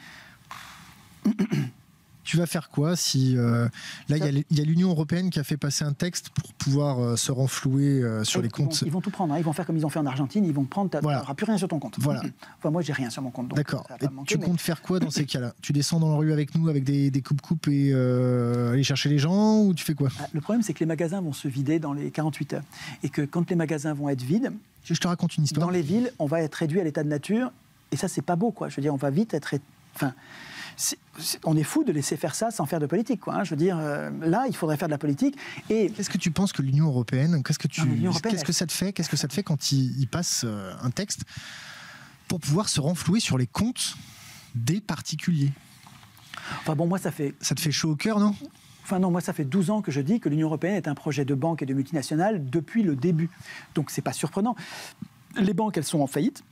Tu vas faire quoi si... là, il y a l'Union européenne qui a fait passer un texte pour pouvoir se renflouer sur les comptes. Ils vont tout prendre. Ils vont faire comme ils ont fait en Argentine. Ils vont prendre... Tu n'auras plus rien sur ton compte. Voilà. Enfin, moi, j'ai rien sur mon compte. D'accord. Tu comptes faire quoi dans ces cas-là ? Tu descends dans la rue avec nous avec des coupes-coupes et aller chercher les gens, ou tu fais quoi ? Le problème, c'est que les magasins vont se vider dans les 48 heures. Et que quand les magasins vont être vides... Je te raconte une histoire. Dans les villes, on va être réduit à l'état de nature. Et ça, c'est pas beau, quoi. Je veux dire, on va vite être... Enfin... on est fou de laisser faire ça sans faire de politique, quoi, hein. Je veux dire, là, il faudrait faire de la politique. Et qu'est-ce que tu penses que l'Union européenne, qu'est-ce que ça te fait quand il passe un texte pour pouvoir se renflouer sur les comptes des particuliers? Enfin bon, moi, ça te fait chaud au cœur, non? Enfin non, moi ça fait 12 ans que je dis que l'Union européenne est un projet de banque et de multinationales depuis le début. Donc c'est pas surprenant. Les banques, elles sont en faillite,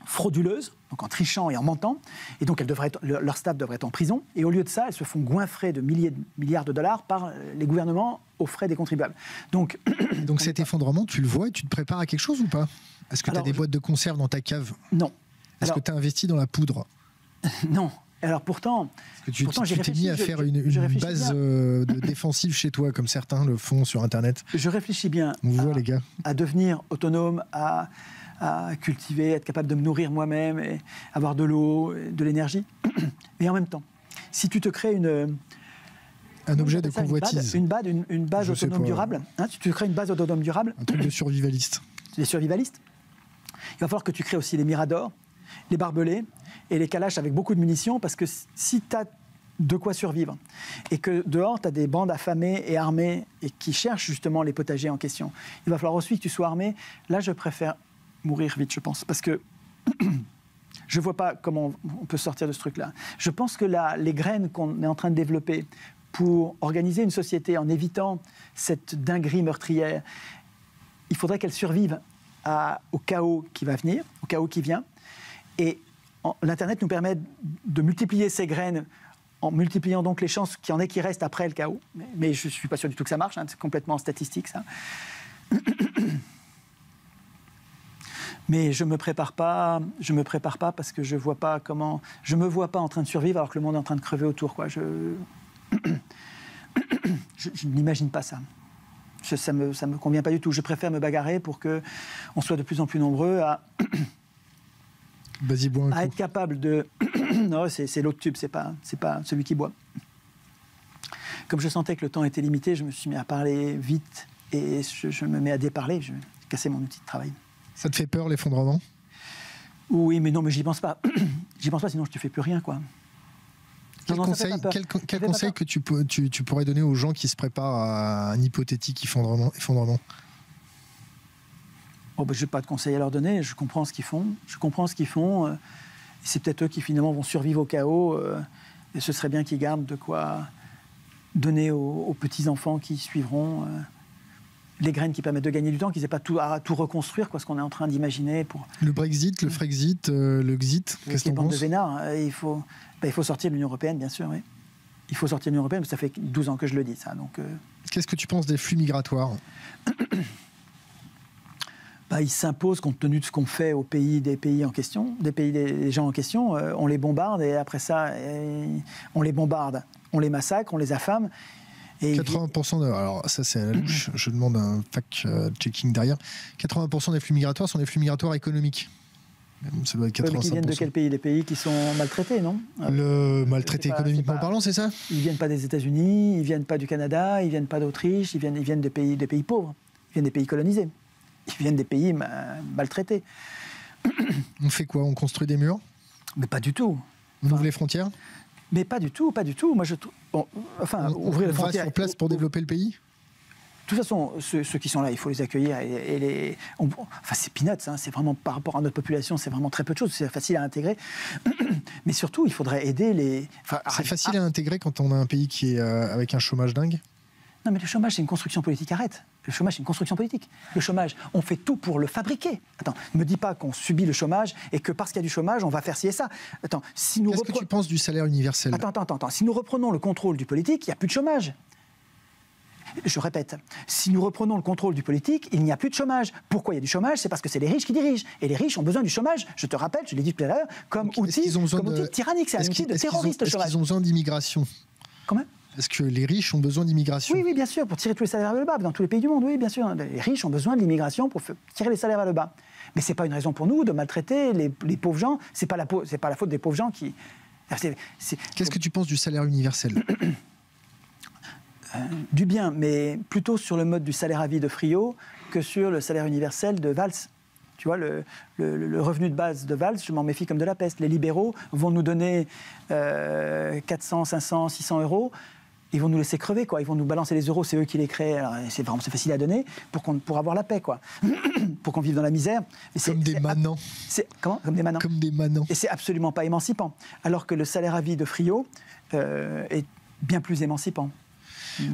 frauduleuses, donc en trichant et en mentant, et donc leur staff devrait être en prison, et au lieu de ça, elles se font goinfrer de milliers de milliards de dollars par les gouvernements aux frais des contribuables. Donc cet effondrement, tu le vois et tu te prépares à quelque chose ou pas? Est-ce que tu as des boîtes de conserve dans ta cave? Non. Est-ce que tu as investi dans la poudre? Non. Alors pourtant tu t'es mis à faire une base défensive chez toi, comme certains le font sur Internet. Je réfléchis bien les gars, à devenir autonome, à cultiver, être capable de me nourrir moi-même, et avoir de l'eau, de l'énergie. Mais en même temps, si tu te crées un objet de convoitise, une base autonome durable, hein, tu te crées une base autonome durable, un truc de survivaliste. Les survivalistes. Il va falloir que tu crées aussi les miradors, les barbelés et les calaches avec beaucoup de munitions, parce que si tu as de quoi survivre et que dehors tu as des bandes affamées et armées et qui cherchent justement les potagers en question, il va falloir aussi que tu sois armé. Là, je préfère mourir vite, je pense, parce que je ne vois pas comment on peut sortir de ce truc-là. Je pense que les graines qu'on est en train de développer pour organiser une société en évitant cette dinguerie meurtrière, il faudrait qu'elle survive au chaos qui va venir, au chaos qui vient. Et l'Internet nous permet de multiplier ces graines en multipliant donc les chances qu'il y en ait qui restent après le chaos. Mais je ne suis pas sûr du tout que ça marche, hein, c'est complètement statistique, ça. Mais je me prépare pas parce que je me vois pas en train de survivre alors que le monde est en train de crever autour, quoi. Je n'imagine pas ça. Ça me convient pas du tout. Je préfère me bagarrer pour qu'on soit de plus en plus nombreux à être capable de... Non, c'est l'autre tube, c'est pas celui qui boit. Comme je sentais que le temps était limité, je me suis mis à parler vite et je me mets à déparler. Je vais casser mon outil de travail. Ça te fait peur, l'effondrement? Oui, mais non, mais j'y pense pas. J'y pense pas, sinon je te fais plus rien, quoi. Quel conseil que tu pourrais donner aux gens qui se préparent à un hypothétique effondrement? Je n'ai pas de conseil à leur donner, je comprends ce qu'ils font. C'est peut-être eux qui finalement vont survivre au chaos, et ce serait bien qu'ils gardent de quoi donner aux petits-enfants qui suivront les graines qui permettent de gagner du temps, qu'ils n'aient pas à tout reconstruire, quoi, ce qu'on est en train d'imaginer. Le Brexit, le Frexit, le Xit, qu'est-ce que tu en penses? De vénard, il faut sortir de l'Union européenne, bien sûr, oui. Il faut sortir de l'Union européenne, mais ça fait 12 ans que je le dis, ça. Donc, qu'est-ce que tu penses des flux migratoires? Ils s'imposent compte tenu de ce qu'on fait des pays en question, des gens en question. On les bombarde et après ça, on les bombarde, on les massacre, on les affame. Et 80% alors ça c'est à la louche, je demande un fact-checking derrière. 80% des flux migratoires sont des flux migratoires économiques. Ça doit être 85%. Qui viennent de quel pays? Des pays qui sont maltraités, non? Maltraités économiquement parlant, c'est ça? Ils ne viennent pas des États-Unis, ils ne viennent pas du Canada, ils ne viennent pas d'Autriche, ils viennent des pays pauvres, ils viennent des pays colonisés, ils viennent des pays maltraités. On fait quoi? On construit des murs? Mais pas du tout. On ouvre les frontières? Mais pas du tout. Moi, ouvrir les frontières sur place pour développer le pays. De toute façon, ceux qui sont là, il faut les accueillir. C'est peanuts, hein, c'est vraiment par rapport à notre population, c'est vraiment très peu de choses. C'est facile à intégrer. Mais surtout, il faudrait aider les. C'est facile à intégrer quand on a un pays qui est avec un chômage dingue. Non, mais le chômage, c'est une construction politique. Arrête. Le chômage, c'est une construction politique. Le chômage, on fait tout pour le fabriquer. Attends, ne me dis pas qu'on subit le chômage et que parce qu'il y a du chômage, on va faire ci et ça. Attends, qu'est-ce que tu penses du salaire universel? Attends. Si nous reprenons le contrôle du politique, il n'y a plus de chômage. Je répète, si nous reprenons le contrôle du politique, il n'y a plus de chômage. Pourquoi il y a du chômage? C'est parce que c'est les riches qui dirigent. Et les riches ont besoin du chômage, je te rappelle, je l'ai dit tout à l'heure, comme outil tyrannique. C'est un outil de terroriste, le chômage. Est-ce qu'ils ont besoin d'immigration? Comment? Est-ce que les riches ont besoin d'immigration? Oui, bien sûr, pour tirer tous les salaires vers le bas, dans tous les pays du monde, oui, bien sûr. Les riches ont besoin de l'immigration pour tirer les salaires vers le bas. Mais ce n'est pas une raison pour nous de maltraiter les pauvres gens. Ce n'est pas la faute des pauvres gens qui... Qu'est-ce que tu penses du salaire universel? Du bien, mais plutôt sur le mode du salaire à vie de Friot que sur le salaire universel de Valls. Tu vois, le revenu de base de Valls, je m'en méfie comme de la peste. Les libéraux vont nous donner 400, 500, 600 euros. Ils vont nous laisser crever, quoi. Ils vont nous balancer les euros, c'est eux qui les créent. Alors, c'est facile à donner pour avoir la paix, quoi. Pour qu'on vive dans la misère. Comme des manants. Comment ? Comme des manants. Comme des manants. Et c'est absolument pas émancipant. Alors que le salaire à vie de Friot est bien plus émancipant.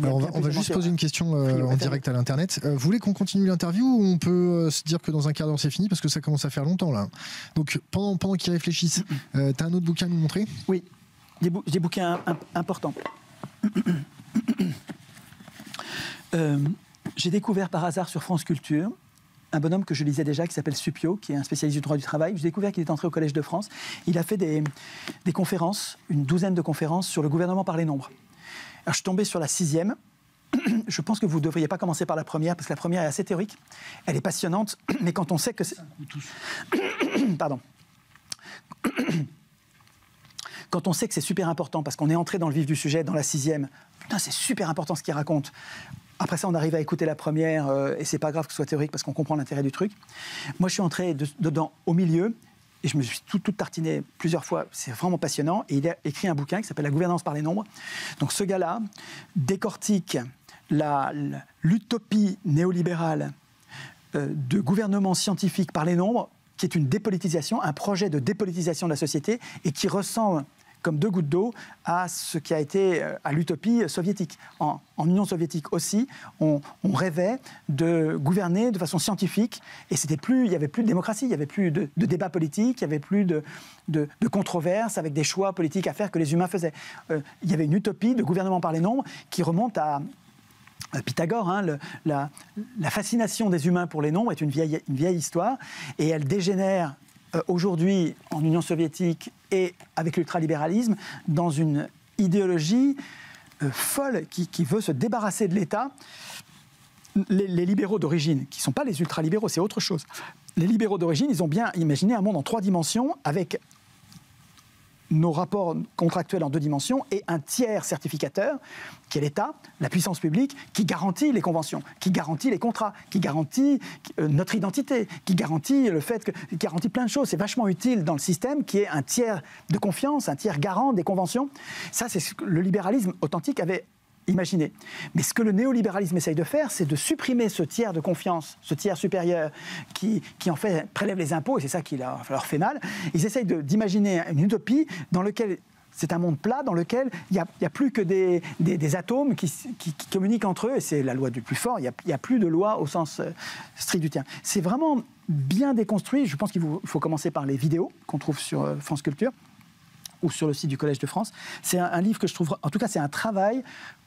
Alors on va juste poser une question en direct à l'internet. Vous voulez qu'on continue l'interview ou on peut se dire que dans un quart d'heure c'est fini parce que ça commence à faire longtemps là. Donc pendant qu'ils réfléchissent, t'as un autre bouquin à nous montrer ? Oui, des bouquins importants. J'ai découvert par hasard sur France Culture un bonhomme que je lisais déjà qui s'appelle Suppiot, qui est un spécialiste du droit du travail. J'ai découvert qu'il est entré au Collège de France. Il a fait des conférences, une douzaine de conférences sur le gouvernement par les nombres. Alors, je suis tombé sur la 6e. Je pense que vous ne devriez pas commencer par la première, parce que la première est assez théorique. Elle est passionnante, mais quand on sait que c'est... Pardon. Quand on sait que c'est super important, parce qu'on est entré dans le vif du sujet, dans la 6e, putain, c'est super important ce qu'il raconte. Après ça, on arrive à écouter la première, et c'est pas grave que ce soit théorique, parce qu'on comprend l'intérêt du truc. Moi, je suis entré dedans au milieu, et je me suis tout tartiné plusieurs fois. C'est vraiment passionnant. Et il a écrit un bouquin qui s'appelle « La gouvernance par les nombres ». Donc ce gars-là décortique l'utopie néolibérale de gouvernement scientifique par les nombres, qui est une dépolitisation, un projet de dépolitisation de la société, et qui ressemble comme deux gouttes d'eau à ce qui a été à l'utopie soviétique. En Union soviétique aussi, on rêvait de gouverner de façon scientifique, et il n'y avait plus de démocratie, il n'y avait plus de débat politique, il n'y avait plus de controverses avec des choix politiques à faire que les humains faisaient. Il y avait une utopie de gouvernement par les nombres qui remonte à Pythagore. Hein, la fascination des humains pour les nombres est une vieille histoire, et elle dégénère aujourd'hui en Union soviétique et avec l'ultralibéralisme dans une idéologie folle qui veut se débarrasser de l'État. Les libéraux d'origine, qui ne sont pas les ultralibéraux, c'est autre chose. Les libéraux d'origine, ils ont bien imaginé un monde en 3 dimensions avec nos rapports contractuels en 2 dimensions et un tiers certificateur, qui est l'État, la puissance publique, qui garantit les conventions, qui garantit les contrats, qui garantit notre identité, qui garantit qui garantit plein de choses. C'est vachement utile dans le système, qui est un tiers de confiance, un tiers garant des conventions. Ça, c'est ce que le libéralisme authentique avait imaginé. Mais ce que le néolibéralisme essaye de faire, c'est de supprimer ce tiers de confiance, ce tiers supérieur qui en fait prélève les impôts, et c'est ça qui leur fait mal. Ils essayent d'imaginer une utopie dans laquelle c'est un monde plat, dans lequel il n'y a plus que des atomes qui communiquent entre eux, et c'est la loi du plus fort, il n'y a plus de loi au sens strict du terme. C'est vraiment bien déconstruit. Je pense qu'il faut commencer par les vidéos qu'on trouve sur France Culture ou sur le site du Collège de France. C'est un livre que je trouve, en tout cas c'est un travail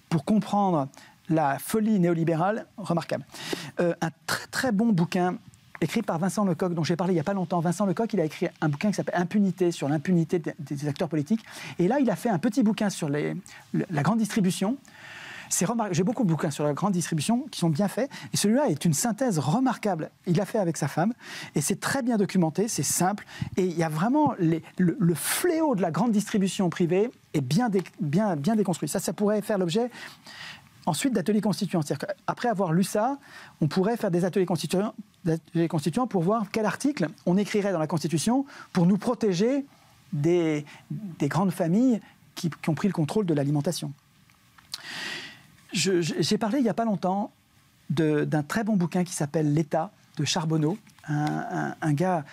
pour comprendre la folie néolibérale remarquable. Un très très bon bouquin écrit par Vincent Lecoq, dont j'ai parlé il n'y a pas longtemps. Vincent Lecoq, il a écrit un bouquin qui s'appelle « Impunité », sur l'impunité des acteurs politiques. Et là, il a fait un petit bouquin sur la grande distribution. J'ai beaucoup de bouquins sur la grande distribution qui sont bien faits, et celui-là est une synthèse remarquable. Il l'a fait avec sa femme, et c'est très bien documenté, c'est simple, et il y a vraiment le fléau de la grande distribution privée est bien déconstruit. Ça pourrait faire l'objet ensuite d'ateliers constituants. C'est-à-dire qu'après avoir lu ça, on pourrait faire des ateliers constituants pour voir quel article on écrirait dans la Constitution pour nous protéger des grandes familles qui ont pris le contrôle de l'alimentation. J'ai parlé il n'y a pas longtemps d'un très bon bouquin qui s'appelle « L'État » de Charbonneau, un gars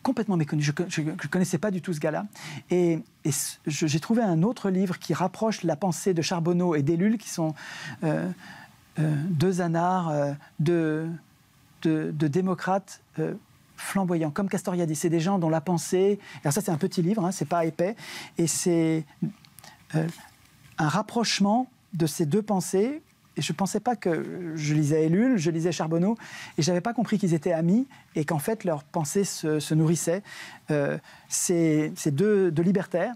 complètement méconnu. Je ne connaissais pas du tout ce gars-là. Et j'ai trouvé un autre livre qui rapproche la pensée de Charbonneau et d'Ellul, qui sont 2 anards, de démocrates flamboyants, comme Castoriadis. C'est des gens dont la pensée... Alors ça, c'est un petit livre, hein, c'est pas épais. Et c'est un rapprochement de ces 2 pensées. Et je ne pensais pas que je lisais Ellul, je lisais Charbonneau, et je n'avais pas compris qu'ils étaient amis et qu'en fait leurs pensées se nourrissaient. C'est 2 libertaires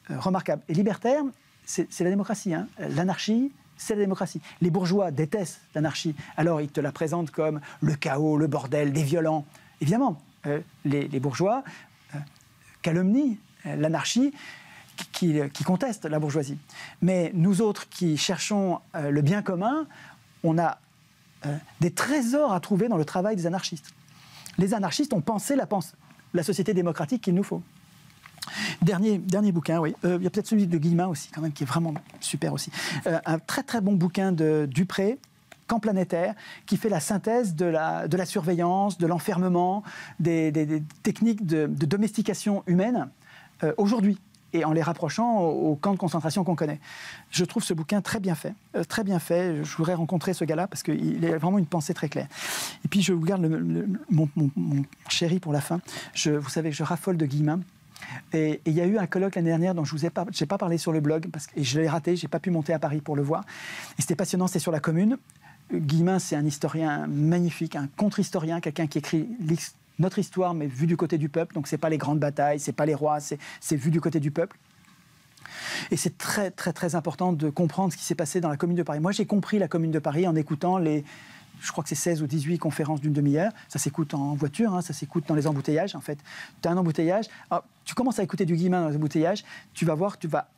remarquables. Et libertaires, c'est la démocratie. Hein. L'anarchie, c'est la démocratie. Les bourgeois détestent l'anarchie. Alors ils te la présentent comme le chaos, le bordel, des violents. Évidemment, les bourgeois calomnient l'anarchie, qui contestent la bourgeoisie. Mais nous autres qui cherchons le bien commun, on a des trésors à trouver dans le travail des anarchistes. Les anarchistes ont pensé la société démocratique qu'il nous faut. Dernier bouquin, oui. Il y a peut-être celui de Guillemin aussi, quand même, qui est vraiment super aussi. Un très très bon bouquin de Dupré, Camp planétaire, qui fait la synthèse de la surveillance, de l'enfermement, des techniques de domestication humaine aujourd'hui, et en les rapprochant aux camps de concentration qu'on connaît. Je trouve ce bouquin très bien fait, très bien fait. Je voudrais rencontrer ce gars-là parce qu'il a vraiment une pensée très claire. Et puis je vous garde mon chéri pour la fin. Vous savez, je raffole de Guillemin. Et il y a eu un colloque l'année dernière dont je n'ai pas parlé sur le blog, et je l'ai raté, je n'ai pas pu monter à Paris pour le voir. Et c'était passionnant, c'était sur la Commune. Guillemin, c'est un historien magnifique, un contre-historien, quelqu'un qui écrit notre histoire, mais vu du côté du peuple. Donc, ce n'est pas les grandes batailles, ce n'est pas les rois, c'est vu du côté du peuple. Et c'est très, très, très important de comprendre ce qui s'est passé dans la Commune de Paris. Moi, j'ai compris la Commune de Paris en écoutant je crois que c'est 16 ou 18 conférences d'une demi-heure. Ça s'écoute en voiture, hein, ça s'écoute dans les embouteillages, en fait. Tu as un embouteillage. Alors, tu commences à écouter du Guillemin dans les embouteillages, tu vas voir, tu vas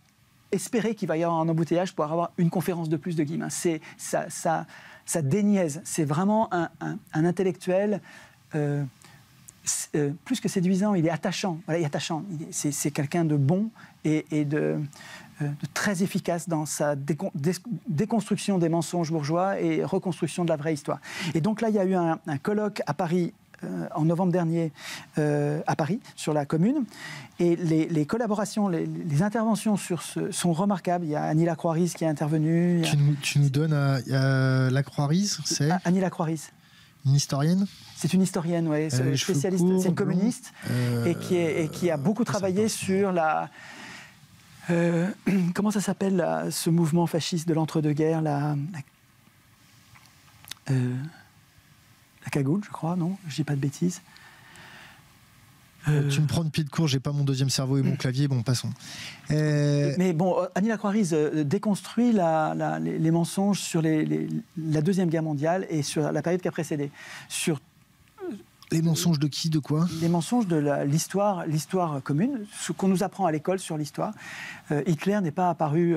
espérer qu'il va y avoir un embouteillage pour avoir une conférence de plus de Guillemin. Ça déniaise. C'est vraiment un intellectuel plus que séduisant, il est attachant. Voilà, il est attachant. C'est quelqu'un de bon et de très efficace dans sa déconstruction des mensonges bourgeois et reconstruction de la vraie histoire. Et donc là, il y a eu un colloque à Paris en novembre dernier, à Paris, sur la Commune. Et les collaborations, les interventions sont remarquables. Il y a Annie Lacroix-Riz qui est intervenue. Tu nous donnes Lacroix-Riz, c'est Annie Lacroix-Riz. Une historienne ? C'est une historienne, oui, spécialiste. C'est une communiste et qui a beaucoup travaillé sur la... comment ça s'appelle, ce mouvement fasciste de l'entre-deux-guerres, la cagoule, je crois, non ? Je dis pas de bêtises. Tu me prends de pied de court, j'ai pas mon deuxième cerveau et mon clavier, bon, passons. Mais bon, Annie Lacroix-Riz déconstruit les mensonges sur la Deuxième Guerre mondiale et sur la période qui a précédé. Sur les mensonges de qui, de quoi ? Les mensonges de l'histoire commune, ce qu'on nous apprend à l'école sur l'histoire. Hitler n'est pas apparu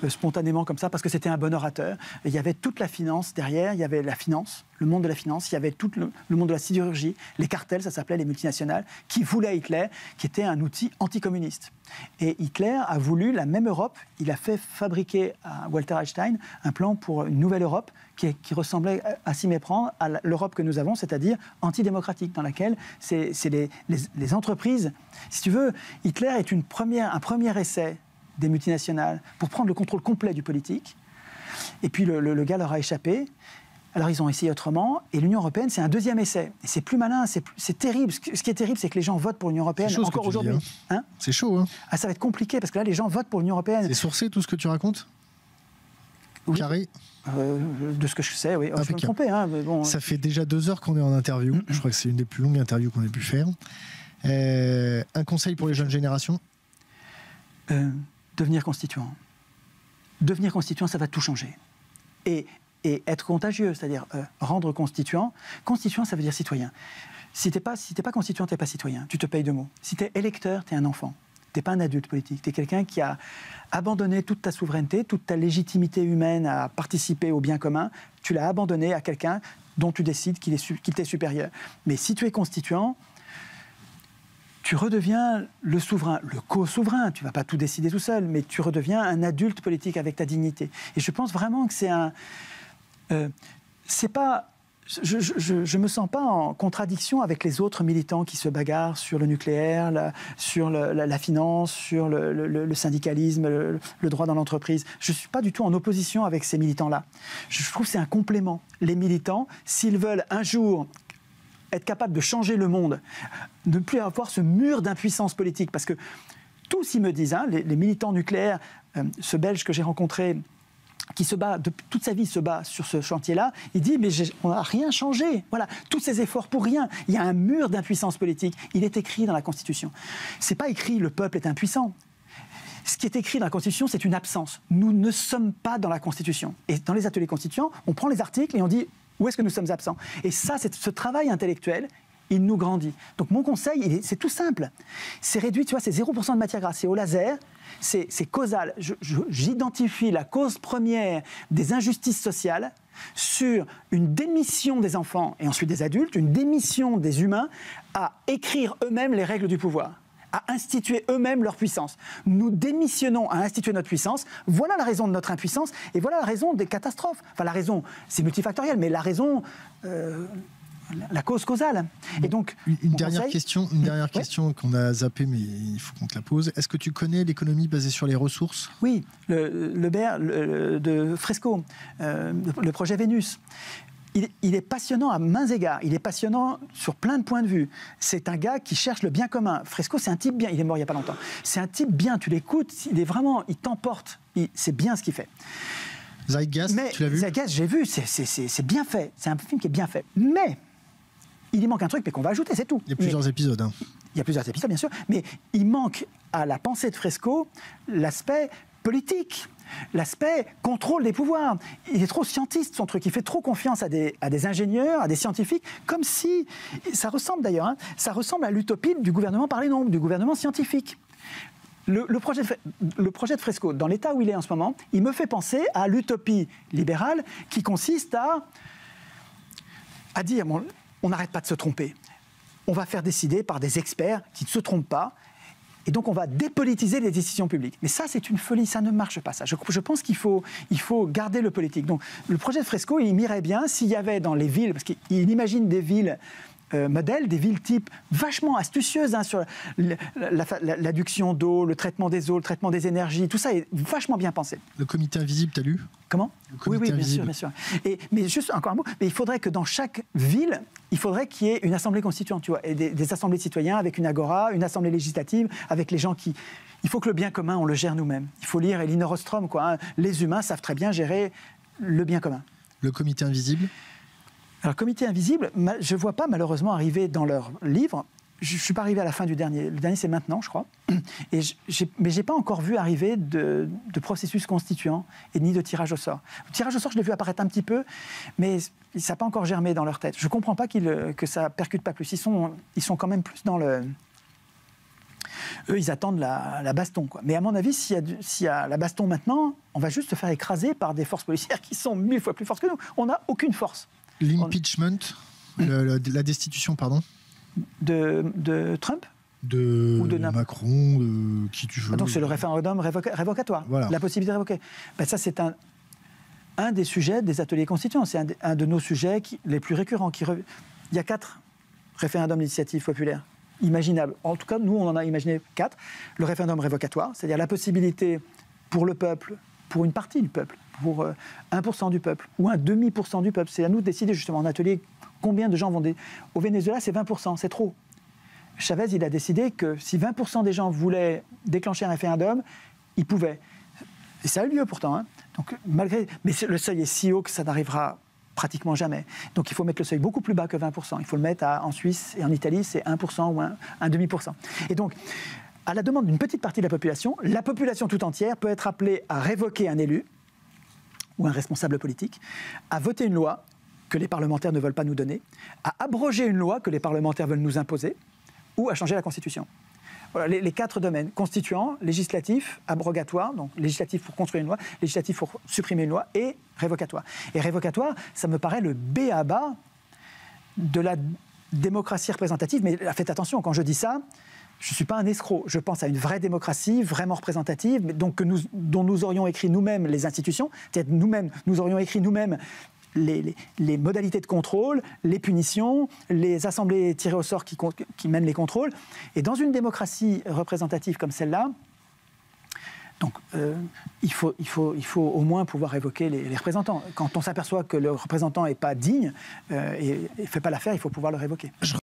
spontanément comme ça parce que c'était un bon orateur. Il y avait toute la finance derrière, il y avait la finance, le monde de la finance, il y avait tout le monde de la sidérurgie, les cartels, ça s'appelait les multinationales, qui voulaient Hitler, qui était un outil anticommuniste. Et Hitler a voulu la même Europe, il a fait fabriquer à Walter Einstein un plan pour une nouvelle Europe qui ressemblait à s'y méprendre à l'Europe que nous avons, c'est-à-dire antidémocratique, dans laquelle c'est les entreprises. Si tu veux, Hitler est un premier essai des multinationales pour prendre le contrôle complet du politique. Et puis le gars leur a échappé. Alors ils ont essayé autrement. Et l'Union européenne, c'est un deuxième essai. Et c'est plus malin, c'est terrible. Ce qui est terrible, c'est que les gens votent pour l'Union européenne encore aujourd'hui. Hein, c'est chaud, hein. Ah, ça va être compliqué parce que là, les gens votent pour l'Union européenne. C'est sourcé tout ce que tu racontes ? Oui. Carré ? De ce que je sais, oui. Je peux me tromper. Hein, mais bon. Ça fait déjà 2 heures qu'on est en interview. Je crois que c'est une des plus longues interviews qu'on ait pu faire. Un conseil pour les jeunes générations ? Devenir constituant. Devenir constituant, ça va tout changer. Et être contagieux, c'est-à-dire rendre constituant. Constituant, ça veut dire citoyen. Si t'es pas constituant, t'es pas citoyen. Tu te payes 2 mots. Si t'es électeur, t'es un enfant. T'es pas un adulte politique. T'es quelqu'un qui a abandonné toute ta souveraineté, toute ta légitimité humaine à participer au bien commun. Tu l'as abandonné à quelqu'un dont tu décides qu'il t'est supérieur. Mais si tu es constituant, tu redeviens le souverain, le co-souverain. Tu ne vas pas tout décider tout seul, mais tu redeviens un adulte politique avec ta dignité. Et je pense vraiment que c'est c'est pas... Je me sens pas en contradiction avec les autres militants qui se bagarrent sur le nucléaire, sur la finance, sur le syndicalisme, le droit dans l'entreprise. Je suis pas du tout en opposition avec ces militants-là. Je trouve que c'est un complément. Les militants, s'ils veulent un jour être capables de changer le monde, ne plus avoir ce mur d'impuissance politique, parce que tous ils me disent, hein, les militants nucléaires, ce Belge que j'ai rencontré, qui se bat, toute sa vie se bat sur ce chantier-là, il dit, mais on n'a rien changé. Voilà, tous ces efforts pour rien. Il y a un mur d'impuissance politique. Il est écrit dans la Constitution. C'est pas écrit, le peuple est impuissant. Ce qui est écrit dans la Constitution, c'est une absence. Nous ne sommes pas dans la Constitution. Et dans les ateliers constituants, on prend les articles et on dit, où est-ce que nous sommes absents ? Et ça, ce travail intellectuel, il nous grandit. Donc mon conseil, c'est tout simple. C'est réduit, tu vois, c'est 0% de matière grasse. C'est au laser, c'est causal. J'identifie la cause première des injustices sociales sur une démission des enfants et ensuite des adultes, une démission des humains à écrire eux-mêmes les règles du pouvoir, à instituer eux-mêmes leur puissance. Nous démissionnons à instituer notre puissance. Voilà la raison de notre impuissance et voilà la raison des catastrophes. Enfin, la raison, c'est multifactoriel, mais la raison... la cause causale. Et donc, une dernière question qu'on a zappée, mais il faut qu'on te la pose. Est-ce que tu connais l'économie basée sur les ressources? Oui, le BER de Fresco, le projet Vénus. Il est passionnant à maints égards. Il est passionnant sur plein de points de vue. C'est un gars qui cherche le bien commun. Fresco, c'est un type bien. Il est mort il n'y a pas longtemps. C'est un type bien. Tu l'écoutes, il t'emporte. C'est bien ce qu'il fait. Zeitgeist, tu l'as vu? Zeitgeist, j'ai vu. C'est bien fait. C'est un film qui est bien fait. Mais il y manque un truc, mais qu'on va ajouter, c'est tout. Il y a plusieurs épisodes. Hein. Il y a plusieurs épisodes, bien sûr. Mais il manque à la pensée de Fresco l'aspect politique, l'aspect contrôle des pouvoirs. Il est trop scientiste, son truc. Il fait trop confiance à des ingénieurs, à des scientifiques, comme si... Ça ressemble d'ailleurs, hein, ça ressemble à l'utopie du gouvernement par les nombres, du gouvernement scientifique. Le projet de Fresco, dans l'état où il est en ce moment, il me fait penser à l'utopie libérale qui consiste à dire... Bon, on n'arrête pas de se tromper. On va faire décider par des experts qui ne se trompent pas. Et donc, on va dépolitiser les décisions publiques. Mais ça, c'est une folie. Ça ne marche pas, ça. Je pense qu'il faut garder le politique. Donc, le projet de Fresco, il m'irait bien s'il y avait dans les villes... Parce qu'il imagine des villes modèles, des villes type vachement astucieuses, hein, sur l'adduction d'eau, le traitement des eaux, le traitement des énergies. Tout ça est vachement bien pensé. Le comité invisible, t'as lu? Comment? Oui, bien sûr. Mais juste encore un mot, mais il faudrait que dans chaque ville, il faudrait qu'il y ait une assemblée constituante, tu vois, et des assemblées de citoyens avec une agora, une assemblée législative, avec les gens qui... Il faut que le bien commun, on le gère nous-mêmes. Il faut lire Elinor Ostrom, quoi. Hein. Les humains savent très bien gérer le bien commun. Le comité invisible? Alors, comité invisible, je ne vois pas malheureusement arriver dans leur livre. Je ne suis pas arrivé à la fin du dernier. Le dernier, c'est maintenant, je crois. Mais je n'ai pas encore vu arriver de processus constituant et ni de tirage au sort. Le tirage au sort, je l'ai vu apparaître un petit peu, mais ça n'a pas encore germé dans leur tête. Je ne comprends pas que ça ne percute pas plus. Ils sont quand même plus dans le... Eux, ils attendent la baston, quoi. Mais à mon avis, s'il y a la baston maintenant, on va juste se faire écraser par des forces policières qui sont 1000 fois plus fortes que nous. On n'a aucune force. L'impeachment, la destitution, pardon. De Trump ou de Macron, de qui tu veux. Donc c'est le référendum révocatoire, voilà. La possibilité de révoquer. Ben ça, c'est un des sujets des ateliers constituants. C'est un de nos sujets les plus récurrents. Il y a 4 référendums d'initiative populaire imaginables. En tout cas, nous, on en a imaginé 4. Le référendum révocatoire, c'est-à-dire la possibilité pour le peuple, pour une partie du peuple, pour 1% du peuple ou un demi% du peuple. C'est à nous de décider justement en atelier combien de gens vont... Au Venezuela, c'est 20%, c'est trop. Chavez, il a décidé que si 20% des gens voulaient déclencher un référendum, ils pouvaient. Et ça a eu lieu pourtant. Hein. Donc, mais le seuil est si haut que ça n'arrivera pratiquement jamais. Donc il faut mettre le seuil beaucoup plus bas que 20%. Il faut le mettre en Suisse et en Italie, c'est 1% ou un demi%. Et donc, à la demande d'une petite partie de la population tout entière peut être appelée à révoquer un élu ou un responsable politique, à voter une loi que les parlementaires ne veulent pas nous donner, à abroger une loi que les parlementaires veulent nous imposer, ou à changer la Constitution. Voilà les 4 domaines, constituant, législatif, abrogatoire, donc législatif pour construire une loi, législatif pour supprimer une loi, et révocatoire. Et révocatoire, ça me paraît le b.a.-ba de la démocratie représentative, mais faites attention, quand je dis ça, je ne suis pas un escroc. Je pense à une vraie démocratie, vraiment représentative, donc dont nous aurions écrit nous-mêmes les institutions, c'est-à-dire nous aurions écrit nous-mêmes les modalités de contrôle, les punitions, les assemblées tirées au sort qui mènent les contrôles. Et dans une démocratie représentative comme celle-là, donc, il faut au moins pouvoir évoquer les représentants. Quand on s'aperçoit que le représentant n'est pas digne et ne fait pas l'affaire, il faut pouvoir le révoquer.